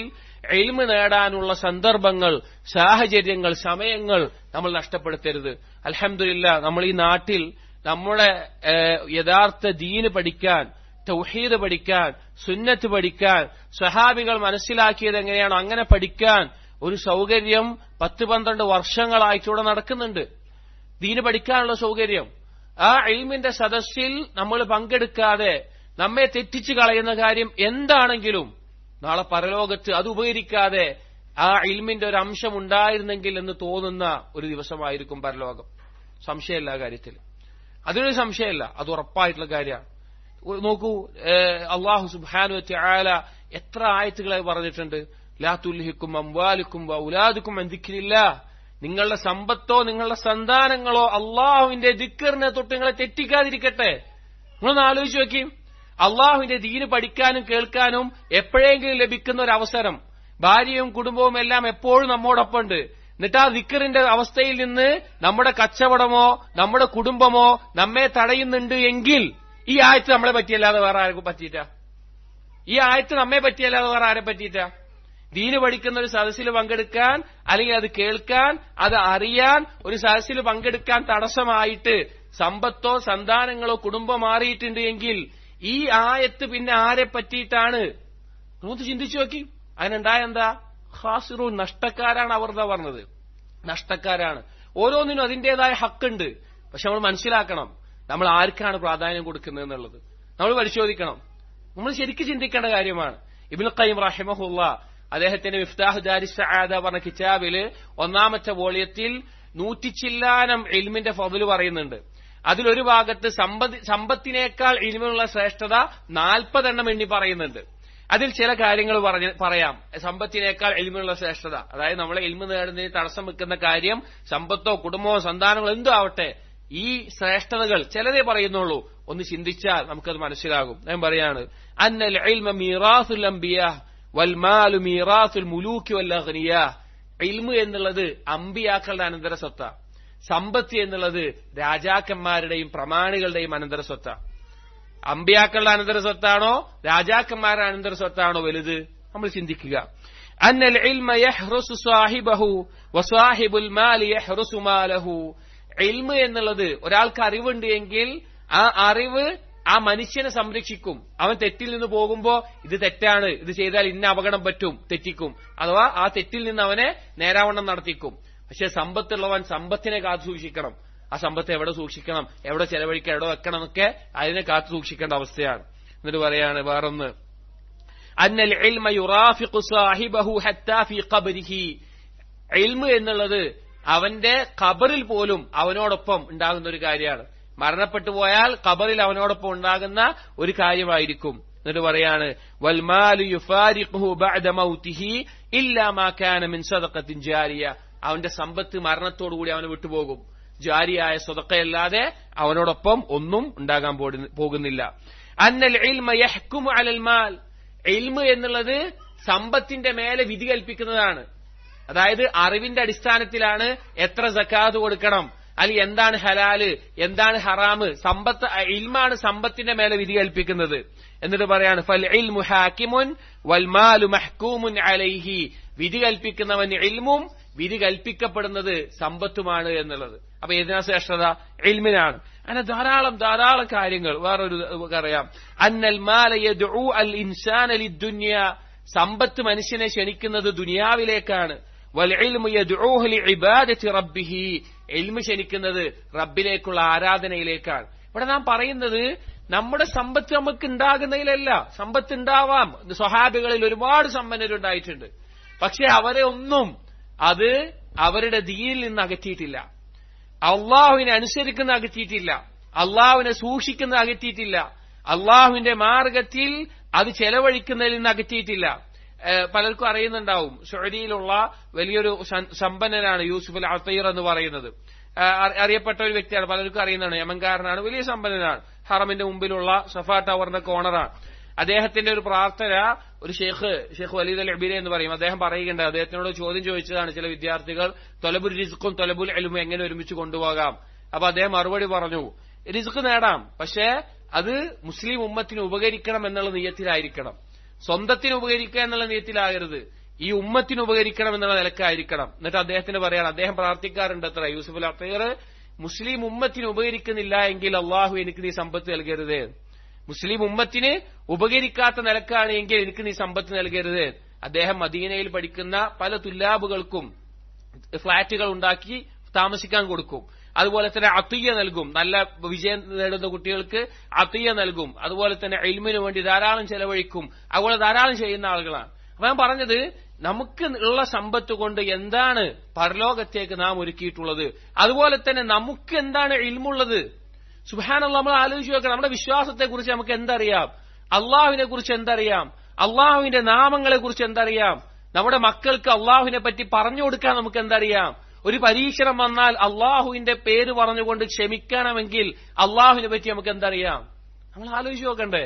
[SPEAKER 1] ഇൽമ് നേടാനുള്ള സന്ദർഭങ്ങൾ, സാഹചര്യങ്ങൾ, സമയങ്ങൾ നമ്മൾ നഷ്ടപ്പെടുത്തരുത്. അൽഹംദുലില്ലാഹ്, നമ്മൾ ഈ നാട്ടിൽ നമ്മുടെ യഥാർത്ഥ ദീന് പഠിക്കാൻ, തൗഹീദ് പഠിക്കാൻ, സുന്നത്ത് പഠിക്കാൻ, സ്വഹാബികൾ മനസ്സിലാക്കിയത് എങ്ങനെയാണോ അങ്ങനെ പഠിക്കാൻ ഒരു സൗകര്യം 10-12 വർഷങ്ങളായിട്ടൂടെ നടക്കുന്നുണ്ട്. ദീന് പഠിക്കാനുള്ള സൗകര്യം. ആ ഇൽമിന്റെ സദസ്സിൽ നമ്മൾ പങ്കെടുക്കാതെ നമ്മെ തെറ്റിച്ചു കളയുന്ന കാര്യം എന്താണെങ്കിലും നാളെ പരലോകത്ത് അത് ഉപകരിക്കാതെ ആ ഇൽമിന്റെ ഒരു അംശം ഉണ്ടായിരുന്നെങ്കിൽ എന്ന് തോന്നുന്ന ഒരു ദിവസമായിരിക്കും പരലോകം. സംശയമില്ല ആ കാര്യത്തിൽ, അതിനൊരു സംശയമില്ല, അത് ഉറപ്പായിട്ടുള്ള കാര്യമാണ്. നോക്കൂ, അല്ലാഹു സുബ്ഹാനഹു വ തആല എത്ര ആയത്തുകളായി പറഞ്ഞിട്ടുണ്ട്. ലാ തുൽഹിക്കും അംവാലുക്കും വഔലാദുക്കും അൻ ദിക്രില്ലാഹ്, നിങ്ങളുടെ സമ്പത്തോ നിങ്ങളുടെ സന്താനങ്ങളോ അള്ളാഹുവിന്റെ ദിക്റിനെ തൊട്ട് നിങ്ങളെ തെറ്റിക്കാതിരിക്കട്ടെ. നിങ്ങളൊന്ന് ആലോചിച്ച് നോക്കി, അള്ളാഹുവിന്റെ ദീന് പഠിക്കാനും കേൾക്കാനും എപ്പോഴെങ്കിലും ലഭിക്കുന്ന ഒരു അവസരം, ഭാര്യയും കുടുംബവും എല്ലാം എപ്പോഴും നമ്മോടൊപ്പം ഉണ്ട്. എന്നിട്ട് ആ ദിക്റിന്റെ അവസ്ഥയിൽ നിന്ന് നമ്മുടെ കച്ചവടമോ നമ്മുടെ കുടുംബമോ നമ്മെ തടയുന്നുണ്ട് എങ്കിൽ ഈ ആയത്ത് നമ്മളെ പറ്റിയല്ലാതെ വേറെ ആർക്കും പറ്റിയിട്ടാ? ഈ ആയത്ത് നമ്മെ പറ്റിയല്ലാതെ വേറെ ആരെ പറ്റിയിട്ടാ? ദീന് പഠിക്കുന്ന ഒരു സദസ്സിൽ പങ്കെടുക്കാൻ, അല്ലെങ്കിൽ അത് കേൾക്കാൻ, അത് അറിയാൻ, ഒരു സദസ്സിൽ പങ്കെടുക്കാൻ തടസ്സമായിട്ട് സമ്പത്തോ സന്താനങ്ങളോ കുടുംബം മാറിയിട്ടുണ്ട് എങ്കിൽ ഈ ആയത്ത് പിന്നെ ആരെ പറ്റിയിട്ടാണ്? നമുക്ക് ചിന്തിച്ചു നോക്കി. അതിനുണ്ടായ എന്താ? ഖാസിറൂൻ, നഷ്ടക്കാരാണ് അവർ എന്താ പറഞ്ഞത്, നഷ്ടക്കാരാണ്. ഓരോന്നിനും അതിന്റേതായ ഹക്കുണ്ട്. പക്ഷെ നമ്മൾ മനസ്സിലാക്കണം, നമ്മൾ ആർക്കാണ് പ്രാധാന്യം കൊടുക്കുന്നത് എന്നുള്ളത് നമ്മൾ പരിശോധിക്കണം. നമ്മൾ ശരിക്കും ചിന്തിക്കേണ്ട കാര്യമാണ്. ഇബ്നുൽ ഖയ്യിം റഹിമഹുല്ലാഹ് അദ്ദേഹത്തിന്റെ മിഫ്താഹു ദാരിസ് സആദ പറഞ്ഞ കിതാബില് 1ാമത്തെ വോളിയത്തിൽ 100 ചില്ലാനം ഇൽമിന്റെ ഫദ്ല് പറയുന്നുണ്ട്. അതിലൊരു ഭാഗത്ത് സമ്പത്തിനേക്കാൾ ഇൽമിനുള്ള ശ്രേഷ്ഠത 40 എണ്ണം എണ്ണി പറയുന്നുണ്ട്. അതിൽ ചില കാര്യങ്ങൾ പറയാം. സമ്പത്തിനേക്കാൾ ഇൽമിനുള്ള ശ്രേഷ്ഠത, അതായത് നമ്മളെ ഇൽമ് നേടുന്നതിന് തടസ്സം വെക്കുന്ന കാര്യം സമ്പത്തോ കുടുംബമോ സന്താനങ്ങളോ എന്തോ ആവട്ടെ, ഈ ശ്രേഷ്ഠതകൾ ചിലതേ പറയുന്നുള്ളൂ. ഒന്ന് ചിന്തിച്ചാൽ നമുക്കത് മനസ്സിലാകും. ഞാൻ പറയാണ്, അന്നൽ ഇൽമ മീറാസുൽ അംബിയാ വൽ മാലു മീറാസുൽ മുലൂക്കി വൽ അഗ്നിയാ. ഇൽമ് എന്നുള്ളത് അമ്പിയാക്കളുടെ അനന്തര സ്വത്ത, സമ്പത്ത് എന്നുള്ളത് രാജാക്കന്മാരുടെയും പ്രമാണികളുടെയും അനന്തര സ്വത്ത. അമ്പിയാക്കളുടെ അനന്തര സ്വത്താണോ രാജാക്കന്മാരുടെ അനന്തര സ്വത്താണോ വലുത്? നമ്മൾ ചിന്തിക്കുക. അന്നൽ ഇൽമ യഹ്റുസു സാഹിബഹു വസാഹിബുൽ മാലി യഹ്റുസു മാലഹു. ഇൽമ് എന്നുള്ളത്, ഒരാൾക്ക് അറിവുണ്ട് എങ്കിൽ ആ അറിവ് ആ മനുഷ്യനെ സംരക്ഷിക്കും. അവൻ തെറ്റിൽ നിന്ന് പോകുമ്പോ ഇത് തെറ്റാണ്, ഇത് ചെയ്താൽ ഇന്ന അപകടം പറ്റും, തെറ്റിക്കും, അഥവാ ആ തെറ്റിൽ നിന്ന് അവനെ നേരാവണ്ണം നടത്തിക്കും. പക്ഷെ സമ്പത്തുള്ളവൻ സമ്പത്തിനെ കാത്തു സൂക്ഷിക്കണം. ആ സമ്പത്ത് എവിടെ സൂക്ഷിക്കണം, എവിടെ ചെലവഴിക്കണം, എവിടെ വെക്കണം എന്നൊക്കെ അതിനെ കാത്തു സൂക്ഷിക്കേണ്ട അവസ്ഥയാണ്. എന്നിട്ട് പറയാണ് വേറൊന്ന്, അന്നൽ ഇൽമ യുറാഫിഖു സാഹിബഹു ഹത്താ ഫീ ഖബ്രിഹി. ഇൽമ് എന്നുള്ളത് അവന്റെ ഖബറിൽ പോലും അവനോടൊപ്പം ഉണ്ടാകുന്ന ഒരു കാര്യമാണ്. മരണപ്പെട്ടു പോയാൽ ഖബറിൽ അവനോടൊപ്പം ഉണ്ടാകുന്ന ഒരു കാര്യമായിരിക്കും. എന്നിട്ട് പറയാണ്, വൽമാലു യുഫാരിഖുഹു ബഅദ മൗതിഹി ഇല്ലാ മാ കാന മിൻ സദഖത്തിൻ ജാരിയ. അവന്റെ സമ്പത്ത് മരണത്തോടുകൂടി അവനെ വിട്ടുപോകും. ജാരിയായ സ്വതക്കയല്ലാതെ അവനോടൊപ്പം ഒന്നും ഉണ്ടാകാൻ പോകുന്നില്ല. അന്നൽ ഇൽമ യഹ്കുമു അലൽ മാൽ. ഇൽമ് എന്നുള്ളത് സമ്പത്തിന്റെ മേലെ വിധി കൽപ്പിക്കുന്നതാണ്. അതായത് അറിവിന്റെ അടിസ്ഥാനത്തിലാണ് എത്ര സക്കാത്ത് കൊടുക്കണം, അല്ലെങ്കിൽ എന്താണ് ഹലാല് എന്താണ് ഹറാമ്. സമ്പത്ത്, ഇൽമാണ് സമ്പത്തിന്റെ മേലെ വിധി കൽപ്പിക്കുന്നത്. എന്നിട്ട് പറയാണ്, ഫൽ ഇൽമു ഹാക്കിമുൻ വൽ മാലു മഹ്കൂമുൻ അലൈഹി. വിധി കൽപ്പിക്കുന്നവൻ ഇൽമും വിധി കൽപ്പിക്കപ്പെടുന്നത് സമ്പത്തുമാണ് എന്നുള്ളത്. അപ്പൊ ഏതിനാ ശ്രേഷ്ഠത? ഇൽമിനാണ്. അങ്ങനെ ധാരാളം കാര്യങ്ങൾ. വേറൊരു അറിയാം, അന്നൽ മാല യദ്ഉ അൽ ഇൻസാന ലിദ്ദുനിയ. സമ്പത്ത് മനുഷ്യനെ ക്ഷണിക്കുന്നത് ദുനിയാവിലേക്കാണ്. വൽ ഇൽമു യദ്ഉഹു ലിഇബാദത്തി റബ്ബിഹി. ഇൽമു ക്ഷണിക്കുന്നത് റബ്ബിലേക്കുള്ള ആരാധനയിലേക്കാണ്. ഇവിടെ നാം പറയുന്നത് നമ്മുടെ സമ്പത്ത് നമുക്ക് ഉണ്ടാകുന്നതിലല്ല. സമ്പത്ത് ഉണ്ടാവാം. സ്വഹാബികളിൽ ഒരുപാട് സമ്പന്നരുണ്ടായിട്ടുണ്ട്. പക്ഷെ അവരെ ഒന്നും അത് അവരുടെ ദീനിൽ നിന്ന് അകറ്റിയിട്ടില്ല. അള്ളാഹുവിനെ അനുസരിക്കുന്ന അകറ്റിയിട്ടില്ല. അള്ളാഹുവിനെ സൂക്ഷിക്കുന്ന അകറ്റിയിട്ടില്ല. അള്ളാഹുവിന്റെ മാർഗത്തിൽ അത് ചെലവഴിക്കുന്നതിൽ നിന്ന് അകറ്റിയിട്ടില്ല. പലർക്കും അറിയുന്നുണ്ടാവും, സൗദിയിലുള്ള വലിയൊരു സമ്പന്നനാണ് യൂസുഫ് അൽ അത്തീർ എന്ന് പറയുന്നത്. അറിയപ്പെട്ട ഒരു വ്യക്തിയാണ്, പലർക്കും അറിയുന്നതാണ്. യമൻകാരനാണ്, വലിയ സമ്പന്നനാണ്. ഹറമിന്റെ മുമ്പിലുള്ള സഫാ ടവറിന്റെ കോണറാണ്. അദ്ദേഹത്തിന്റെ ഒരു പ്രാർത്ഥന ഒരു ഷെയ്ഖ് വലീദ് അൽ ഇബിരി എന്ന് പറയും, അദ്ദേഹം പറയുകയുണ്ട്. അദ്ദേഹത്തിനോട് ചോദ്യം ചോദിച്ചതാണ് ചില വിദ്യാർത്ഥികൾ, തൊലബുൽ റിസ്ഖും തൊലബുൽ ഇൽമും എങ്ങനെ ഒരുമിച്ച് കൊണ്ടുപോകാം? അപ്പൊ അദ്ദേഹം മറുപടി പറഞ്ഞു, റിസ്ഖ് നേടാം, പക്ഷേ അത് മുസ്ലിം ഉമ്മത്തിന് ഉപകരിക്കണം എന്നുള്ള നിയ്യത്തിലായിരിക്കണം. സ്വന്തത്തിന് ഉപകരിക്കുക എന്നുള്ള നിയത്തിലാകരുത്, ഈ ഉമ്മത്തിന് ഉപകരിക്കണം എന്നുള്ള നിലക്കായിരിക്കണം. എന്നിട്ട് അദ്ദേഹത്തിന് പറയാണ്, അദ്ദേഹം പ്രാർത്ഥിക്കാറുണ്ട് അത്ര, യൂസുഫ് അൽ അത്തീർ, മുസ്ലിം ഉമ്മത്തിന് ഉപകരിക്കുന്നില്ല എങ്കിൽ അള്ളാഹു എനിക്ക് നീ സമ്പത്ത് നൽകരുത്, മുസ്ലിം ഉമ്മത്തിന് ഉപകരിക്കാത്ത നിലക്കാണ് എങ്കിൽ എനിക്ക് നീ സമ്പത്ത് നൽകരുത്. അദ്ദേഹം മദീനയിൽ പഠിക്കുന്ന പല തുല്ലാബുകൾക്കും ഫ്ളാറ്റുകൾ ഉണ്ടാക്കി താമസിക്കാൻ കൊടുക്കും. അതുപോലെ തന്നെ അത്തിയ നൽകും, നല്ല വിജയം നേടുന്ന കുട്ടികൾക്ക് അത്തിയ നൽകും. അതുപോലെ തന്നെ ഇൽമിനു വേണ്ടി ധാരാളം ചെലവഴിക്കും. അതുപോലെ ധാരാളം ചെയ്യുന്ന ആളുകളാണ്. അപ്പൊ ഞാൻ പറഞ്ഞത്, നമുക്ക് ഉള്ള സമ്പത്ത് കൊണ്ട് എന്താണ് പരലോകത്തേക്ക് നാം ഒരുക്കിയിട്ടുള്ളത്, അതുപോലെ തന്നെ നമുക്ക് എന്താണ് ഇൽമുള്ളത്. സുബ്ഹാനല്ലാഹ്, നമ്മൾ ആലോചിച്ച് നോക്കണം, നമ്മുടെ വിശ്വാസത്തെ കുറിച്ച് നമുക്ക് എന്തറിയാം, അള്ളാഹുവിനെ കുറിച്ച് എന്തറിയാം, അള്ളാഹുവിന്റെ നാമങ്ങളെ കുറിച്ച് എന്തറിയാം, നമ്മുടെ മക്കൾക്ക് അള്ളാഹുവിനെ പറ്റി പറഞ്ഞു കൊടുക്കാൻ നമുക്ക് എന്തറിയാം. ഒരു പരീക്ഷണം വന്നാൽ അള്ളാഹുവിന്റെ പേര് പറഞ്ഞുകൊണ്ട് ക്ഷമിക്കണമെങ്കിൽ അള്ളാഹുവിനെ പറ്റി നമുക്ക് എന്തറിയാം, നമ്മൾ ആലോചിച്ച് നോക്കണ്ടേ.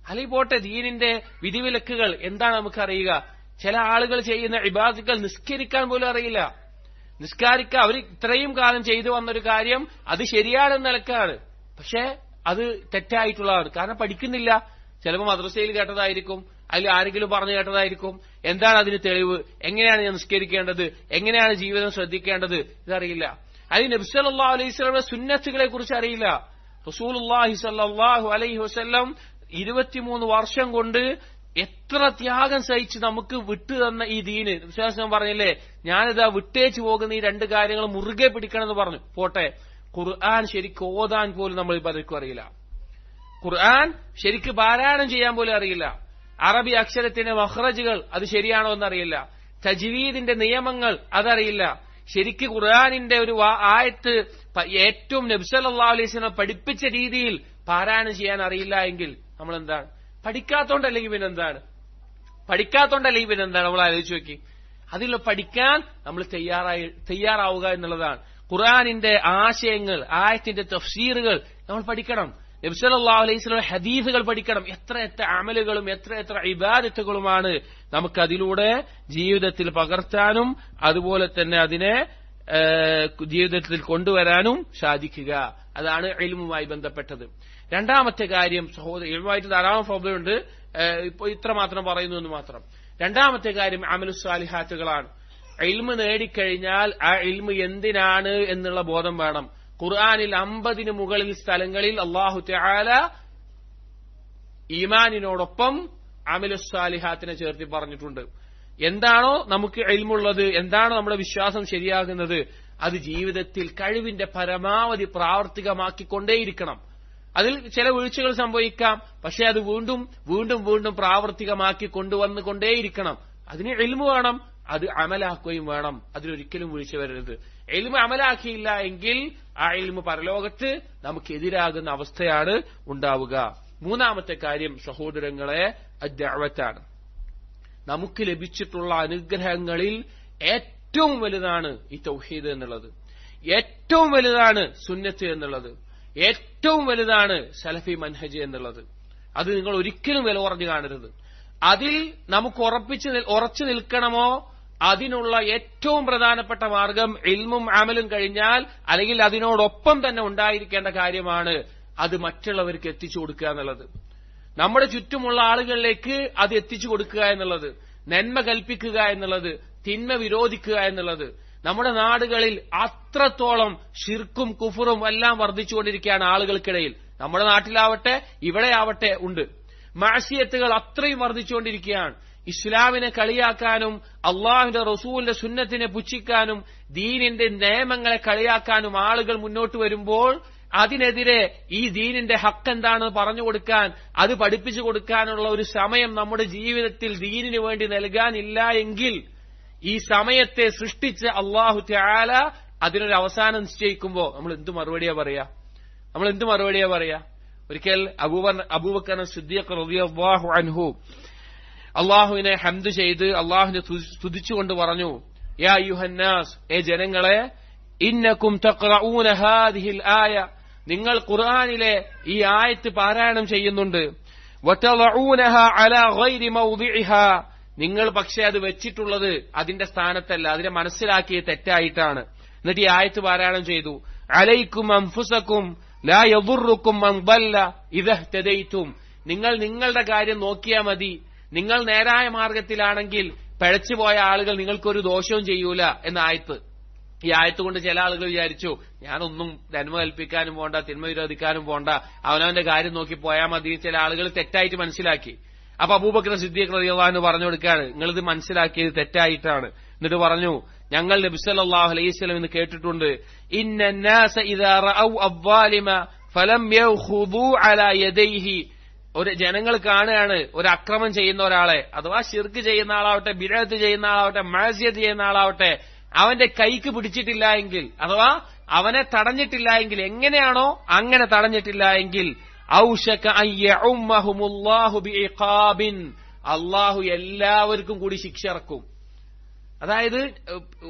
[SPEAKER 1] അല്ലെങ്കിൽ പോട്ടെ, ദീനിന്റെ വിധിവിലക്കുകൾ എന്താണ് നമുക്കറിയുക. ചില ആളുകൾ ചെയ്യുന്ന ഇബാദത്തുകൾ നിസ്കരിക്കാൻ പോലും അറിയില്ല. നിസ്കാരിക്കാൻ അവർ ഇത്രയും കാലം ചെയ്തു വന്നൊരു കാര്യം അത് ശരിയാണെന്ന നിലക്കാണ്, പക്ഷെ അത് തെറ്റായിട്ടുള്ളതാണ്. കാരണം പഠിക്കുന്നില്ല. ചിലപ്പോൾ മദ്രസയിൽ കേട്ടതായിരിക്കും, അതിൽ ആരെങ്കിലും പറഞ്ഞു കേട്ടതായിരിക്കും. എന്താണ് അതിന് തെളിവ്, എങ്ങനെയാണ് ഞാൻ നിസ്കരിക്കേണ്ടത്, എങ്ങനെയാണ് ജീവിതം ശ്രദ്ധിക്കേണ്ടത്, ഇതറിയില്ല. അതിന് നബി സല്ലല്ലാഹു അലൈഹി വസല്ലമയുടെ സുന്നത്തുകളെ കുറിച്ച് അറിയില്ല. റസൂലുള്ളാഹി സ്വല്ലല്ലാഹു അലൈഹി വസല്ലം 23 വർഷം കൊണ്ട് എത്ര ത്യാഗം സഹിച്ച് നമുക്ക് വിട്ടുതന്ന ഈ ദീന്. വിശ്വാസം പറഞ്ഞില്ലേ, ഞാനിതാ വിട്ടേച്ചു പോകുന്ന ഈ 2 കാര്യങ്ങൾ മുറുകെ പിടിക്കണമെന്ന് പറഞ്ഞു. പോട്ടെ, ഖുർആൻ ശരിക്കും ഓതാൻ പോലും നമ്മൾ പലർക്കും അറിയില്ല. ഖുർആൻ ശരിക്ക് പാരായണം ചെയ്യാൻ പോലും അറിയില്ല. അറബി അക്ഷരത്തിന്റെ മഖ്റജുകൾ അത് ശരിയാണോ എന്നറിയില്ല. തജ്വീദിന്റെ നിയമങ്ങൾ അതറിയില്ല. ശരിക്ക് ഖുർആനിന്റെ ഒരു ആയത്ത് ഏറ്റവും നബി സല്ലല്ലാഹു അലൈഹി വസല്ലം പഠിപ്പിച്ച രീതിയിൽ പാരായണം ചെയ്യാൻ അറിയില്ല എങ്കിൽ നമ്മൾ എന്താണ്? പഠിക്കാത്തോണ്ടല്ലെങ്കിൽ പിന്നെന്താണ് നമ്മൾ ആലോചിച്ച് നോക്കി. അതിൽ പഠിക്കാൻ നമ്മൾ തയ്യാറാവുക എന്നുള്ളതാണ്. ഖുർആനിന്റെ ആശയങ്ങൾ, ആയത്തിന്റെ തഫ്സീറുകൾ നമ്മൾ പഠിക്കണം. നബി സല്ലല്ലാഹു അലൈഹി വസല്ലം ഹദീസുകൾ പഠിക്കണം. എത്ര അമലുകളും എത്ര ഇബാദത്തുകളുമാണ് നമുക്ക് അതിലൂടെ ജീവിതത്തിൽ പകർത്താനും അതുപോലെ തന്നെ അതിനെ ജീവിതത്തിൽ കൊണ്ടുവരാനും സാധിക്കുക. അതാണ് ഇൽമുമായി ബന്ധപ്പെട്ടത്. രണ്ടാമത്തെ കാര്യം, ഇൽമുമായിട്ട് ധാരാളം പ്രോബ്ലം ഉണ്ട്, ഇപ്പൊ ഇത്ര മാത്രം പറയുന്നു എന്ന് മാത്രം. രണ്ടാമത്തെ കാര്യം അമലുസ് സാലിഹാത്തുകളാണ്. ഇൽമു നേടിക്കഴിഞ്ഞാൽ ആ ഇൽമു എന്തിനാണ് എന്നുള്ള ബോധം വേണം. ഖുർആനിൽ 50 മുകളിൽ സ്ഥലങ്ങളിൽ അല്ലാഹു തആല ഈമാനിനോടൊപ്പം അമലുസ് സാലിഹാത്തിനെ ചേർത്തി പറഞ്ഞിട്ടുണ്ട്. എന്താണോ നമുക്ക് ഇൽമുള്ളത്, എന്താണോ നമ്മുടെ വിശ്വാസം ശരിയാകുന്നത്, അത് ജീവിതത്തിൽ കഴിവിന്റെ പരമാവധി പ്രാവർത്തികമാക്കിക്കൊണ്ടേയിരിക്കണം. അതിൽ ചില വീഴ്ചകൾ സംഭവിക്കാം, പക്ഷെ അത് വീണ്ടും വീണ്ടും വീണ്ടും പ്രാവർത്തികമാക്കി കൊണ്ടുവന്നുകൊണ്ടേയിരിക്കണം. അതിന് ഇൽമു വേണം, അത് അമലാക്കുകയും വേണം. അതിലൊരിക്കലും വീഴ്ച വരരുത്. ഇൽമു അമലാക്കിയില്ല എങ്കിൽ ആ ഇൽമു പരലോകത്ത് നമുക്കെതിരാകുന്ന അവസ്ഥയാണ് ഉണ്ടാവുക. മൂന്നാമത്തെ കാര്യം സഹോദരങ്ങളെ, അദ്ദഅവത്താണ്. നമുക്ക് ലഭിച്ചിട്ടുള്ള അനുഗ്രഹങ്ങളിൽ ഏറ്റവും വലുതാണ് ഈ തൗഹീദ് എന്നുള്ളത്, ഏറ്റവും വലുതാണ് സുന്നത്ത് എന്നുള്ളത്, ഏറ്റവും വലുതാണ് സലഫി മൻഹജ് എന്നുള്ളത്. അത് നിങ്ങൾ ഒരിക്കലും വില കുറഞ്ഞു കാണരുത്. അതിൽ നമുക്ക് ഉറച്ചു നിൽക്കണമോ, അതിനുള്ള ഏറ്റവും പ്രധാനപ്പെട്ട മാർഗം ഇൽമും അമലും കഴിഞ്ഞാൽ, അല്ലെങ്കിൽ അതിനോടൊപ്പം തന്നെ ഉണ്ടായിരിക്കേണ്ട കാര്യമാണ് അത് മറ്റുള്ളവർക്ക് എത്തിച്ചു കൊടുക്കുക എന്നുള്ളത്. നമ്മുടെ ചുറ്റുമുള്ള ആളുകളിലേക്ക് അത് എത്തിച്ചു കൊടുക്കുക എന്നുള്ളത്, നന്മ കൽപ്പിക്കുക എന്നുള്ളത്, തിന്മ വിരോധിക്കുക എന്നുള്ളത്. നമ്മുടെ നാടുകളിൽ അത്രത്തോളം ശിർക്കും കുഫറും എല്ലാം വർദ്ധിച്ചുകൊണ്ടിരിക്കുകയാണ് ആളുകൾക്കിടയിൽ. നമ്മുടെ നാട്ടിലാവട്ടെ ഇവിടെയാവട്ടെ ഉണ്ട്. മഅസിയത്തുകൾ അത്രയും വർദ്ധിച്ചുകൊണ്ടിരിക്കുകയാണ്. ഇസ്ലാമിനെ കളിയാക്കാനും അള്ളാഹുവിന്റെ റസൂലിന്റെ സുന്നത്തിനെ പുച്ഛിക്കാനും ദീനിന്റെ നിയമങ്ങളെ കളിയാക്കാനും ആളുകൾ മുന്നോട്ട് വരുമ്പോൾ അതിനെതിരെ ഈ ദീനിന്റെ ഹക്ക് എന്താണെന്ന് പറഞ്ഞു കൊടുക്കാൻ, അത് പഠിപ്പിച്ചു കൊടുക്കാനുള്ള ഒരു സമയം നമ്മുടെ ജീവിതത്തിൽ ദീനിനു വേണ്ടി നൽകാനില്ല എങ്കിൽ ഈ സമയത്തെ സൃഷ്ടിച്ച അല്ലാഹു തആല അതിനൊരു അവസാനം നിശ്ചയിക്കുമ്പോൾ നമ്മൾ എന്ത് മറുപടിയാ പറയാ? ഒരിക്കൽ അബൂബക്കർ സിദ്ദീഖ് റളിയല്ലാഹു അൻഹു അള്ളാഹുവിനെ ഹംദ് ചെയ്ത് അള്ളാഹുവിനെ സ്തുതിച്ചുകൊണ്ട് പറഞ്ഞു, യാ അയ്യുഹന്നാസ്, ഏ ജനങ്ങളെ, ഇന്നകും തഖറഊന ഹാദിഹിൽ ആയ, നിങ്ങൾ ഖുർആനിലെ ഈ ആയത്ത് പാരായണം ചെയ്യുന്നുണ്ട്. വതളഊനഹ അലാ ഗൈരി മൗദിഇഹാ, നിങ്ങൾ പക്ഷേ അത് വെച്ചിട്ടുള്ളത് അതിന്റെ സ്ഥാനത്തല്ല, അതിനെ മനസ്സിലാക്കിയ തെറ്റായിട്ടാണ്. എന്നിട്ട് ഈ ആയത്ത് പാരായണം ചെയ്തു. അലൈക്കും അൻഫുസകും ലാ യദുറുക്കും മൻ ضل ഇദാ ഇഹ്തദൈതും, നിങ്ങൾ നിങ്ങളുടെ കാര്യം നോക്കിയാൽ മതി, നിങ്ങൾ നേരായ മാർഗത്തിലാണെങ്കിൽ പിഴച്ചുപോയ ആളുകൾ നിങ്ങൾക്കൊരു ദോഷവും ചെയ്യൂല എന്ന ആയത്ത്. ഈ ആയത്ത് കൊണ്ട് ചില ആളുകൾ വിചാരിച്ചു, ഞാനൊന്നും നന്മ കൽപ്പിക്കാനും പോണ്ട, തിന്മ വിരോധിക്കാനും പോണ്ട, അവനവന്റെ കാര്യം നോക്കി പോയാൽ മതി. ചില ആളുകൾ തെറ്റായിട്ട് മനസ്സിലാക്കി. അപ്പൊ അബൂബക്കർ സിദ്ദീഖ് റളിയല്ലാഹു അൻഹു പറഞ്ഞു കൊടുക്കുകയാണ്, നിങ്ങളിത് മനസ്സിലാക്കിയത് തെറ്റായിട്ടാണ്. എന്നിട്ട് പറഞ്ഞു, ഞങ്ങൾ നബി സല്ലല്ലാഹു അലൈഹി വസല്ലം എന്ന് കേട്ടിട്ടുണ്ട്, ഇന്നന്നാസ ഇദാ റഅൗ അദ്ദാലിമ ഫലം യഖുദു അലാ യദൈഹി. ഒരു ജനങ്ങൾ കാണുകയാണ് ഒരു അക്രമം ചെയ്യുന്ന ഒരാളെ, അഥവാ ശിർക്ക് ചെയ്യുന്ന ആളാവട്ടെ, ബിദ്അത്ത് ചെയ്യുന്ന ആളാവട്ടെ, മഅസിയത്ത് ചെയ്യുന്ന ആളാവട്ടെ, അവന്റെ കൈക്ക് പിടിച്ചിട്ടില്ല എങ്കിൽ, അഥവാ അവനെ തടഞ്ഞിട്ടില്ല എങ്കിൽ, എങ്ങനെയാണോ അങ്ങനെ തടഞ്ഞിട്ടില്ല എങ്കിൽ, ഔശക അൻ യഉമ്മഹുമുല്ലാഹു ബിഇഖാബിൻ, അല്ലാഹു എല്ലാവർക്കും കൂടി ശിക്ഷ ഇറക്കും. അതായത്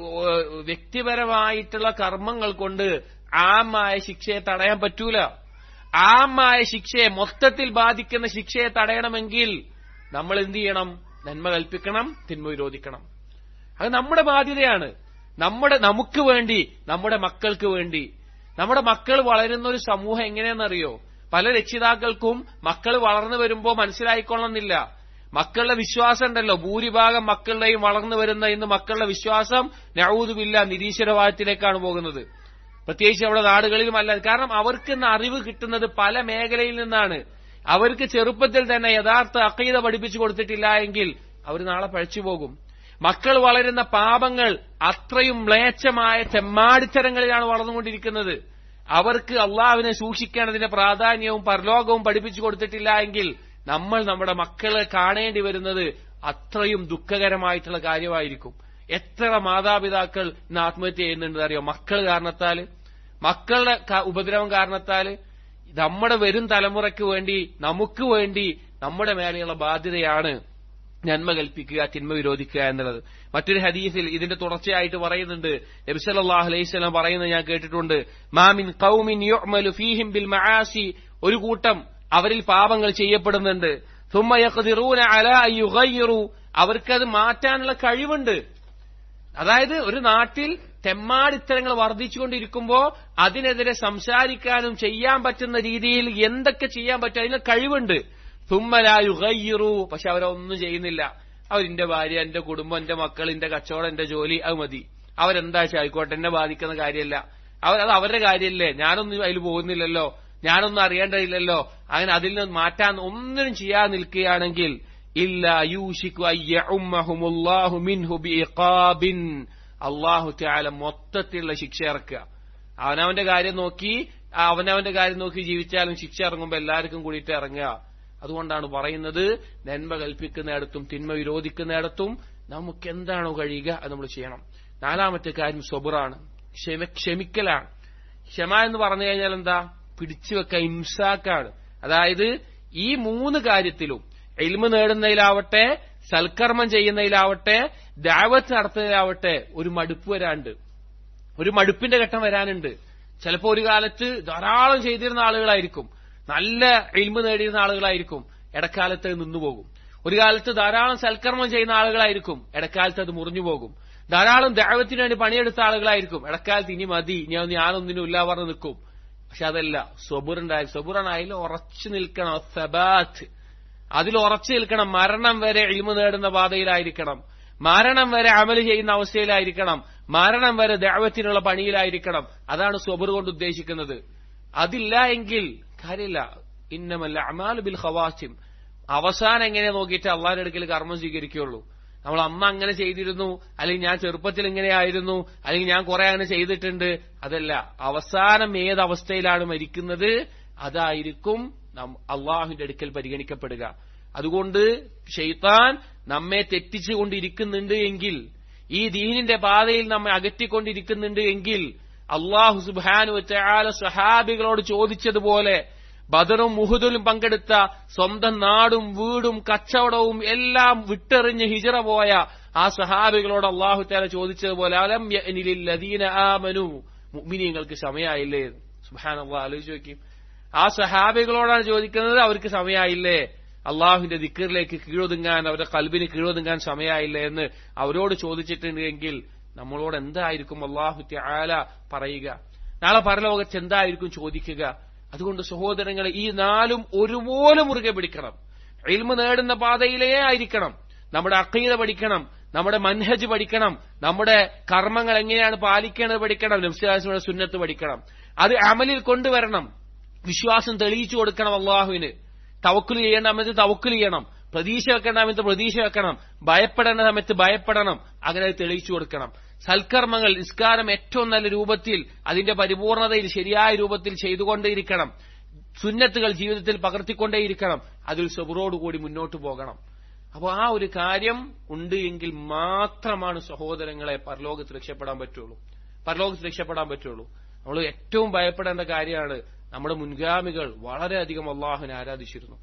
[SPEAKER 1] വ്യക്തിപരമായിട്ടുള്ള കർമ്മങ്ങൾ കൊണ്ട് ആമായ ശിക്ഷയെ തടയാൻ പറ്റൂല. ആമായ ശിക്ഷയെ, മൊത്തത്തിൽ ബാധിക്കുന്ന ശിക്ഷയെ തടയണമെങ്കിൽ നമ്മൾ എന്ത് ചെയ്യണം? നന്മ കൽപ്പിക്കണം, തിന്മ വിരോധിക്കണം. അത് നമ്മുടെ ബാധ്യതയാണ്. നമുക്ക് വേണ്ടി, നമ്മുടെ മക്കൾക്ക് വേണ്ടി. നമ്മുടെ മക്കൾ വളരുന്ന ഒരു സമൂഹം എങ്ങനെയാണെന്നറിയോ? പല രക്ഷിതാക്കൾക്കും മക്കൾ വളർന്നു വരുമ്പോ മനസ്സിലായിക്കൊള്ളണമെന്നില്ല. മക്കളുടെ വിശ്വാസം ഉണ്ടല്ലോ, ഭൂരിഭാഗം മക്കളുടെയും വളർന്നു വരുന്ന ഇന്ന് മക്കളുടെ വിശ്വാസം നഊദുബില്ല നിരീശ്വരവാദത്തിലേക്കാണ് പോകുന്നത്. പ്രത്യേകിച്ച് അവിടെ നാടുകളിലുമല്ല. കാരണം അവർക്ക് ഇന്ന് അറിവ് കിട്ടുന്നത് പല മേഖലയിൽ നിന്നാണ്. അവർക്ക് ചെറുപ്പത്തിൽ തന്നെ യഥാർത്ഥ അഖീദ പഠിപ്പിച്ചു കൊടുത്തിട്ടില്ല എങ്കിൽ അവർ നാളെ പഴച്ചു പോകും. മക്കൾ വളരുന്ന പാപങ്ങൾ അത്രയും മ്ലേച്ഛമായ തെമ്മാടിത്തരങ്ങളിലാണ് വളർന്നുകൊണ്ടിരിക്കുന്നത്. അവർക്ക് അള്ളാഹുവിനെ സൂക്ഷിക്കേണ്ടതിന്റെ പ്രാധാന്യവും പരലോകവും പഠിപ്പിച്ചു കൊടുത്തിട്ടില്ല എങ്കിൽ നമ്മൾ നമ്മുടെ മക്കളെ കാണേണ്ടി വരുന്നത് അത്രയും ദുഃഖകരമായിട്ടുള്ള കാര്യമായിരിക്കും. എത്ര മാതാപിതാക്കൾ ഇന്ന് ആത്മഹത്യ ചെയ്യുന്നുണ്ട് അറിയോ? മക്കൾ കാരണത്താല്, മക്കളുടെ ഉപദ്രവം കാരണത്താല്. നമ്മുടെ വരും തലമുറയ്ക്ക് വേണ്ടി, നമുക്ക് വേണ്ടി നമ്മുടെ മേലെയുള്ള ബാധ്യതയാണ് നന്മ കൽപ്പിക്കുക, തിന്മ വിരോധിക്കുക എന്നുള്ളത്. മറ്റൊരു ഹദീസിൽ ഇതിന്റെ തുടർച്ചയായിട്ട് പറയുന്നുണ്ട്. നബി സല്ലല്ലാഹു അലൈഹി വസല്ലം പറയുന്നത് ഞാൻ കേട്ടിട്ടുണ്ട്, മാ മിൻ ഖൗമിൻ യുഅ്മലു ഫീഹിം ബിൽ മആസി, ഒരു കൂട്ടം അവരിൽ പാപങ്ങൾ ചെയ്യപ്പെടുന്നുണ്ട്, സുമ്മ യഖ്ദിറൂന അലാ അൻ യുഗയ്യിറു, അവർക്കത് മാറ്റാനുള്ള കഴിവുണ്ട്. അതായത് ഒരു നാട്ടിൽ തെമ്മാടിത്തരങ്ങൾ വർദ്ധിച്ചുകൊണ്ടിരിക്കുമ്പോ അതിനെതിരെ സംസാരിക്കാനും ചെയ്യാൻ പറ്റുന്ന രീതിയിൽ എന്തൊക്കെ ചെയ്യാൻ പറ്റും അതിന് കഴിവുണ്ട്. സുമ്മ ലാ യുഗയ്യിറു, പക്ഷെ അവരൊന്നും ചെയ്യുന്നില്ല. അവരെന്റെ ഭാര്യ, എന്റെ കുടുംബം, എന്റെ മക്കൾ, എന്റെ കച്ചവടം, എന്റെ ജോലി, അത് മതി. അവരെന്താ ആയിക്കോട്ടെ, എന്നെ ബാധിക്കുന്ന കാര്യമല്ല. അത് അവരുടെ കാര്യമല്ലേ, ഞാനൊന്നും അതിൽ പോകുന്നില്ലല്ലോ, ഞാനൊന്നും അറിയേണ്ടതില്ലല്ലോ. അങ്ങനെ അതിൽ നിന്ന് മാറ്റാൻ ഒന്നിനും ചെയ്യാൻ നിൽക്കുകയാണെങ്കിൽ ഇല്ലാ യൂശികു അയ്യഉമ്മഹുമുല്ലാഹു മിൻഹു ബിഇഖാബിൻ, അല്ലാഹു തആല മൊത്തത്തിലുള്ള ശിക്ഷ ഇറക്കുക. അവനവന്റെ കാര്യം നോക്കി ജീവിച്ചാലും ശിക്ഷ ഇറങ്ങുമ്പോ എല്ലാവർക്കും കൂടിയിട്ട് ഇറങ്ങുക. അതുകൊണ്ടാണ് പറയുന്നത്, നന്മ കൽപ്പിക്കുന്നിടത്തും തിന്മ വിരോധിക്കുന്നിടത്തും നമുക്ക് എന്താണോ കഴിയുക അത് നമ്മൾ ചെയ്യണം. നാലാമത്തെ കാര്യം സബറാണ്, ക്ഷമിക്കലാണ്. ക്ഷമ എന്ന് പറഞ്ഞു കഴിഞ്ഞാൽ എന്താ? പിടിച്ചു വെക്ക, ഇംസാക്കാണ്. അതായത് ഈ മൂന്ന് കാര്യത്തിലും, ഇൽമ് നേടുന്നതിലാവട്ടെ, സൽക്കർമ്മം ചെയ്യുന്നതിലാവട്ടെ, ദഅവത്ത് നടത്തുന്നതിലാവട്ടെ, ഒരു മടുപ്പ് വരാനുണ്ട്, ഒരു മടുപ്പിന്റെ ഘട്ടം വരാനുണ്ട്. ചിലപ്പോ ഒരു കാലത്ത് ധാരാളം ചെയ്തിരുന്ന ആളുകളായിരിക്കും, നല്ല ഇൽമ് നേടിയിരുന്ന ആളുകളായിരിക്കും, ഇടക്കാലത്ത് നിന്നുപോകും. ഒരു കാലത്ത് ധാരാളം സൽക്കർമ്മം ചെയ്യുന്ന ആളുകളായിരിക്കും, ഇടക്കാലത്ത് അത് മുറിഞ്ഞു പോകും. ധാരാളം ദഅവത്തിന് വേണ്ടി പണിയെടുത്ത ആളുകളായിരിക്കും, ഇടക്കാലത്ത് ഇനി മതി, ഞാനൊന്നിനും ഇല്ല പറഞ്ഞ് നിൽക്കും. പക്ഷെ അതല്ല, സബുറാണ് ഉറച്ചു നിൽക്കണം, സബാത്ത്, അതിൽ ഉറച്ചു നിൽക്കണം. മരണം വരെ ഇൽമു നേടുന്ന പാതയിലായിരിക്കണം, മരണം വരെ അമല് ചെയ്യുന്ന അവസ്ഥയിലായിരിക്കണം, മരണം വരെ ദഅവത്തിനുള്ള പണിയിലായിരിക്കണം. അതാണ് സബർ കൊണ്ട് ഉദ്ദേശിക്കുന്നത്. അതില്ല എങ്കിൽ കാര്യമില്ല. ഇന്നമൽ അഅ്മാലു ബിൽ ഖവാസിം, അവസാനം എങ്ങനെ നോക്കിയിട്ട് അള്ളാഹുവിന്റെ അടുക്കൽ കർമ്മം സ്വീകരിക്കുകയുള്ളൂ. നമ്മൾ അമ്മ അങ്ങനെ ചെയ്തിരുന്നു, അല്ലെങ്കിൽ ഞാൻ ചെറുപ്പത്തിൽ ഇങ്ങനെയായിരുന്നു, അല്ലെങ്കിൽ ഞാൻ കുറെ അങ്ങനെ ചെയ്തിട്ടുണ്ട്, അതല്ല. അവസാനം ഏതവസ്ഥയിലാണ് മരിക്കുന്നത് അതായിരിക്കും അള്ളാഹുവിന്റെ അടുക്കൽ പരിഗണിക്കപ്പെടുക. അതുകൊണ്ട് ശൈത്താൻ നമ്മെ തെറ്റിച്ചുകൊണ്ടിരിക്കുന്നുണ്ട് എങ്കിൽ, ഈ ദീനിന്റെ പാതയിൽ നമ്മെ അകറ്റിക്കൊണ്ടിരിക്കുന്നുണ്ട് എങ്കിൽ, അള്ളാഹു സുബ്ഹാനഹു വ തആല സ്വഹാബികളോട് ചോദിച്ചതുപോലെ ബദറും ഉഹുദിലും പങ്കെടുത്ത, സ്വന്തം നാടും വീടും കച്ചവടവും എല്ലാം വിട്ടെറിഞ്ഞ് ഹിജ്റ പോയ ആ സ്വഹാബികളോട് അള്ളാഹു തആല ചോദിച്ചതുപോലെ, അലം യഅനി ലില്ലദീന ആമനു, മുഅ്മിനീങ്ങൾക്ക് സമയമായില്ലേ? സുബ്ഹാനല്ലാഹ്, ആലോചിച്ച് നോക്കി. ആ സ്വഹാബികളോടാണ് ചോദിക്കുന്നത്, അവർക്ക് സമയമായില്ലേ? അള്ളാഹുവിന്റെ ദിക്റിലേക്ക് കീഴൊതുങ്ങാൻ, അവരുടെ ഖൽബിന് കീഴൊതുങ്ങാൻ സമയമായില്ലേ എന്ന് അവരോട് ചോദിച്ചിട്ടുണ്ടെങ്കിൽ നമ്മളോട് എന്തായിരിക്കും അള്ളാഹു തആല പറയുക? നാളെ പരലോകത്ത് എന്തായിരിക്കും ചോദിക്കുക? അതുകൊണ്ട് സഹോദരങ്ങളെ, ഈ നാലും ഒരുപോലെ മുറുകെ പിടിക്കണം. ഇൽമ് നേടുന്ന പാതയിലേ ആയിരിക്കണം. നമ്മുടെ അഖീദ പഠിക്കണം, നമ്മുടെ മൻഹജ് പഠിക്കണം, നമ്മുടെ കർമ്മങ്ങൾ എങ്ങനെയാണ് പാലിക്കേണ്ടത് പഠിക്കണം, നബി സല്ലല്ലാഹു അലൈഹി വസല്ലം സുന്നത്ത് പഠിക്കണം. അത് അമലിൽ കൊണ്ടുവരണം. വിശ്വാസം തെളിയിച്ചു കൊടുക്കണം അള്ളാഹുവിന്. തവക്കുൽ ചെയ്യേണ്ട സമയത്ത് തവക്കുൽ ചെയ്യണം, പ്രതീക്ഷ വെക്കേണ്ട സമയത്ത് പ്രതീക്ഷ വെക്കണം, ഭയപ്പെടേണ്ട സമയത്ത് ഭയപ്പെടണം. അങ്ങനെ തെളിയിച്ചു കൊടുക്കണം. സൽക്കർമ്മങ്ങൾ, നിസ്കാരം ഏറ്റവും നല്ല രൂപത്തിൽ അതിന്റെ പരിപൂർണതയിൽ ശരിയായ രൂപത്തിൽ ചെയ്തുകൊണ്ടേയിരിക്കണം. സുന്നത്തുകൾ ജീവിതത്തിൽ പകർത്തിക്കൊണ്ടേയിരിക്കണം. അതിൽ സബറോടുകൂടി മുന്നോട്ട് പോകണം. അപ്പോൾ ആ ഒരു കാര്യം ഉണ്ട് എങ്കിൽ മാത്രമാണ് സഹോദരങ്ങളെ പരലോകത്ത് രക്ഷപ്പെടാൻ പറ്റുള്ളൂ. നമ്മൾ ഏറ്റവും ഭയപ്പെടേണ്ട കാര്യമാണ്, നമ്മുടെ മുൻഗാമികൾ വളരെയധികം അള്ളാഹുവിനെ ആരാധിച്ചിരുന്നു,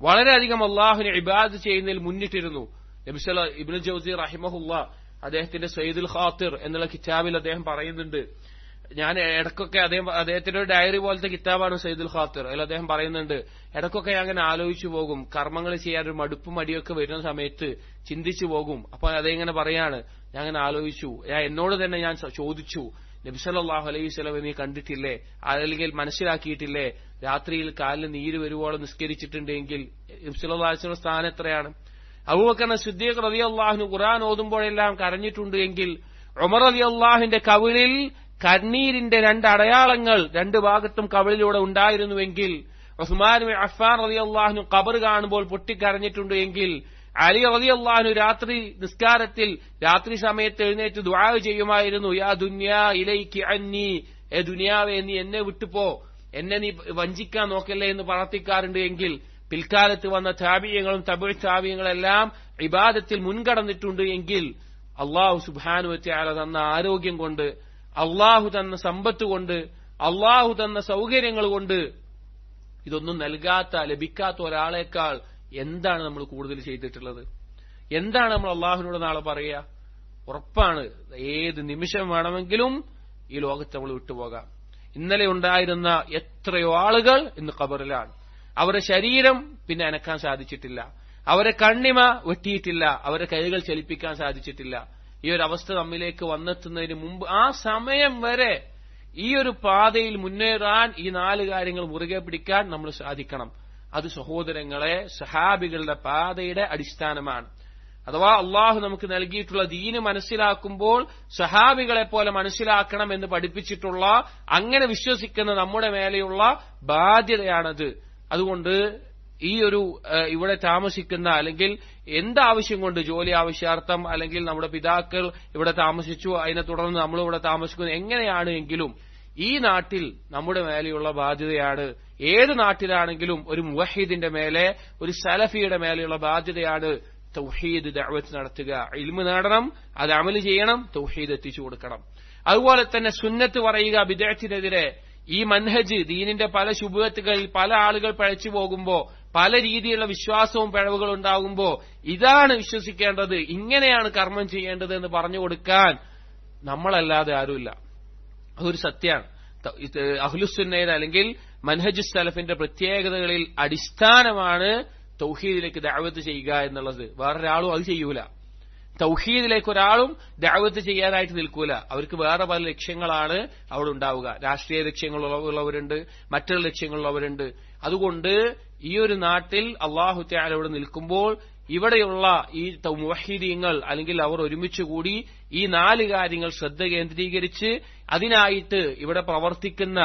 [SPEAKER 1] വളരെയധികം അള്ളാഹുവിനെ ഇബാദത്ത് ചെയ്യുന്നതിൽ മുന്നിട്ടിരുന്നു. നബി സല്ലല്ലാഹു ഇബ്നു ജൗസി റഹിമഹുല്ലാ അദ്ദേഹത്തിന്റെ സയ്യിദുൽ ഖാത്തിർ എന്നുള്ള കിതാബിൽ അദ്ദേഹം പറയുന്നുണ്ട്. ഞാൻ ഇടയ്ക്കൊക്കെ അദ്ദേഹത്തിന്റെ ഒരു ഡയറി പോലത്തെ കിതാബാണ് സയ്യിദുൽ ഖാത്തിർ. അതിൽ അദ്ദേഹം പറയുന്നുണ്ട്, ഇടയ്ക്കൊക്കെ ഞാൻ അങ്ങനെ ആലോചിച്ചു പോകും, കർമ്മങ്ങൾ ചെയ്യാൻ ഒരു മടുപ്പും മടിയൊക്കെ വരുന്ന സമയത്ത് ചിന്തിച്ചു പോകും. അപ്പൊ അതെങ്ങനെ പറയാണ്, ഞാൻ അങ്ങനെ ആലോചിച്ചു, എന്നോട് തന്നെ ഞാൻ ചോദിച്ചു, നബി സല്ലല്ലാഹു അലൈഹി വസല്ലം നീ കണ്ടിട്ടില്ലേ, അല്ലെങ്കിൽ മനസ്സിലാക്കിയിട്ടില്ലേ, രാത്രിയിൽ കാലിന് നീര് വരുവോളം നിസ്കരിച്ചിട്ടുണ്ടെങ്കിൽ നബി സല്ലല്ലാഹു അലൈഹി വസല്ലം സ്ഥാനം എത്രയാണ്? അബൂബക്കർ സിദ്ദീഖ് റളിയല്ലാഹു അൻഹു ഖുർആൻ ഓതുമ്പോഴെല്ലാം കരഞ്ഞിട്ടുണ്ട് എങ്കിൽ, ഉമർ റളിയല്ലാഹുവിന്റെ കവിളിൽ കണ്ണീരിന്റെ 2 അടയാളങ്ങൾ 2 ഭാഗത്തും കവിളിലൂടെ ഉണ്ടായിരുന്നുവെങ്കിൽ, ഉസ്മാൻ ബിൻ അഫ്ഫാൻ റളിയല്ലാഹു അൻഹു ഖബർ കാണുമ്പോൾ പൊട്ടിക്കരഞ്ഞിട്ടുണ്ട് എങ്കിൽ, അലി റളിയല്ലാഹു അൻഹു രാത്രി നിസ്കാരത്തിൽ രാത്രി സമയത്ത് എഴുന്നേറ്റ് ദുആ ചെയ്യുമായിരുന്നു, യാ ദുനിയാ ഇലൈകി അന്നി, ഏ ദുനിയാവേ നീ എന്നെ വിട്ടുപോ, എന്നെ നീ വഞ്ചിക്കാൻ നോക്കല്ലേ എന്ന് പ്രാർത്ഥിക്കാറുണ്ട് എങ്കിൽ, പിൽക്കാലത്ത് വന്ന താബിഈങ്ങളും തബഉ താബിഈങ്ങളെല്ലാം ഇബാദത്തിൽ മുൻകടന്നിട്ടുണ്ട് എങ്കിൽ, അല്ലാഹു സുബ്ഹാനഹു വ തആല തന്ന ആരോഗ്യം കൊണ്ട്, അള്ളാഹു തന്ന സമ്പത്ത് കൊണ്ട്, അള്ളാഹു തന്ന സൗകര്യങ്ങൾ കൊണ്ട് ഇതൊന്നും ലഭിക്കാത്ത ഒരാളെക്കാൾ എന്താണ് നമ്മൾ കൂടുതൽ ചെയ്തിട്ടുള്ളത്? എന്താണ് നമ്മൾ അള്ളാഹുവിനോട് നാളെ പറയുക? ഉറപ്പാണ്, ഏത് നിമിഷം വേണമെങ്കിലും ഈ ലോകത്ത് നമ്മൾ വിട്ടുപോകാം. ഇന്നലെ ഉണ്ടായിരുന്ന എത്രയോ ആളുകൾ ഇന്ന് ഖബറിലാണ്. അവരുടെ ശരീരം പിന്നെ അനക്കാൻ സാധിച്ചിട്ടില്ല, അവരെ കണ്ണിമ വെട്ടിയിട്ടില്ല, അവരെ കൈകൾ ചലിപ്പിക്കാൻ സാധിച്ചിട്ടില്ല. ഈ ഒരു അവസ്ഥ നമ്മിലേക്ക് വന്നെത്തുന്നതിന് മുമ്പ് ആ സമയം വരെ ഈ ഒരു പാതയിൽ മുന്നേറാൻ ഈ 4 കാര്യങ്ങൾ മുറുകെ പിടിക്കാൻ നമ്മൾ സാധിക്കണം. അത് സഹോദരങ്ങളെ സഹാബികളുടെ പാതയുടെ അടിസ്ഥാനമാണ്. അഥവാ അള്ളാഹു നമുക്ക് നൽകിയിട്ടുള്ള ദീന് മനസ്സിലാക്കുമ്പോൾ സഹാബികളെ പോലെ മനസ്സിലാക്കണം എന്ന് പഠിപ്പിച്ചിട്ടുള്ള, അങ്ങനെ വിശ്വസിക്കുന്ന നമ്മുടെ മേലെയുള്ള ബാധ്യതയാണത്. അതുകൊണ്ട് ഈ ഒരു ഇവിടെ താമസിക്കുന്ന, അല്ലെങ്കിൽ എന്താവശ്യം കൊണ്ട്, ജോലി ആവശ്യാർത്ഥം, അല്ലെങ്കിൽ നമ്മുടെ പിതാക്കൾ ഇവിടെ താമസിച്ചു, അതിനെ തുടർന്ന് നമ്മൾ ഇവിടെ താമസിക്കുന്നു, എങ്ങനെയാണ് എങ്കിലും ഈ നാട്ടിൽ നമ്മുടെ മേലെയുള്ള ബാധ്യതയാണ്. ഏത് നാട്ടിലാണെങ്കിലും ഒരു മുവഹിദിന്റെ മേലെ, ഒരു സലഫിയുടെ മേലെയുള്ള ബാധ്യതയാണ് തൗഹീദ് ദഅവത്ത് നടത്തുക. ഇൽമ് നേടണം, അത് അമല് ചെയ്യണം, തൗഹീദ് എത്തിച്ചു കൊടുക്കണം. അതുപോലെ തന്നെ സുന്നത്ത് പറയുക, ബിദ്അത്തിനെതിരെ. ഈ മൻഹജ്, ദീനിന്റെ പല ശുബഹത്തുകളിൽ പല ആളുകൾ പഴച്ചു പോകുമ്പോ, പല രീതിയിലുള്ള വിശ്വാസവും പിഴവുകൾ ഉണ്ടാകുമ്പോ, ഇതാണ് വിശ്വസിക്കേണ്ടത്, ഇങ്ങനെയാണ് കർമ്മം ചെയ്യേണ്ടത് എന്ന് പറഞ്ഞു കൊടുക്കാൻ നമ്മളല്ലാതെ ആരുമില്ല. അതൊരു സത്യമാണ്. അഹ്ലുസുന്നയുടെ അല്ലെങ്കിൽ മൻഹജ് സലഫിന്റെ പ്രത്യേകതകളിൽ അടിസ്ഥാനമാണ് തൗഹീദിലേക്ക് ദഅവത്ത് ചെയ്യുക എന്നുള്ളത്. വേറൊരാളും അത് ചെയ്യൂല. തൗഹീദിലേക്ക് ഒരാളും ദഅവത്ത് ചെയ്യാനായിട്ട് നിൽക്കൂല. അവർക്ക് വേറെ പല ലക്ഷ്യങ്ങളാണ് അവിടെ ഉണ്ടാവുക. രാഷ്ട്രീയ ലക്ഷ്യങ്ങളുള്ളവരുണ്ട്, മറ്റുള്ള ലക്ഷ്യങ്ങളുള്ളവരുണ്ട്. അതുകൊണ്ട് ഈ ഒരു നാട്ടിൽ അല്ലാഹു തആല ഇവിടെ നിൽക്കുമ്പോൾ ഇവിടെയുള്ള ഈ മുവഹിദീങ്ങൾ, അല്ലെങ്കിൽ അവർ ഒരുമിച്ചുകൂടി ഈ 4 കാര്യങ്ങൾ ശ്രദ്ധ കേന്ദ്രീകരിച്ച് അതിനായിട്ട് ഇവിടെ പ്രവർത്തിക്കുന്ന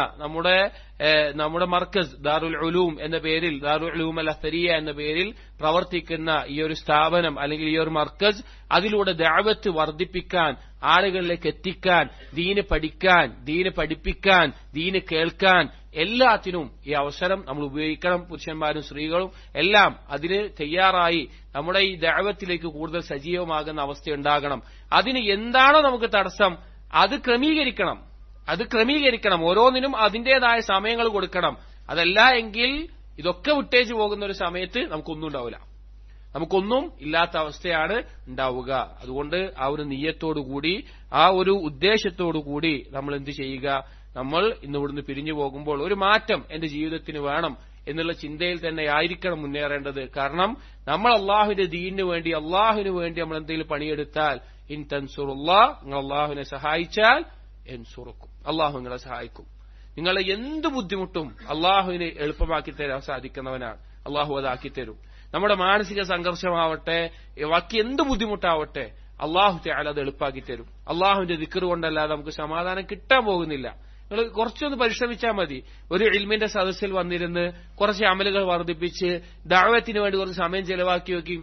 [SPEAKER 1] നമ്മുടെ മർക്കസ് ദാറുൽ ഉലൂം എന്ന പേരിൽ, ദാറുൽ ഉലൂം അൽ അസ്സരിയ എന്ന പേരിൽ പ്രവർത്തിക്കുന്ന ഈ ഒരു സ്ഥാപനം, അല്ലെങ്കിൽ ഈ ഒരു മർക്കസ്, അതിലൂടെ ദഅവത്ത് വർദ്ധിപ്പിക്കാൻ, ആളുകളിലേക്ക് എത്തിക്കാൻ, ദീന് പഠിക്കാൻ, ദീന് പഠിപ്പിക്കാൻ, ദീന് കേൾക്കാൻ, എല്ലാത്തിനും ഈ അവസരം നമ്മൾ ഉപയോഗിക്കണം. പുരുഷന്മാരും സ്ത്രീകളും എല്ലാം അതിന് തയ്യാറായി നമ്മുടെ ഈ ദഅവത്തിലേക്ക് കൂടുതൽ സജീവമാകുന്ന അവസ്ഥയുണ്ടാകണം. അതിന് എന്താണോ നമുക്ക് തടസ്സം അത് ക്രമീകരിക്കണം. ഓരോന്നിനും അതിന്റേതായ സമയങ്ങൾ കൊടുക്കണം. അതല്ല എങ്കിൽ ഇതൊക്കെ വിട്ടേച്ചു പോകുന്ന ഒരു സമയത്ത് നമുക്കൊന്നും ഉണ്ടാവില്ല, നമുക്കൊന്നും ഇല്ലാത്ത അവസ്ഥയാണ് ഉണ്ടാവുക. അതുകൊണ്ട് ആ ഒരു നിയ്യത്തോടുകൂടി, ആ ഒരു ഉദ്ദേശത്തോടുകൂടി നമ്മൾ എന്ത് ചെയ്യുക, നമ്മൾ ഇന്ന് ഇവിടുന്ന് പിരിഞ്ഞു പോകുമ്പോൾ ഒരു മാറ്റം എന്റെ ജീവിതത്തിന് വേണം എന്നുള്ള ചിന്തയിൽ തന്നെ ആയിരിക്കണം മുന്നേറേണ്ടത്. കാരണം നമ്മൾ അള്ളാഹുവിന്റെ ദീനിന് വേണ്ടി, അള്ളാഹുവിന് വേണ്ടി നമ്മൾ എന്തെങ്കിലും പണിയെടുത്താൽ, ഇൻ തൻസുറുല്ലാഹ്, നിങ്ങൾ അള്ളാഹുവിനെ സഹായിച്ചാൽ യൻസുറുക്കും, അള്ളാഹു നിങ്ങളെ സഹായിക്കും. നിങ്ങളെ എന്ത് ബുദ്ധിമുട്ടും അള്ളാഹുവിന് എളുപ്പമാക്കി തരാൻ സാധിക്കുന്നവനാണ്. അള്ളാഹു അതാക്കി തരും. നമ്മുടെ മാനസിക സംഘർഷമാവട്ടെ, ബാക്കി എന്ത് ബുദ്ധിമുട്ടാവട്ടെ, അള്ളാഹു തആല അത് എളുപ്പാക്കി തരും. അള്ളാഹുവിന്റെ ദിക്ർ കൊണ്ടല്ലാതെ നമുക്ക് സമാധാനം കിട്ടാൻ പോകുന്നില്ല. നിങ്ങൾ കുറച്ചൊന്ന് പരിശ്രമിച്ചാൽ മതി. ഒരു ഇൽമിന്റെ സദസ്സിൽ വന്നിരുന്ന് കുറച്ച് അമലുകൾ വർദ്ധിപ്പിച്ച് ദഅവത്തിന് വേണ്ടി കുറച്ച് സമയം ചെലവാക്കി നോക്കി,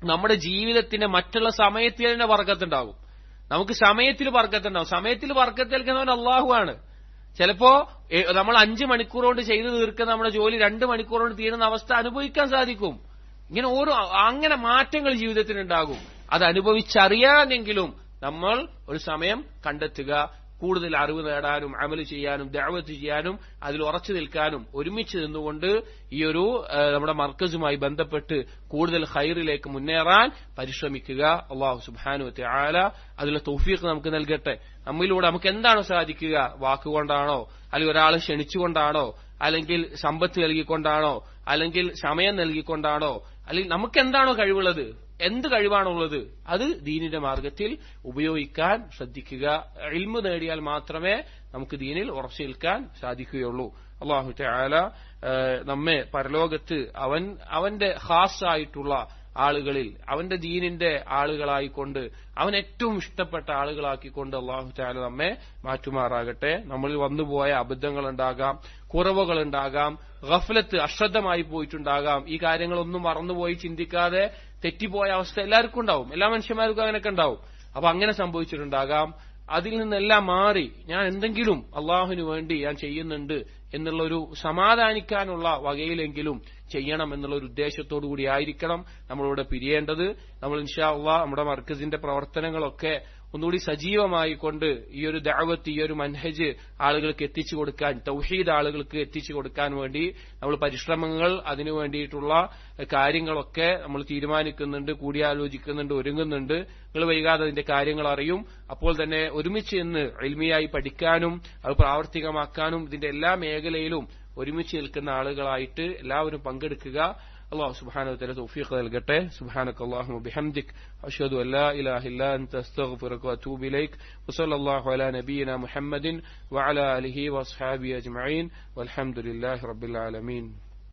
[SPEAKER 1] നമ്മുടെ ജീവിതത്തിന്റെ മറ്റുള്ള സമയത്തിൽ തന്നെ ബർക്കത്തുണ്ടാകും. നമുക്ക് സമയത്തിൽ ബർക്കത്തുണ്ടാവും. സമയത്തിൽ ബർക്കത്തേൽക്കുന്നവൻ അള്ളാഹുവാണ്. ചിലപ്പോ നമ്മൾ 5 മണിക്കൂർ കൊണ്ട് ചെയ്തു തീർക്കുന്ന നമ്മുടെ ജോലി 2 മണിക്കൂർ കൊണ്ട് തീരുന്ന അവസ്ഥ അനുഭവിക്കാൻ സാധിക്കും. ഇങ്ങനെ അങ്ങനെ മാറ്റങ്ങൾ ജീവിതത്തിനുണ്ടാകും. അത് അനുഭവിച്ചറിയാനെങ്കിലും നമ്മൾ ഒരു സമയം കണ്ടെത്തുക. കൂടുതൽ അറിവ് നേടാനും അമല് ചെയ്യാനും ദഅവത്ത് ചെയ്യാനും അതിൽ ഉറച്ചു നിൽക്കാനും ഒരുമിച്ച് നിന്നുകൊണ്ട് ഈ ഒരു നമ്മുടെ മർക്കസുമായി ബന്ധപ്പെട്ട് കൂടുതൽ ഖൈറിലേക്ക് മുന്നേറാൻ പരിശ്രമിക്കുക. അല്ലാഹു സുബ്ഹാനഹു വ തആല അതിലെ തൗഫീഖ് നമുക്ക് നൽകട്ടെ. നമ്മിലൂടെ നമുക്ക് എന്താണോ സാധിക്കുക, വാക്കുകൊണ്ടാണോ, അല്ലെങ്കിൽ ഒരാളെ ക്ഷണിച്ചുകൊണ്ടാണോ, അല്ലെങ്കിൽ സമ്പത്ത് നൽകിക്കൊണ്ടാണോ, അല്ലെങ്കിൽ സമയം നൽകിക്കൊണ്ടാണോ, അല്ലെങ്കിൽ നമുക്ക് എന്താണോ കഴിവുള്ളത്, എന്ത് കഴിവാണുള്ളത്, അത് ദീനിന്റെ മാർഗത്തിൽ ഉപയോഗിക്കാൻ ശ്രദ്ധിക്കുക. ഇൽമു നേടിയാൽ മാത്രമേ നമുക്ക് ദീനിൽ ഉറച്ചു നിൽക്കാൻ സാധിക്കുകയുള്ളൂ. അല്ലാഹു തആല നമ്മെ പരലോകത്ത് അവന്റെ ഖാസായിട്ടുള്ള ആളുകളിൽ, അവന്റെ ദീനിന്റെ ആളുകളായിക്കൊണ്ട്, അവൻ ഏറ്റവും ഇഷ്ടപ്പെട്ട ആളുകളാക്കിക്കൊണ്ട് അല്ലാഹു തആല നമ്മെ മാറ്റുമാറാകട്ടെ. നമ്മളിൽ വന്നുപോയ അബദ്ധങ്ങളുണ്ടാകാം, കുറവുകളുണ്ടാകാം, ഗഫലത്ത് അശ്രദ്ധമായി പോയിട്ടുണ്ടാകാം. ഈ കാര്യങ്ങളൊന്നും മറന്നുപോയി ചിന്തിക്കാതെ തെറ്റിപ്പോയ അവസ്ഥ എല്ലാവർക്കും ഉണ്ടാവും. എല്ലാ മനുഷ്യന്മാർക്കും അങ്ങനെയൊക്കെ ഉണ്ടാവും. അപ്പൊ അങ്ങനെ സംഭവിച്ചിട്ടുണ്ടാകാം. അതിൽ നിന്നെല്ലാം മാറി ഞാൻ എന്തെങ്കിലും അള്ളാഹുവിന് വേണ്ടി ഞാൻ ചെയ്യുന്നുണ്ട് എന്നുള്ള ഒരു സമാധാനിക്കാനുള്ള വകയിലെങ്കിലും ചെയ്യണം എന്നുള്ള ഒരു ഉദ്ദേശത്തോടു കൂടി ആയിരിക്കണം നമ്മളിവിടെ പിരിയേണ്ടത്. നമ്മൾ ഇൻഷാ അല്ലാഹ് നമ്മുടെ മർക്കസിന്റെ പ്രവർത്തനങ്ങളൊക്കെ ഒന്നുകൂടി സജീവമായി കൊണ്ട് ഈ ഒരു ദഅവത്ത്, ഈ ഒരു മൻഹജ് ആളുകൾക്ക് എത്തിച്ചു കൊടുക്കാൻ, തൗഹീദ് ആളുകൾക്ക് എത്തിച്ചു കൊടുക്കാൻ വേണ്ടി നമ്മൾ പരിശ്രമങ്ങൾ, അതിനു വേണ്ടിയിട്ടുള്ള കാര്യങ്ങളൊക്കെ നമ്മൾ തീരുമാനിക്കുന്നുണ്ട്, കൂടിയാലോചിക്കുന്നുണ്ട്, ഒരുങ്ങുന്നുണ്ട്. നിങ്ങൾ വൈകാതെ അതിന്റെ കാര്യങ്ങൾ അറിയും. അപ്പോൾ തന്നെ ഒരുമിച്ച് നിന്ന് ഇൽമിയായി പഠിക്കാനും അത് പ്രാവർത്തികമാക്കാനും ഇതിന്റെ എല്ലാ മേഖലയിലും ഒരുമിച്ച് നിൽക്കുന്ന ആളുകളായിട്ട് എല്ലാവരും പങ്കെടുക്കുക. അല്ലാഹു സുബ്ഹാനഹു വ തആല തൗഫീഖ് നൽകട്ടെ. സുബ്ഹാനകല്ലാഹുമ്മ ബിഹംദിക് അശ്ഹദു അൻ ലാ ഇലാഹ ഇല്ലാ അൻത അസ്തഗ്ഫിറുക വഅതൂബു ഇലൈക് വസല്ലല്ലാഹു അലാ നബിയിനാ മുഹമ്മദിൻ വഅലാ ആലിഹി വഅസ്ഹാബിഹി അജ്മഈൻ വൽഹംദുലില്ലാഹി റബ്ബിൽ ആലമീൻ.